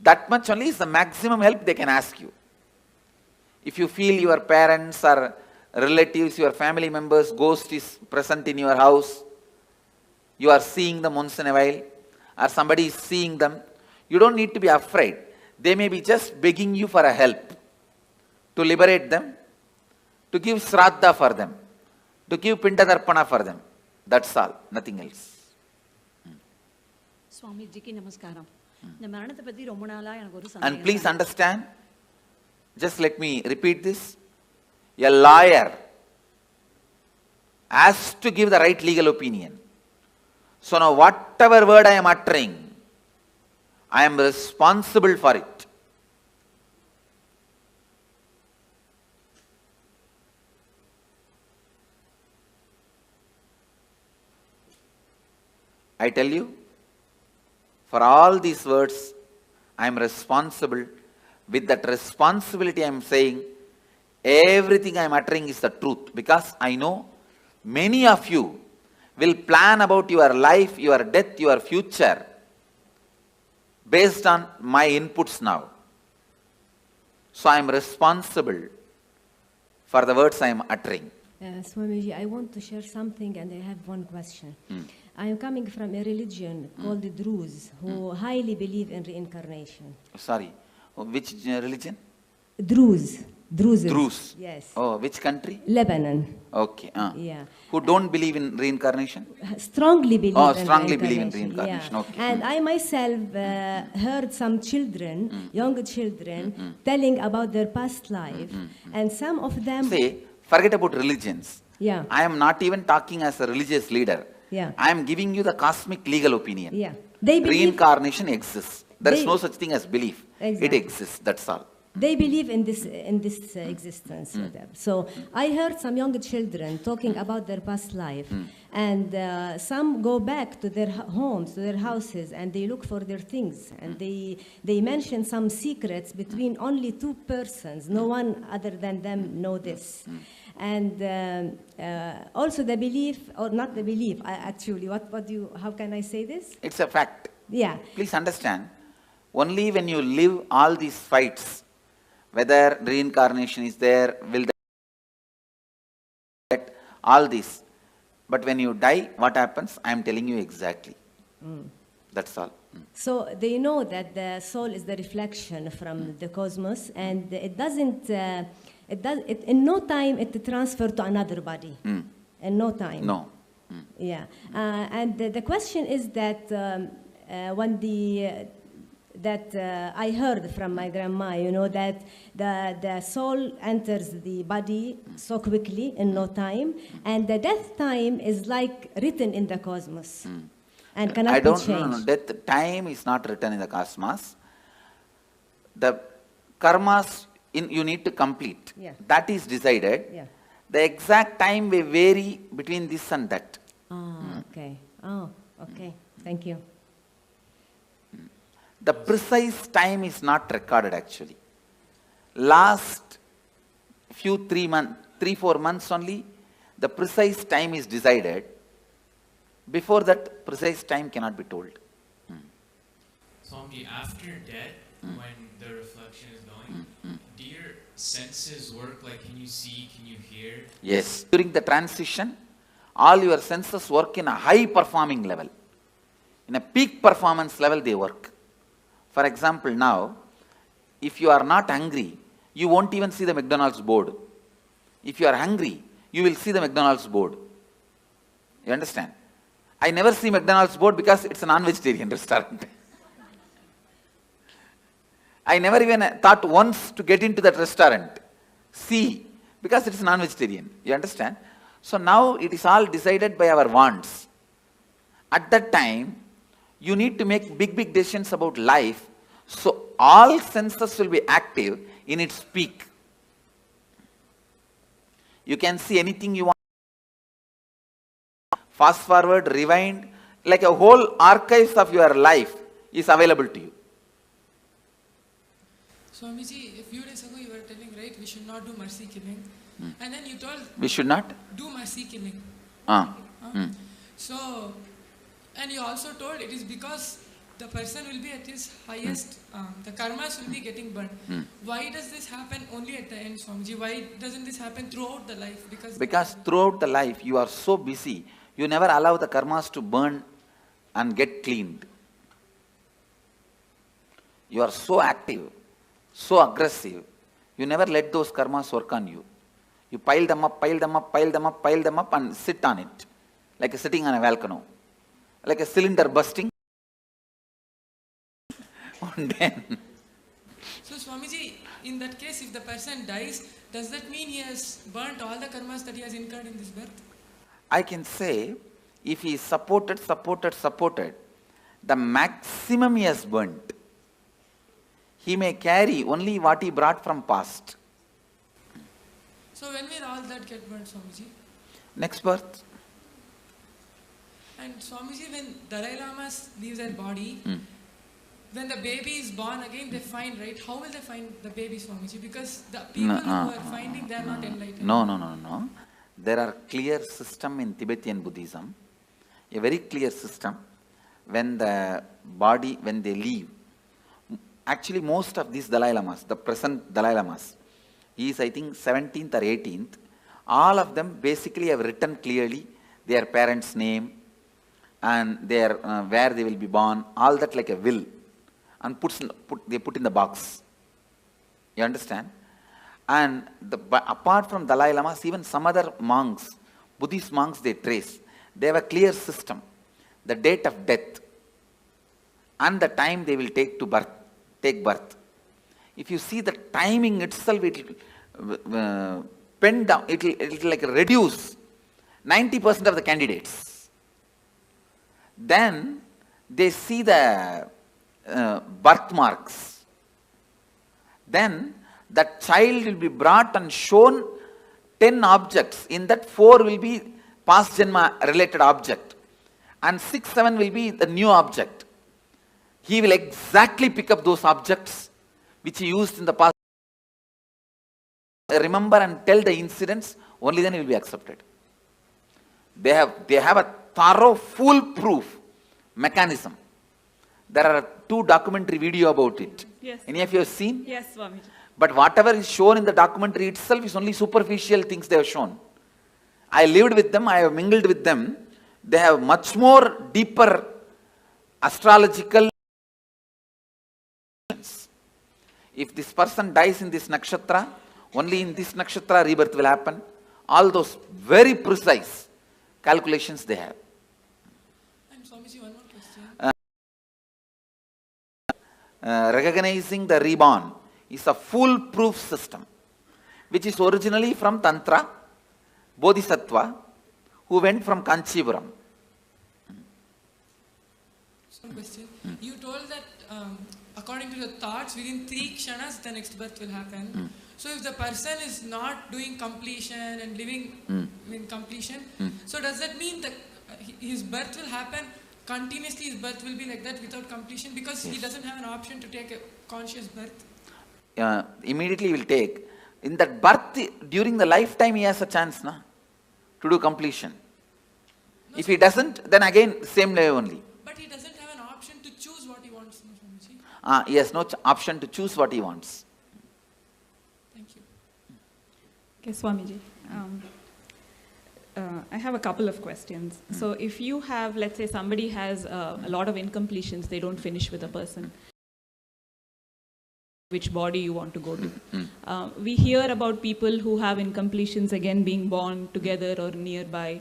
That much only is the maximum help they can ask you. If you feel your parents or relatives, your family members, ghost is present in your house, you are seeing them once in a while, or somebody is seeing them, you don't need to be afraid. They may be just begging you for a help, to liberate them, to give Shraddha for them, to give Pinda Darpana for them. That's all, nothing else. And please understand, just let me repeat this. A lawyer has to give the right legal opinion. So now whatever word I am uttering, I am responsible for it. I tell you, for all these words, I am responsible. With that responsibility, I am saying, everything I am uttering is the truth. Because I know many of you will plan about your life, your death, your future, based on my inputs now. So I am responsible for the words I am uttering. Swamiji, I want to share something and I have one question. I am coming from a religion called the Druze, who highly believe in reincarnation. Sorry, which religion? Druze. Druze. Druze. Yes. Oh, which country? Lebanon. Okay. Yeah. Who don't believe in reincarnation? Strongly believe in strongly reincarnation. believe in reincarnation. Yeah. Okay. And I myself heard some children, young children, telling about their past life. And some of them... Say, forget about religions. Yeah. I am not even talking as a religious leader. Yeah. I am giving you the cosmic legal opinion. Yeah. They believe reincarnation exists. There is no such thing as belief. Exactly. It exists, that's all. They believe in this existence. So I heard some young children talking about their past life, and some go back to their homes, to their houses, and they look for their things, and they mention some secrets between only two persons. No one other than them know this. And also the belief, or not the belief, actually, how can I say this? It's a fact. Yeah. Please understand, only when you live all these fights, whether reincarnation is there, will that, all this. But when you die, what happens? I am telling you exactly. That's all. So they know that the soul is the reflection from the cosmos, and it doesn't, in no time it transfer to another body. In no time. No. Yeah. And the question is that when I heard from my grandma, you know, that the soul enters the body so quickly in no time, and the death time is like written in the cosmos. And cannot be changed. No. Death time is not written in the cosmos. The karmas you need to complete. Yeah. That is decided. Yeah. The exact time may vary between this and that. Okay. Oh, okay. Thank you. The precise time is not recorded actually. Last 3-4 months only, the precise time is decided. Before that, precise time cannot be told. Swamiji, after death, when the reflection is going, do your senses work? Like, can you see, can you hear? Yes. During the transition, all your senses work in a high performing level. In a peak performance level, they work. For example, now, if you are not hungry, you won't even see the McDonald's board. If you are hungry, you will see the McDonald's board. You understand? I never see McDonald's board because it's a non-vegetarian restaurant. I never even thought once to get into that restaurant. See, because it's non-vegetarian. You understand? So now it is all decided by our wants. At that time, you need to make big decisions about life. So all senses will be active in its peak. You can see anything you want. Fast forward, rewind, like a whole archives of your life is available to you. Swamiji, a few days ago you were telling, right, we should not do mercy killing. And then you told... We should not? Do mercy killing. So, and you also told it is because the person will be at his highest, the karmas will be getting burned. Why does this happen only at the end, Swamiji? Why doesn't this happen throughout the life? Because throughout the life you are so busy, you never allow the karmas to burn and get cleaned. You are so active, so aggressive, you never let those karmas work on you. You pile them up and sit on it, like sitting on a volcano, like a cylinder bursting. And then So Swamiji, in that case, if the person dies, does that mean he has burnt all the karmas that he has incurred in this birth? I can say, if he is supported, the maximum he has burnt. He may carry only what he brought from past. So when will all that get burnt, Swamiji? Next birth. And Swamiji, when Dalai Lama leaves their body, when the baby is born again, they find, right? How will they find the baby, Swamiji? Because the people who are finding, they are not enlightened. No. There are clear system in Tibetan Buddhism, a very clear system. When the body, when they leave, actually most of these Dalai Lamas, the present Dalai Lamas, he is I think 17th or 18th, all of them basically have written clearly their parents' name and their where they will be born, all that like a will, and they put in the box. You understand? And apart from Dalai Lamas, even some other monks, Buddhist monks, they trace. They have a clear system. The date of death and the time they will take birth. If you see the timing itself, it will pen down, it will like reduce 90% of the candidates. Then they see the birthmarks. Then the child will be brought and shown 10 objects. In that 4 will be past janma related object and 6, 7 will be the new object. He will exactly pick up those objects which he used in the past. Remember and tell the incidents, only then he will be accepted. They have a thorough, foolproof mechanism. There are 2 documentary video about it. Yes. Any of you have seen? Yes, Swamiji. But whatever is shown in the documentary itself is only superficial things they have shown. I lived with them, I have mingled with them. They have much more deeper astrological. If this person dies in this nakshatra, only in this nakshatra rebirth will happen. All those very precise calculations they have. And Swamiji, one more question. Recognizing the reborn is a foolproof system, which is originally from Tantra, Bodhisattva, who went from Kanchipuram. One question. You told that according to the thoughts, within 3 kshanas, the next birth will happen. So if the person is not doing completion and living in completion, so does that mean that his birth will happen continuously? His birth will be like that without completion because he doesn't have an option to take a conscious birth? Immediately he will take. In that birth, during the lifetime, he has a chance to do completion. If he doesn't, then again, same way only. But he doesn't have an option to choose what he wants, no, Swamiji? He has no option to choose what he wants. Thank you. Okay, Swamiji. I have a couple of questions. So if you have, let's say somebody has a lot of incompletions, they don't finish with a person, which body you want to go to. We hear about people who have incompletions again being born together or nearby.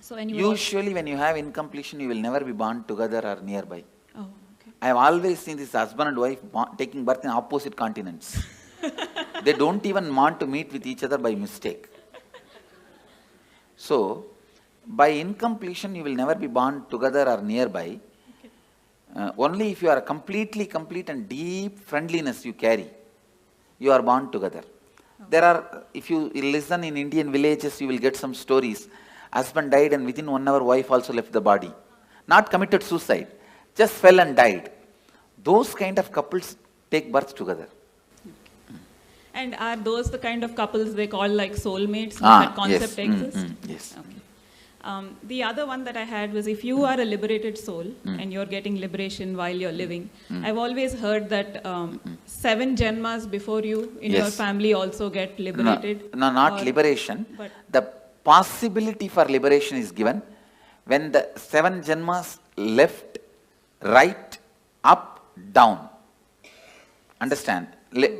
So anyway, Usually when you have incompletion, you will never be born together or nearby. Oh, okay. I have always seen this husband and wife taking birth in opposite continents. They don't even want to meet with each other by mistake. So, by incompletion, you will never be born together or nearby. Only if you are completely complete and deep friendliness you carry, you are born together. There are, if you listen in Indian villages, you will get some stories. Husband died and within 1 hour, wife also left the body. Not committed suicide, just fell and died. Those kind of couples take birth together. and are those the kind of couples they call like soulmates? Does that concept exist? Yes. Okay. The other one that I had was if you are a liberated soul and you're getting liberation while you're living, I've always heard that 7 janmas before you in your family also get liberated. No, not liberation. The possibility for liberation is given when the 7 janmas left, right, up, down. Understand?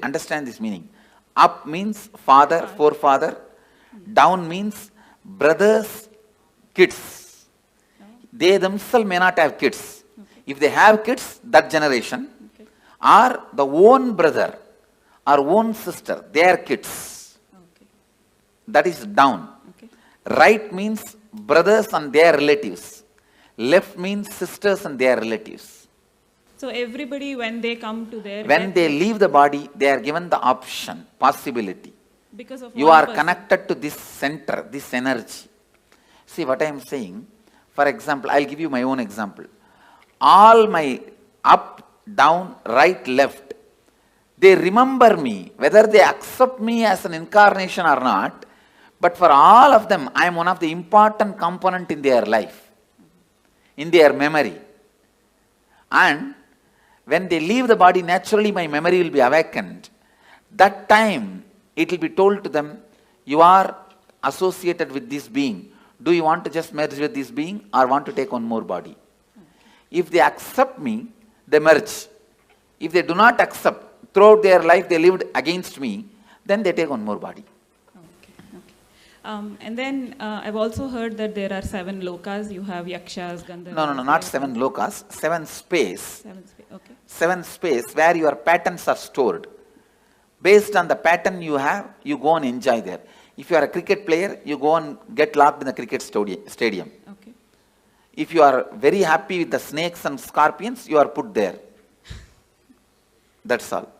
Understand this meaning. Up means father, forefather. Down means brothers, kids. They themselves may not have kids. If they have kids, that generation, or the own brother or own sister, their kids. That is down. Right means brothers and their relatives. Left means sisters and their relatives. So everybody, when they come to their... When they leave the body, they are given the option, possibility. Because of you are connected to this center, this energy. See what I am saying? For example, I'll give you my own example. All my up, down, right, left, they remember me, whether they accept me as an incarnation or not, but for all of them, I am one of the important component in their life, in their memory. And when they leave the body, naturally my memory will be awakened. That time, it will be told to them, you are associated with this being. Do you want to just merge with this being or want to take one more body? If they accept me, they merge. If they do not accept, throughout their life they lived against me, then they take one more body. And then I've also heard that there are 7 lokas. You have yakshas, gandharvas. No, not 7 lokas, 7 space. 7 space, okay. 7 space where your patterns are stored. Based on the pattern you have, you go and enjoy there. If you are a cricket player, you go and get locked in the cricket stadium. Okay. If you are very happy with the snakes and scorpions, you are put there. That's all.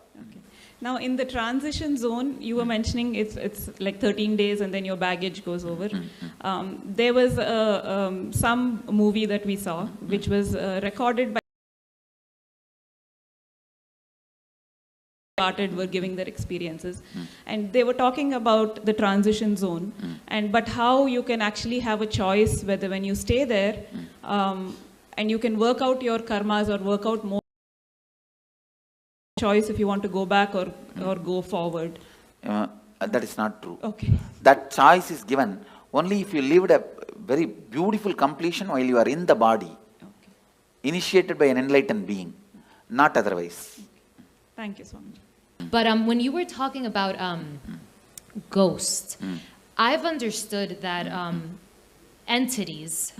Now, in the transition zone, you were mentioning it's like 13 days and then your baggage goes over. There was some movie that we saw, which was recorded by were giving their experiences, and they were talking about the transition zone, but how you can actually have a choice whether when you stay there, and you can work out your karmas or work out more choice if you want to go back or go forward. That is not true. Okay. That choice is given only if you lived a very beautiful completion while you are in the body. initiated by an enlightened being, not otherwise. Thank you so much. But when you were talking about ghosts, I've understood that entities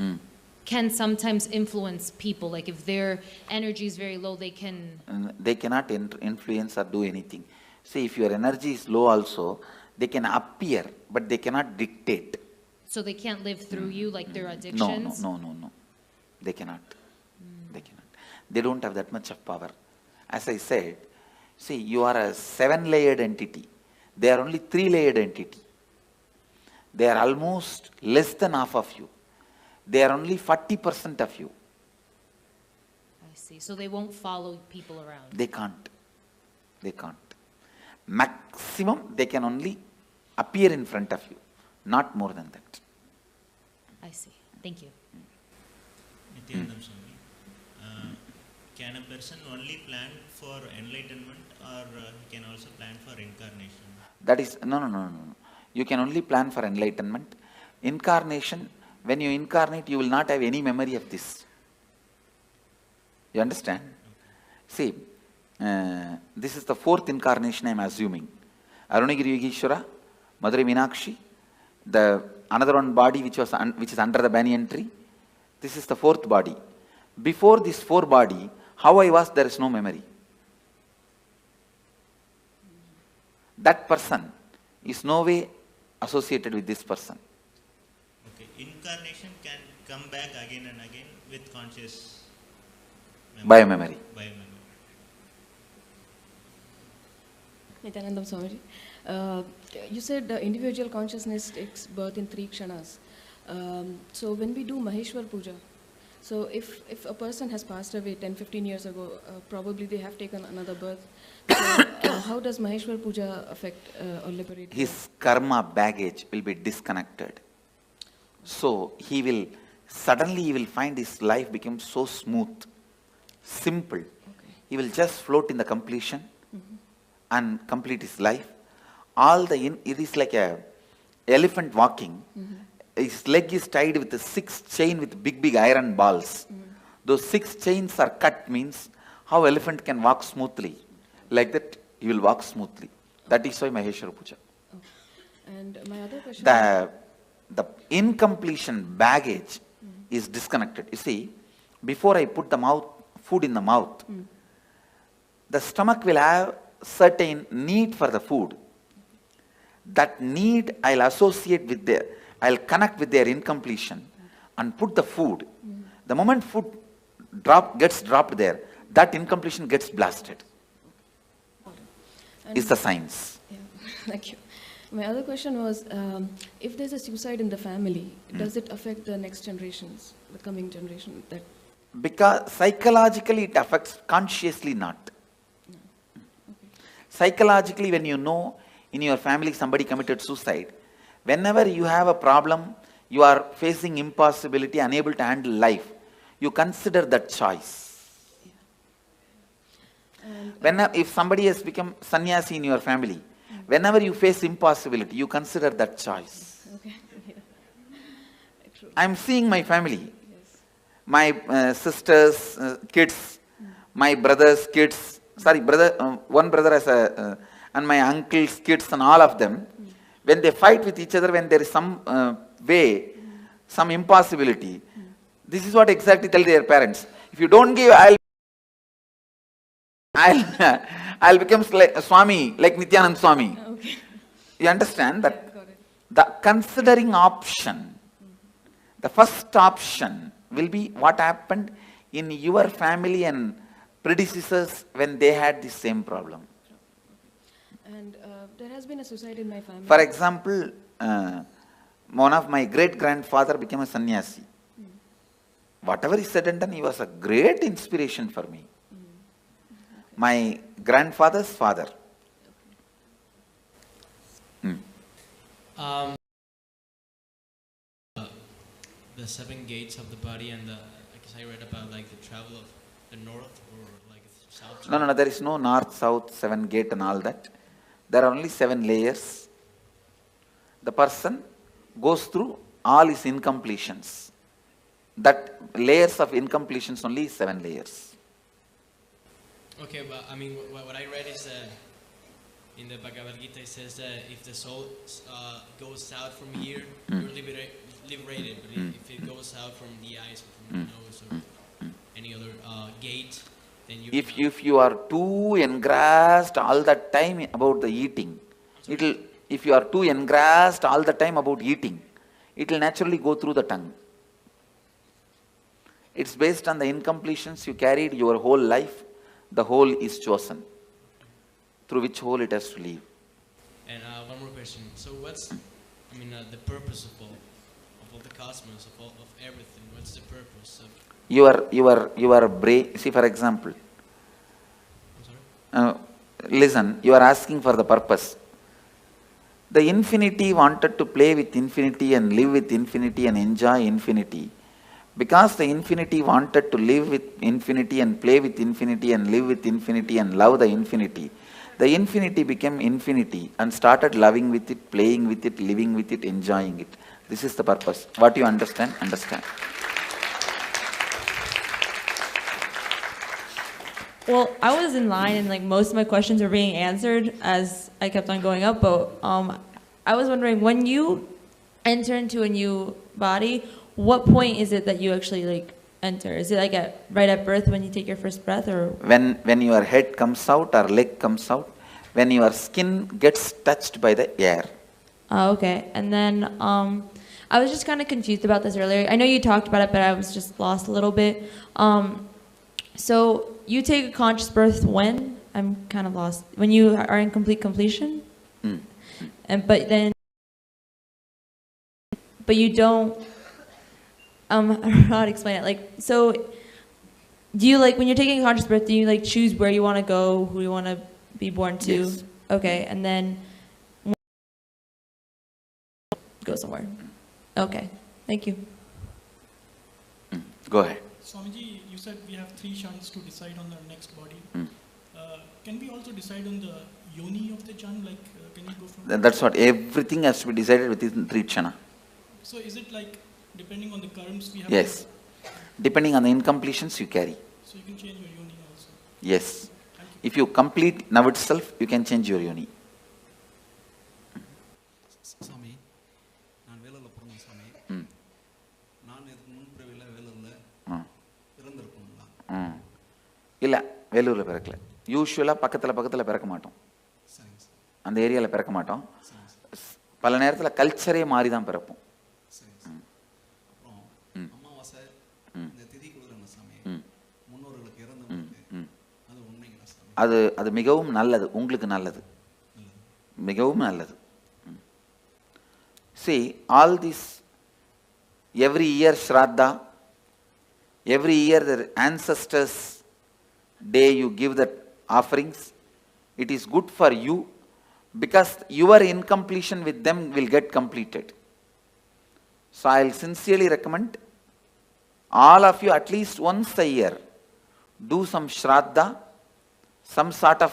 can sometimes influence people. Like if their energy is very low, they can... They cannot influence or do anything. See, if your energy is low also, they can appear, but they cannot dictate. So they can't live through you like their addictions? No. They cannot. They cannot. They don't have that much of power. As I said, see, you are a 7-layered entity. They are only 3-layered entity. They are almost less than half of you. They are only 40% of you. I see. So they won't follow people around? They can't. They can't. Maximum, they can only appear in front of you. Not more than that. I see. Thank you. Nityanandam Swami, can a person only plan for enlightenment or he can also plan for incarnation? That is, no. You can only plan for enlightenment. Incarnation, when you incarnate, you will not have any memory of this. You understand? See, this is the 4th incarnation I am assuming. Arunagiri Yogeshwara, Madurai Meenakshi, the another one body which is under the banyan tree. This is the 4th body. Before this 4 body, how I was, there is no memory. That person is no way associated with this person. Okay, incarnation can come back again and again with conscious memory. Nityanandam Swamiji, you said individual consciousness takes birth in 3 kshanas. So when we do Maheshwar Puja, so if a person has passed away 10-15 years ago, probably they have taken another birth. So how does Maheshwar Puja affect or liberate? His karma baggage will be disconnected. So he will find his life become so smooth, simple. Okay. He will just float in the completion and complete his life. It is like a elephant walking. His leg is tied with a 6 chain with big iron balls. Those 6 chains are cut, means how elephant can walk smoothly. Like that, he will walk smoothly. That is why Maheshwara Puja. Okay. And my other question... The incompletion baggage is disconnected. You see, before I put the food in the mouth, the stomach will have certain need for the food. That need I'll associate with I'll connect with their incompletion and put the food. The moment food gets dropped there, that incompletion gets blasted. Is the science. Yeah, thank you. My other question was, if there's a suicide in the family, does it affect the next generations, the coming generation? Because psychologically it affects, consciously not. Psychologically, when you know in your family somebody committed suicide, whenever you have a problem, you are facing impossibility, unable to handle life, you consider that choice. If somebody has become sannyasi in your family, whenever you face impossibility, you consider that choice. Okay. I am seeing my family, my sisters' kids, my brother's kids, one brother has and my uncle's kids and all of them, when they fight with each other, when there is some way, some impossibility, this is what exactly tell their parents. If you don't give, I'll become Swami, like Nityanand Swami. Okay. You understand that? The considering option, the first option will be what happened in your family and predecessors when they had the same problem. And there has been a suicide in my family. For example, one of my great-grandfather became a sannyasi. Whatever he said and done, he was a great inspiration for me. My grandfather's father. The 7 gates of the body and I guess I read about like the travel of the north or like south. No, there is no north, south, 7 gate and all that. There are only 7 layers. The person goes through all his incompletions. That layers of incompletions only is 7 layers. Okay, but I mean, what I read is in the Bhagavad Gita, it says that if the soul goes out from here, you're liberated. But if it goes out from the eyes or from the nose or any other gate, then you. If you are too engrossed all the time about the eating, if you are too engrossed all the time about eating, it will naturally go through the tongue. It's based on the incompletions you carried your whole life. The hole is chosen, through which hole it has to leave. And one more question. So what's, I mean, the purpose of all the cosmos, of everything? What's the purpose of? Your brain. See, for example. Listen. You are asking for the purpose. The infinity wanted to play with infinity and live with infinity and enjoy infinity. Because the infinity wanted to live with infinity and play with infinity and live with infinity and love the infinity became infinity and started loving with it, playing with it, living with it, enjoying it. This is the purpose. What you understand, understand. Well, I was in line and like most of my questions were being answered as I kept on going up, but I was wondering, when you enter into a new body, what point is it that you actually like enter? Is it like right at birth when you take your first breath, or? When your head comes out or leg comes out, when your skin gets touched by the air. Okay. And then I was just kind of confused about this earlier. I know you talked about it, but I was just lost a little bit. So you take a conscious birth when? I'm kind of lost. When you are in complete completion? But you don't. I don't know how to explain it. Like, so do you, like, when you're taking a conscious birth, do you like choose where you want to go, who you want to be born to? Yes. Okay, and then go somewhere. Okay, thank you. Go ahead. Swamiji, you said we have 3 kshanas to decide on the next body. Can we also decide on the yoni of the kshan? Like, can you go from? That's what. Everything has to be decided within 3 kshana. So is it like depending on the karms we have? Yes. Depending on the incompletions you carry. So you can change your yoni also? Yes. If you complete now itself, you can change your yoni. Swami, நான் வேலூர்ல பிறந்தேன் Swami. நான் இதுக்கு முன்பிறவில வேலூர்ல பிறந்திருக்கோங்களா? இல்லை, வேலூரில் பிறக்கல. யூஸ்வலாக பக்கத்தில் பிறக்க மாட்டோம். அந்த ஏரியாவில் பிறக்க மாட்டோம். பல நேரத்தில் கல்ச்சரே மாறி தான் பிறப்போம். அமாவாசை இந்த திதி கொடுக்குறாங்க Swami. முன்னோர்களுக்கு இறந்தவங்களுக்கு அது உண்மைங்களா Swami? அது மிகவும் நல்லது, உங்களுக்கு நல்லது, மிகவும் நல்லது. See, all this, every year Shraddha, every year the ancestors' day you give the offerings, it is good for you because your incompletion with them will get completed. So I will sincerely recommend all of you at least once a year do some Shraddha, some sort of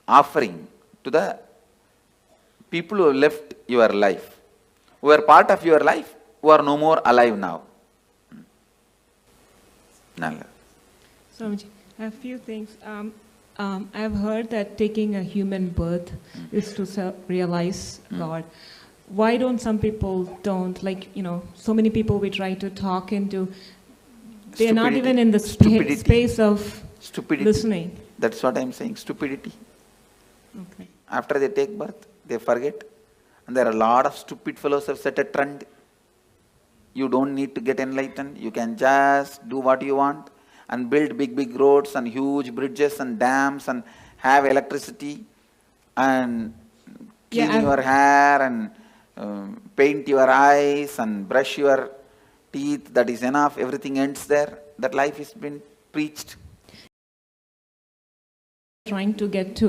offering to the people who have left your life, who are part of your life, who are no more alive now. Nalla. Swamiji, I have a few things. I've heard that taking a human birth is to realize God. Why don't some people don't? Like, you know, so many people we try to talk into, they're not even in the space of listening. That's what I'm saying, stupidity. Okay. After they take birth, they forget. And there are a lot of stupid fellows who have set a trend. You don't need to get enlightened. You can just do what you want and build big roads and huge bridges and dams and have electricity and clean your hair and paint your eyes and brush your teeth. That is enough. Everything ends there. That life has been preached. Trying to get to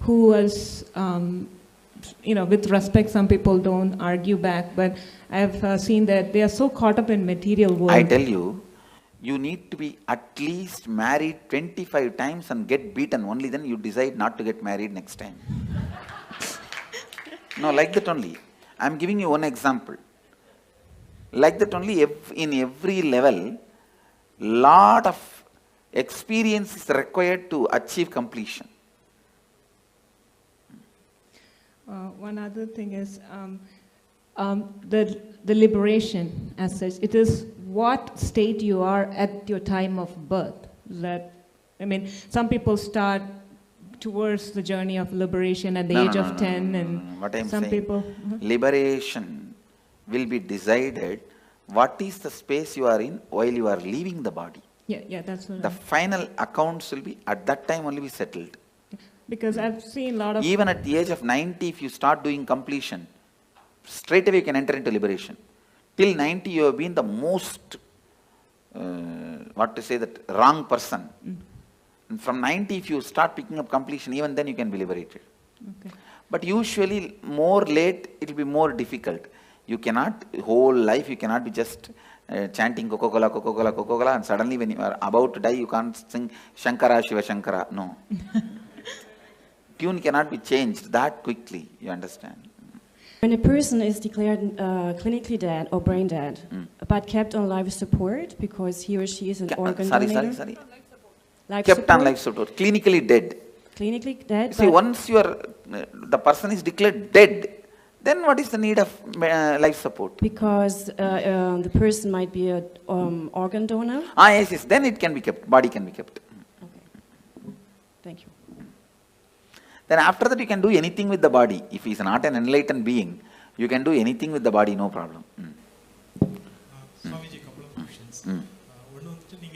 who was, you know, with respect, some people don't argue back, but I've seen that they are so caught up in material world. I tell you, you need to be at least married 25 times and get beaten. Only then you decide not to get married next time. No, like that only. I'm giving you one example. Like that only in every level, lot of experience is required to achieve completion. One other thing is the liberation as such. It is what state you are at your time of birth. That, I mean, some people start towards the journey of liberation at the age of 10, and what I'm some saying, people. liberation will be decided what is the space you are in while you are leaving the body. Yeah, that's what. The final accounts will be at that time only be settled. Because I've seen a lot of. Even at the age of 90, if you start doing completion, straight away you can enter into liberation. Till 90, you have been the most, wrong person. And from 90, if you start picking up completion, even then you can be liberated. Okay. But usually, more late, it will be more difficult. You cannot, whole life, you cannot be just chanting Coca-Cola, Coca-Cola, Coca-Cola, and suddenly when you are about to die, you can't sing Shankara, Shiva Shankara. No. Tune cannot be changed that quickly, you understand. When a person is declared clinically dead or brain dead, but kept on life support because he or she is an organ donator. Sorry. Life Kept support? on life support, clinically dead. Clinically dead. See, once you are, the person is declared dead, then what is the need of life support? Because the person might be an organ donor. Yes, then it can be kept, body can be kept. Thank you. Then after that you can do anything with the body. If he is not an enlightened being, you can do anything with the body, no problem. Swamiji, couple of questions. One of the thing,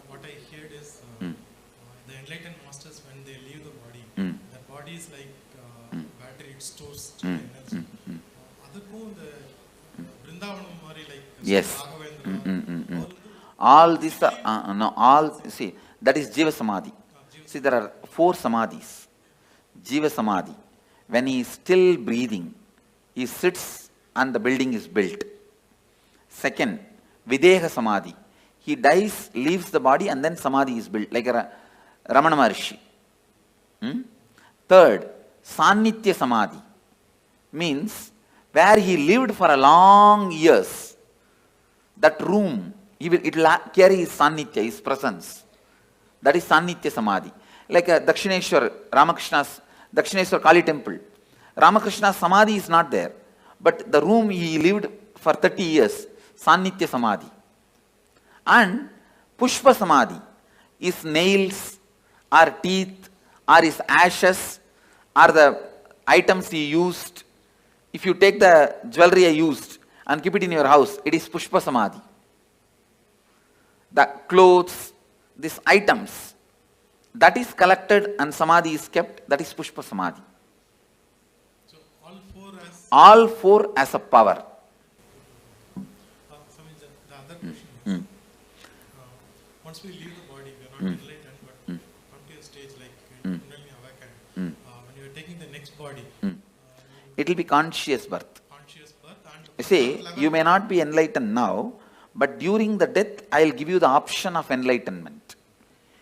what I heard is the enlightened masters, when they leave the body, the body is like battery, it stores energy. Adukkum the Vrindavanam mari like Yes. All this, see, that is Jiva Samadhi. See, there are 4 Samadhis. Jiva Samadhi. When he is still breathing, he sits and the building is built. Second, Videha Samadhi. He dies, leaves the body, and then Samadhi is built, like a Ramana Maharshi. Third, Sannitya Samadhi. Means, where he lived for a long years, that room, it will carry his Sannitya, his presence. That is Sannitya Samadhi. Like a Dakshineshwar, Ramakrishna's Dakshineshwar Kali temple. Ramakrishna's Samadhi is not there. But the room he lived for 30 years, Sannitya Samadhi. And Pushpa Samadhi is nails, or teeth, or his ashes, or the items he used. If you take the jewelry I used and keep it in your house, it is Pushpa Samadhi. The clothes, these items, that is collected and Samadhi is kept, that is Pushpa Samadhi. So all four as a power. The other question is, once we leave the body, we are not enlightened, but come to a stage like when you are taking the next body. It will be conscious birth. See, you may not be enlightened now, but during the death, I will give you the option of enlightenment.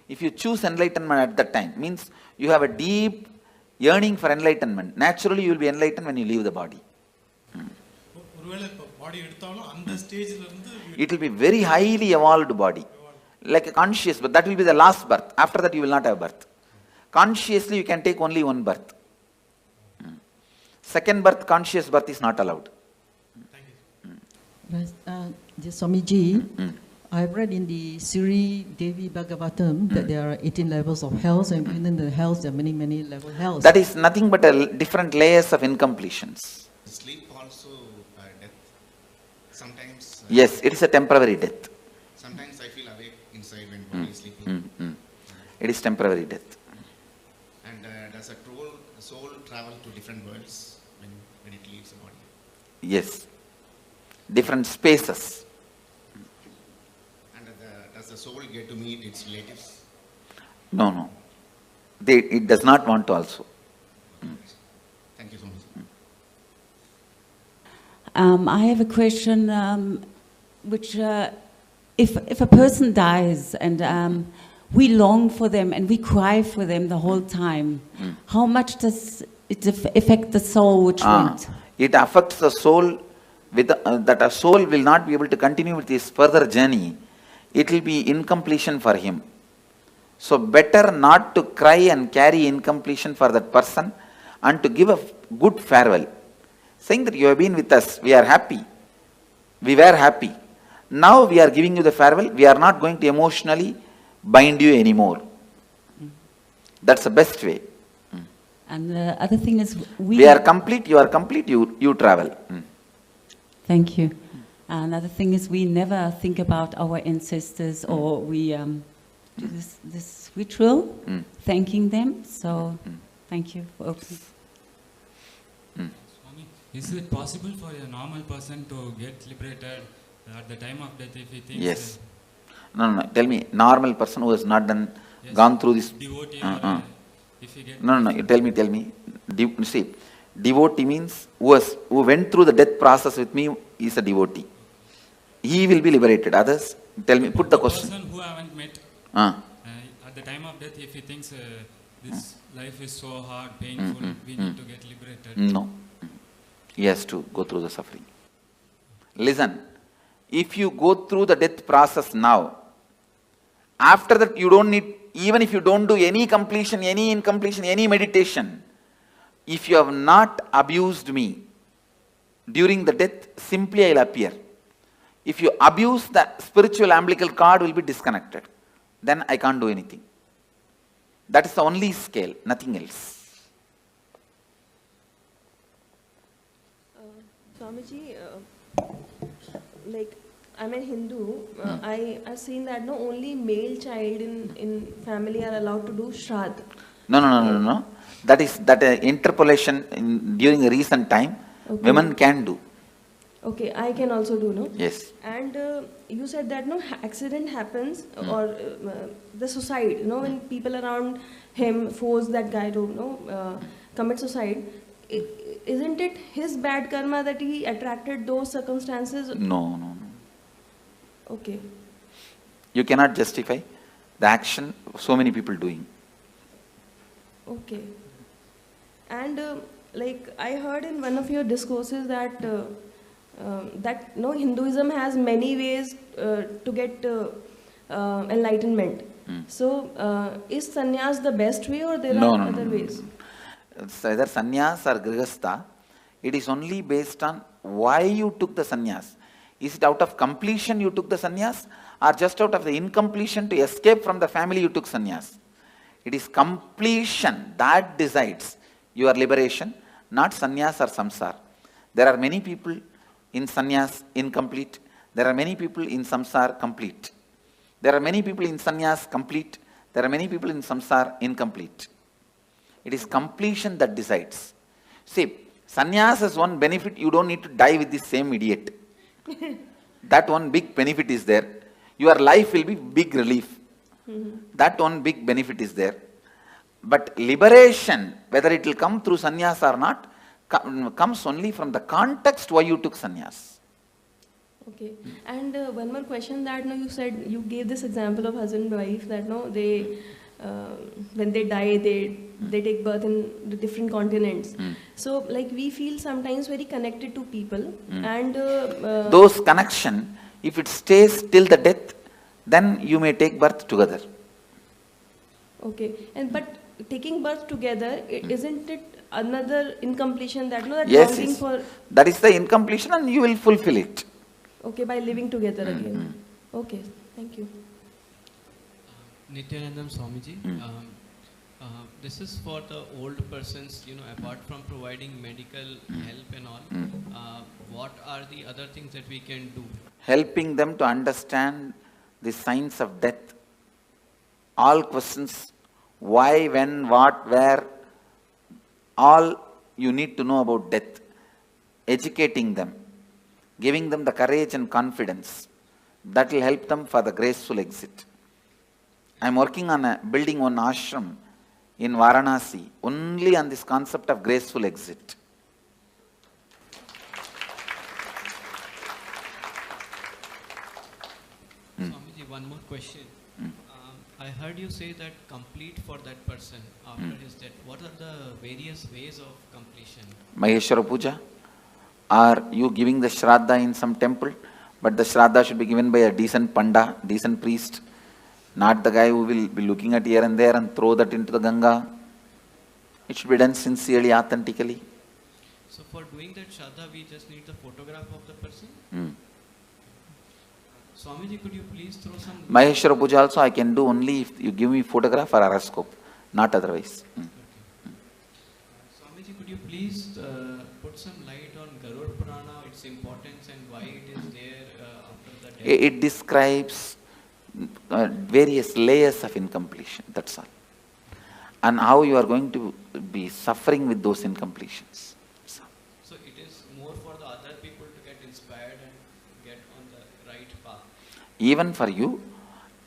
If you choose enlightenment at that time, means you have a deep yearning for enlightenment. Naturally, you will be enlightened when you leave the body. It will be very highly evolved body, like a conscious, but that will be the last birth. After that, you will not have birth. Consciously, you can take only one birth. Second birth, conscious birth is not allowed. Swamiji, I've read in the Sri Devi Bhagavatam that there are 18 levels of hells, and within the hells there are many, many level hells. That is nothing but different layers of incompletions. Sleep also death. Sometimes. Yes, it is a temporary death. Sometimes I feel awake inside when body is sleeping. It is temporary death. And does a soul travel to different worlds when it leaves the body? Yes. Different spaces. And does the soul get to meet its relatives? No. It does not want to also. Thank you so much. I have a question, which if a person dies and we long for them and we cry for them the whole time, how much does it affect the soul which went? It affects the soul that a soul will not be able to continue with his further journey, it will be incompletion for him. So better not to cry and carry incompletion for that person and to give a good farewell. Saying that you have been with us, we are happy. We were happy. Now we are giving you the farewell. We are not going to emotionally bind you anymore. That's the best way. And the other thing is we are complete, you are complete, you travel. Thank you. Another thing is we never think about our ancestors, or we do this ritual, thanking them. So thank you for opening. Swami, is it possible for a normal person to get liberated at the time of death if he thinks? Yes. No. Tell me, normal person who has not gone through this. Devotee if he gets. No. You tell me. See, devotee means who went through the death process with me is a devotee. He will be liberated. Others, tell me. Put the question. Person who I haven't met. At the time of death, if he thinks this life is so hard, painful, we need to get liberated. No. He has to go through the suffering. Listen, if you go through the death process now, after that you don't need, even if you don't do any completion, any incompletion, any meditation, if you have not abused me during the death, simply I will appear. If you abuse, the spiritual umbilical cord will be disconnected. Then I can't do anything. That is the only scale, nothing else. Swamiji, like I'm a Hindu, I've seen that no only male child in family are allowed to do Shraddh. No. That is interpolation during a recent time. Okay. Women can do. Okay, I can also do, no? Yes. And you said that no accident happens or the suicide, when people around him force that guy to commit suicide. Isn't it his bad karma that he attracted those circumstances? No. Okay. You cannot justify the action so many people doing. Okay. And like I heard in one of your discourses that Hinduism has many ways to get enlightenment. So is sannyas the best way, or there are other ways? It's either sannyas or grihastha. It is only based on why you took the sannyas. Is it out of completion you took the sannyas, or just out of the incompletion to escape from the family you took sannyas? It is completion that decides your liberation, not sannyas or samsara. There are many people in sannyas incomplete. There are many people in samsara complete. There are many people in sannyas complete. There are many people in samsara incomplete. It is completion that decides. See, sannyas has one benefit: you don't need to die with the same idiot. That one big benefit is there. Your life will be big relief. That one big benefit is there. But liberation, whether it will come through sannyas or not, comes only from the context why you took sannyas. Okay. And one more question that you said, you gave this example of husband and wife that they when they die, they take birth in the different continents. So like we feel sometimes very connected to people, and those connection, if it stays till the death, then you may take birth together. Okay. And but taking birth together, isn't it another incompletion that Yes. for? That is the incompletion, and you will fulfill it. Okay, by living together again. Okay, thank you. Nityanandam Swamiji, this is for the old persons, apart from providing medical help and all, what are the other things that we can do? Helping them to understand the signs of death. All questions, why, when, what, where, all you need to know about death. Educating them, giving them the courage and confidence. That will help them for the graceful exit. I am working on building one ashram in Varanasi, only on this concept of graceful exit. Swamiji, one more question. I heard you say that complete for that person after his death. What are the various ways of completion? Maheshwara Puja, Are you giving the Shraddha in some temple? But the Shraddha should be given by a decent Panda, decent priest, not the guy who will be looking at here and there and throw that into the Ganga. It should be done sincerely, authentically. So for doing that Shraddha, we just need the photograph of the person? Swamiji, could you please throw some... Maheshwara Puja also I can do only if you give me photograph or horoscope, not otherwise. Swamiji, could you please put some light on Garud Purana, its importance and why it is there after the death? It describes various layers of incompletion, that's all. And how you are going to be suffering with those incompletions. So it is more for the other people to get inspired and get on the right path. Even for you,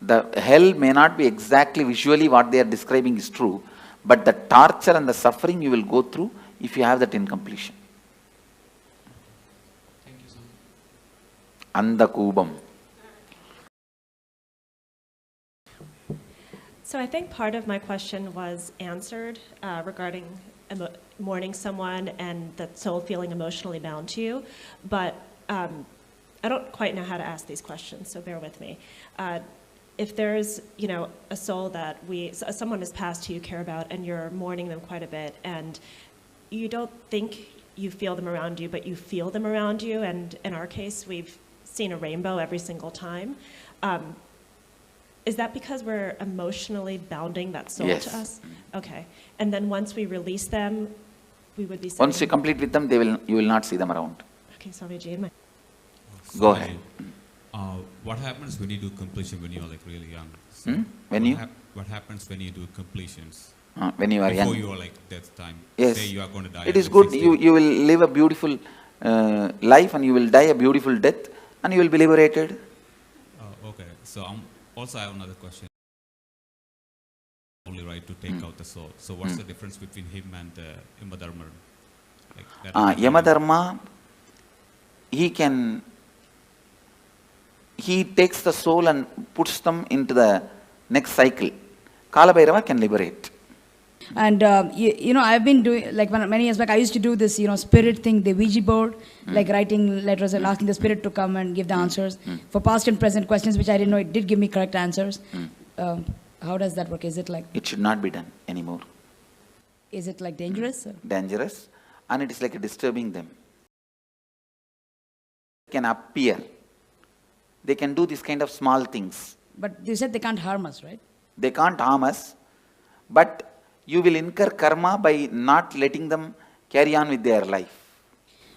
the hell may not be exactly visually what they are describing is true, but the torture and the suffering you will go through if you have that incompletion. Thank you so much. Andakubam. So I think part of my question was answered regarding mourning someone and the soul feeling emotionally bound to you, but I don't quite know how to ask these questions, so bear with me. If there's, a soul that someone has passed who you care about and you're mourning them quite a bit, and you don't think you feel them around you, but you feel them around you, and in our case, we've seen a rainbow every single time. Is that because we're emotionally bounding that soul to us? Okay. And then once we release them, we would be saying... Once you complete with them, you will not see them around. Okay, Swamiji. Go ahead. What happens when you do completion when you're like really young? So what happens when you do completions? When you are young. Before you are like death time. Yes. Say you are going to die. It is good. You will live a beautiful life and you will die a beautiful death and you will be liberated. Okay. So also I have another question. Only right to take out the soul. So what's the difference between him and Yamadharma? Yamadharma, he takes the soul and puts them into the next cycle. Kalabhairava can liberate. And I've been doing, like many years back, I used to do this, spirit thing, the Ouija board, like writing letters and asking the spirit to come and give the answers. For past and present questions, which I didn't know, it did give me correct answers. How does that work? Is it like... It should not be done anymore. Is it like dangerous? Dangerous. And it is like disturbing them. They can appear. They can do this kind of small things. But you said they can't harm us, right? They can't harm us. But you will incur karma by not letting them carry on with their life.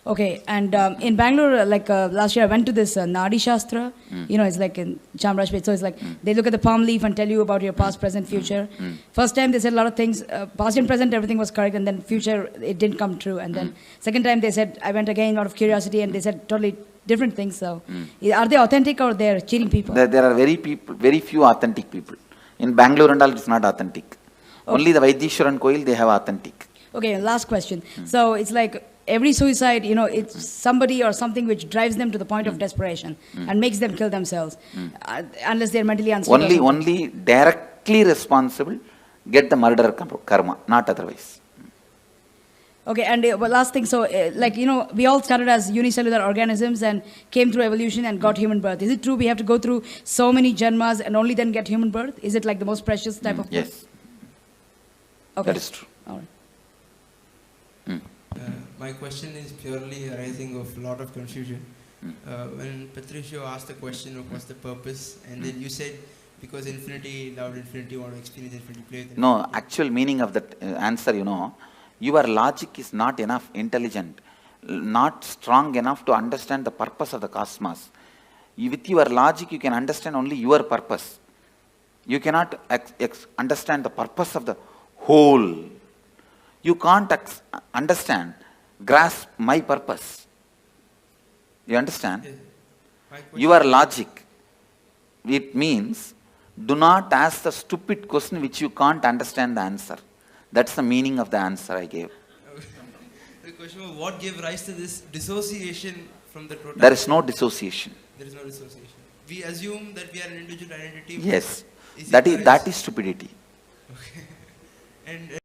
Okay, and in Bangalore, last year I went to this Nadi Shastra, it's like in Chamrajpet, so it's like they look at the palm leaf and tell you about your past, present, future. First time they said a lot of things, past and present everything was correct, and then future it didn't come true. And then second time they said, I went again out of curiosity and they said totally different things. So are they authentic or they're cheating people? There are very few authentic people. In Bangalore and all it's not authentic. Okay. Only the Vaidishwaran Koil they have authentic. Okay, last question. So it's like every suicide, it's somebody or something which drives them to the point of desperation and makes them kill themselves, unless they're mentally unstable. Only directly responsible get the murder karma, not otherwise. Okay, and last thing, so we all started as unicellular organisms and came through evolution and got human birth. Is it true we have to go through so many janmas and only then get human birth? Is it like the most precious type of birth? Yes. Okay. That is true. All right. My question is purely arising of a lot of confusion. When Patricio asked the question of what's the purpose, and then you said because infinity loved infinity, want to experience infinity, play with infinity. No, actual meaning of that answer, your logic is not enough intelligent, not strong enough to understand the purpose of the cosmos. With your logic, you can understand only your purpose. You cannot understand the purpose of the whole. You can't grasp my purpose. You understand? Your logic, it means, do not ask the stupid question which you can't understand the answer. That's the meaning of the answer I gave. The question was, what gave rise to this dissociation from the totality? There is no dissociation. There is no dissociation. We assume that we are an individual identity. Yes. That is stupidity. Okay. And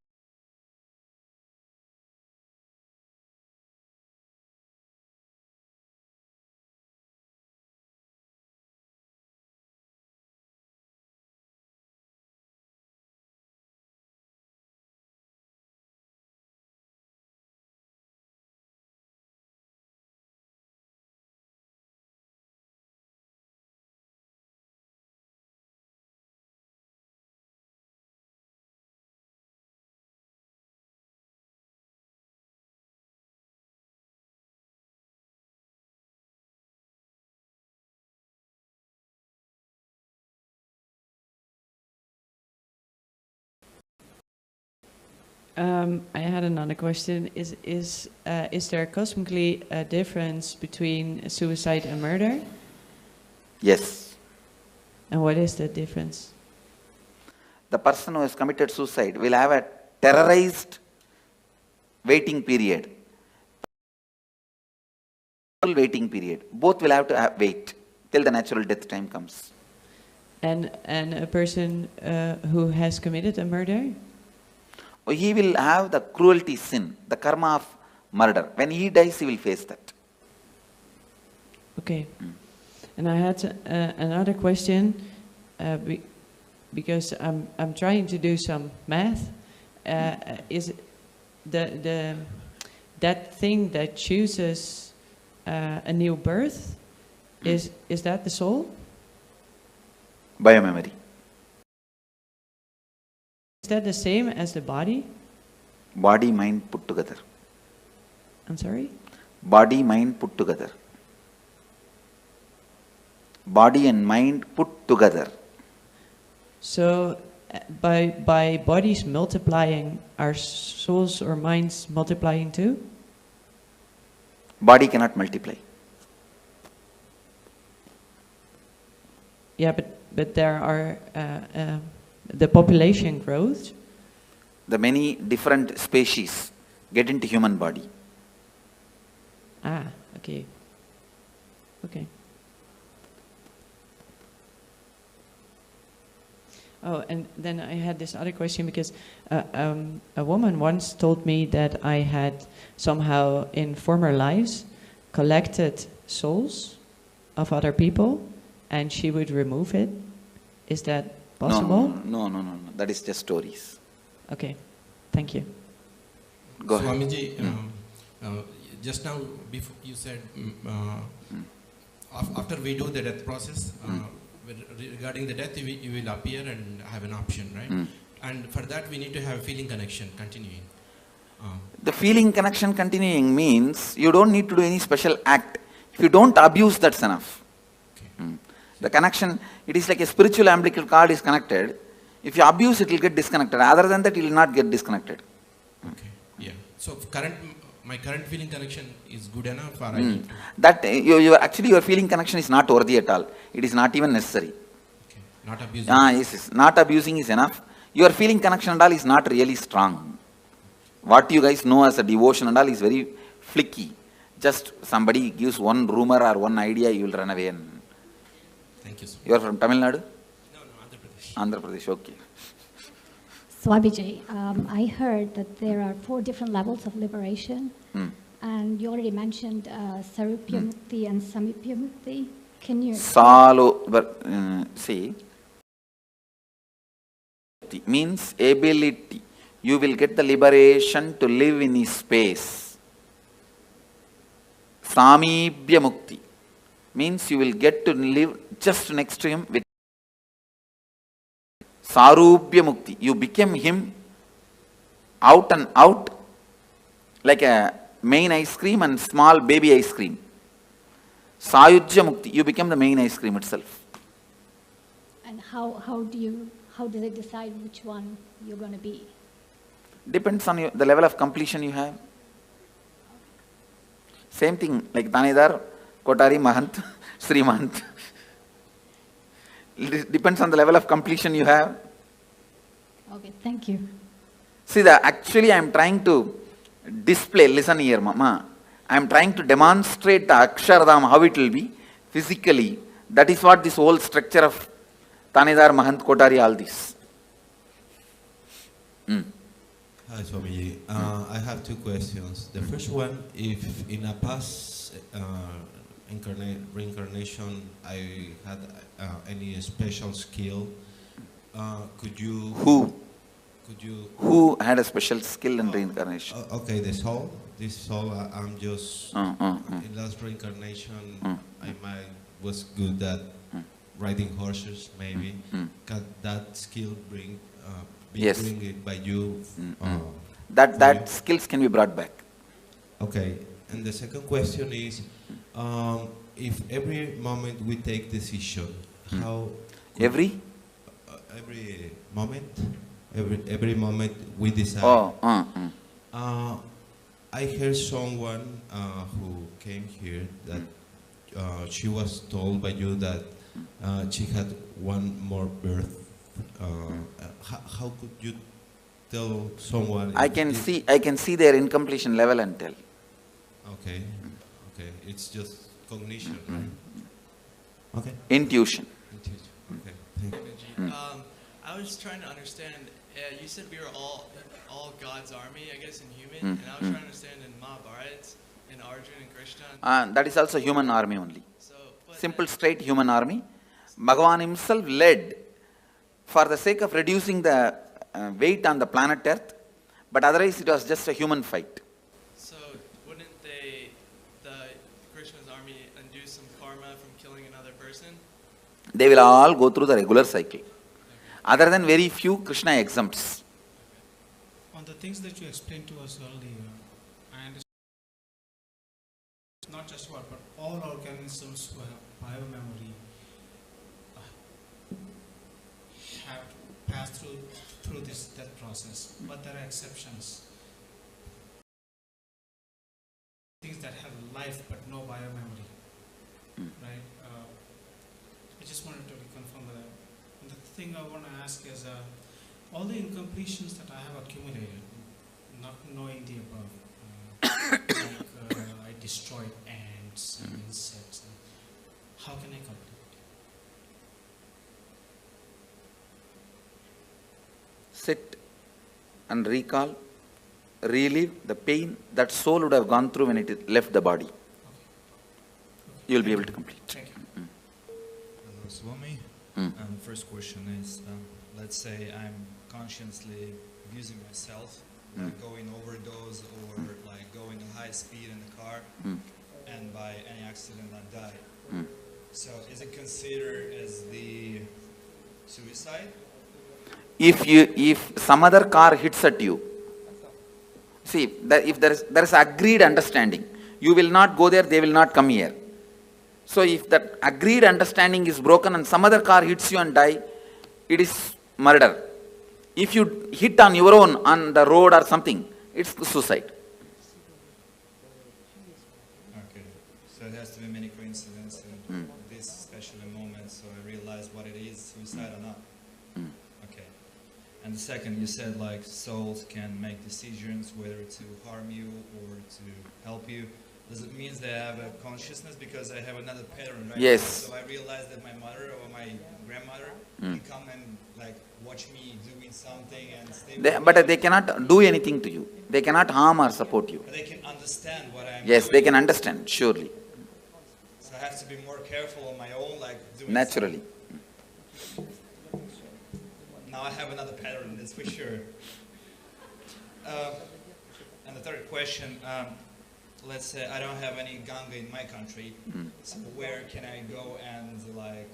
I had another question. Is there cosmically a difference between suicide and murder? Yes. And what is the difference? The person who has committed suicide will have a terrorized waiting period. Waiting period. Both will have to wait till the natural death time comes. And a person who has committed a murder? He will have the cruelty sin, the karma of murder. When he dies, he will face that. Okay. And I had another question, because I'm trying to do some math. Is that thing that chooses a new birth, is that the soul? Biomemory. Is that the same as the body? Body, mind put together. I'm sorry? Body, mind put together. Body and mind put together. So, by bodies multiplying, are souls or minds multiplying too? Body cannot multiply. Yeah, but there are the population grows. The many different species get into human body. Ah, okay. Okay. Oh, and then I had this other question because a woman once told me that I had somehow in former lives collected souls of other people and she would remove it. Is that possible? No. That is just stories. Okay, thank you. Go ahead. Swamiji, just now before you said after we do the death process, regarding the death, you will appear and have an option, right? And for that, we need to have a feeling connection continuing. The feeling connection continuing means you don't need to do any special act. If you don't abuse, that's enough. Okay. The connection, it is like a spiritual umbilical cord is connected. If you abuse, it will get disconnected. Other than that, it will not get disconnected. Okay. Yeah. So my current feeling connection is good enough, or I need to... That actually your feeling connection is not worthy at all. It is not even necessary. Okay. Not abusing. Yes. Not abusing is enough. Your feeling connection and all is not really strong. What you guys know as a devotion and all is very flicky. Just somebody gives one rumor or one idea, you will run away. And thank you, sir. You are from Tamil Nadu? No, Andhra Pradesh. Andhra Pradesh, okay. Swamiji, I heard that there are 4 different levels of liberation, and you already mentioned Sarupya Mukti and Samipya Mukti. Can you... See, means ability. You will get the liberation to live in his space. Samibhya Mukti means you will get to live just next to him with Sarupya Mukti. You became him out and out like a main ice cream and small baby ice cream. Sayujya Mukti. You become the main ice cream itself. And how does it decide which one you're going to be? Depends on the level of completion you have. Same thing like Tanedar, Kotari, Mahant, Sri Mahant. It depends on the level of completion you have. Okay, thank you. See, actually I am trying to display, listen here, Mama. I am trying to demonstrate the Akshardham, how it will be physically. That is what this whole structure of Tanedar, Mahant, Kotari, all this. Hi, Swamiji. I have 2 questions. The first one, if in a past reincarnation I had any special skill, could you... Who had a special skill in reincarnation? Okay, this soul, I'm just... In last reincarnation, I was good at riding horses, maybe. Can that skill bring it by you? That skills can be brought back. Okay, and the second question is, if every moment we take decision, how... Every moment every moment we decide. I heard someone who came here that she was told by you that she had one more birth. How could you tell someone? I can see their incompletion level and tell. Okay, okay, it's just cognition, right? Okay. Intuition. Okay, thank you. I was trying to understand. You said we were all God's army, I guess, in human, and I was trying to understand in Mahabharata, in Arjuna and Krishna. That is also human army only. Simple, straight human army. Bhagavan himself led for the sake of reducing the weight on the planet Earth, but otherwise it was just a human fight. So wouldn't the Krishna's army undo some karma from killing another person? They will all go through the regular cycle. Other than very few, Krishna exempts. On the things that you explained to us earlier, I understand not just what, but all organisms who have biomemory have passed through this death process, but there are exceptions. Things that have life but no biomemory, right? I just wanted to confirm that. And the thing I want to ask is, all the incompletions that I have accumulated, not knowing the above, I destroyed ants and insects. How can I complete? Sit and recall, relive the pain that soul would have gone through when it left the body. You will be able to complete. Thank you. Hello, Swami. First question is, let's say I'm consciously abusing myself, like going overdose or like going at high speed in the car, and by any accident I die. So is it considered as the suicide? If some other car hits at you, see, if there is agreed understanding, you will not go there, they will not come here. So if that agreed understanding is broken and some other car hits you and die, it is murder. If you hit on your own on the road or something, it's suicide. Okay, so it has to be many coincidences in this special moment, so I realize what it is, suicide or not. Okay. And the second, you said like souls can make decisions whether to harm you or to help you. Does it mean they have a consciousness? Because I have another pattern right Yes. now. So I realize that my mother or my grandmother can come and like watch me doing something and stay with me. But they cannot do anything to you. They cannot harm or support you. But they can understand what I'm Yes, doing. they can understand, surely. So I have to be more careful on my own, like doing Naturally. something. Now I have another pattern, that's for sure. And the third question, let's say I don't have any Ganga in my country, so where can I go and like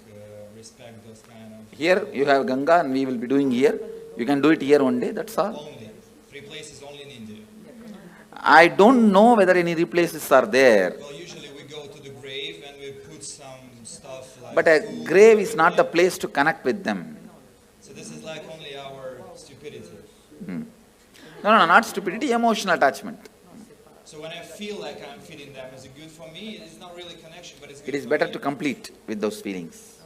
respect those kind of... Here you have Ganga and we will be doing here. You can do it here one day, that's all. Only. 3 places only in India. I don't know whether any places are there. Well, usually we go to the grave and we put some stuff like... But a grave is not the place to connect with them. So this is like only our stupidity. No, not stupidity, emotional attachment. So when I feel like I'm feeding them, is it good for me? It's not really connection, but it's good It is for better me. to complete with those feelings.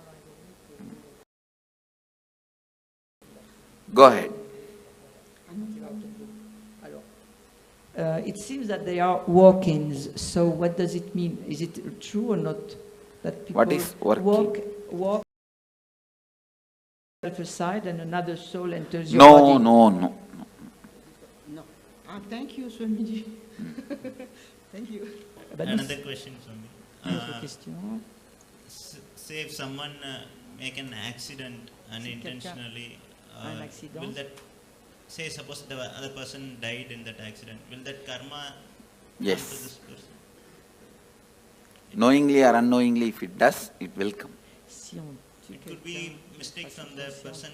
Go ahead. It seems that they are walk-ins. So what does it mean? Is it true or not that people What is walk-in? walk aside and another soul enters your body? No. Thank you, Swamiji. Thank you. Another question, Swami. Say if someone make an accident unintentionally, will that, say suppose the other person died in that accident, will that karma come to this person? Knowingly or unknowingly, if it does, it will come. It could be mistake from the person,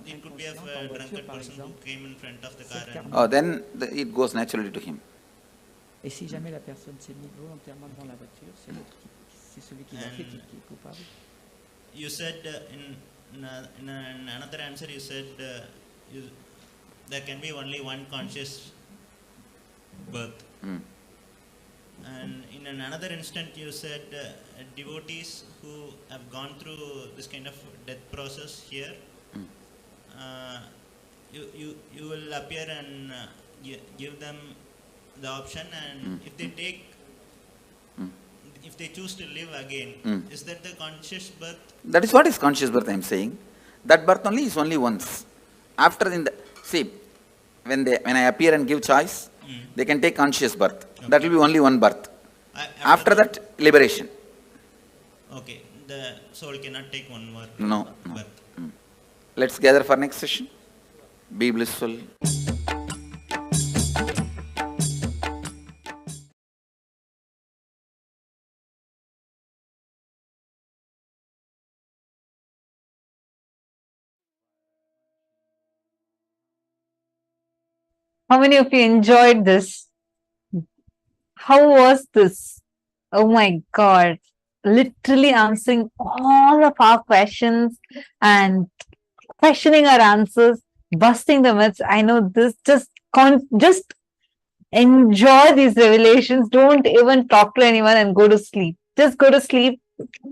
it could be a drunkard person who came in front of the car. And Then it goes naturally to him. Et si jamais la personne s'est mise volontairement devant la voiture, c'est celui qui l'a fait qui est coupable. You said in another answer, you said there can be only one conscious birth. And in another instant, you said devotees who have gone through this kind of death process here, you will appear and give them the option, and if they choose to live again, is that the conscious birth? That is what is conscious birth, I am saying. That birth only is only once. After see, when I appear and give choice, they can take conscious birth. Okay. That will be only one birth. After that, liberation. Okay, the soul cannot take one more birth. Let's gather for next session. Be blissful. How many of you enjoyed this? How was this? Oh my God. Literally answering all of our questions and questioning our answers, busting the myths. I know this, just enjoy these revelations. Don't even talk to anyone and go to sleep. Just go to sleep,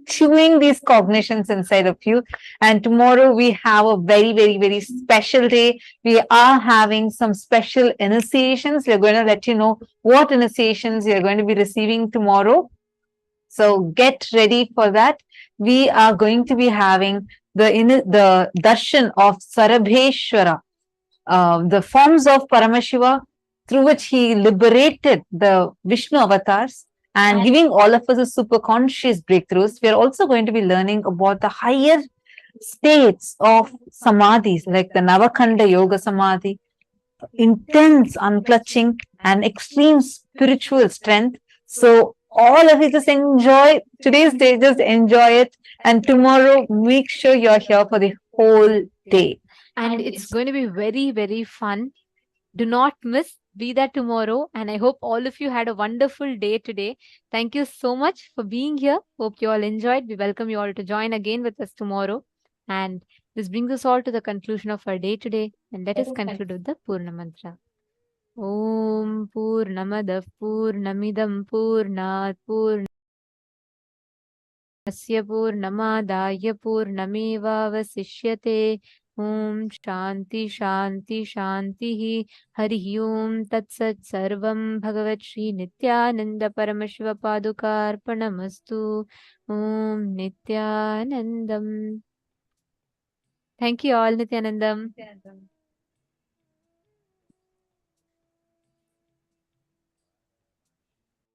chewing these cognitions inside of you. And tomorrow we have a very, very, very special day. We are having some special initiations. We're going to let you know what initiations you're going to be receiving tomorrow. So get ready for that. We are going to be having the darshan of Sarabheshwara, the forms of Paramashiva through which he liberated the Vishnu avatars and giving all of us a super conscious breakthroughs. We are also going to be learning about the higher states of samadhis, like the Navakhanda Yoga Samadhi, intense unclutching and extreme spiritual strength. So all of you just enjoy today's day, just enjoy it. And tomorrow, make sure you're here for the whole day. And it's going to be very, very fun. Do not miss. Be there tomorrow. And I hope all of you had a wonderful day today. Thank you so much for being here. Hope you all enjoyed. We welcome you all to join again with us tomorrow. And this brings us all to the conclusion of our day today. And let us conclude with the Purna Mantra. Om Purnamadav Purnamidam Purnat Purnasya Purnamadaya Purnamevavasishyate. Om Shanti Shanti Shanti Hari Om Tat Sat Sarvam Bhagavat Shri Nityananda Paramashiva Padukarpanamastu. Om Nityanandam. Thank you all, Nityanandam.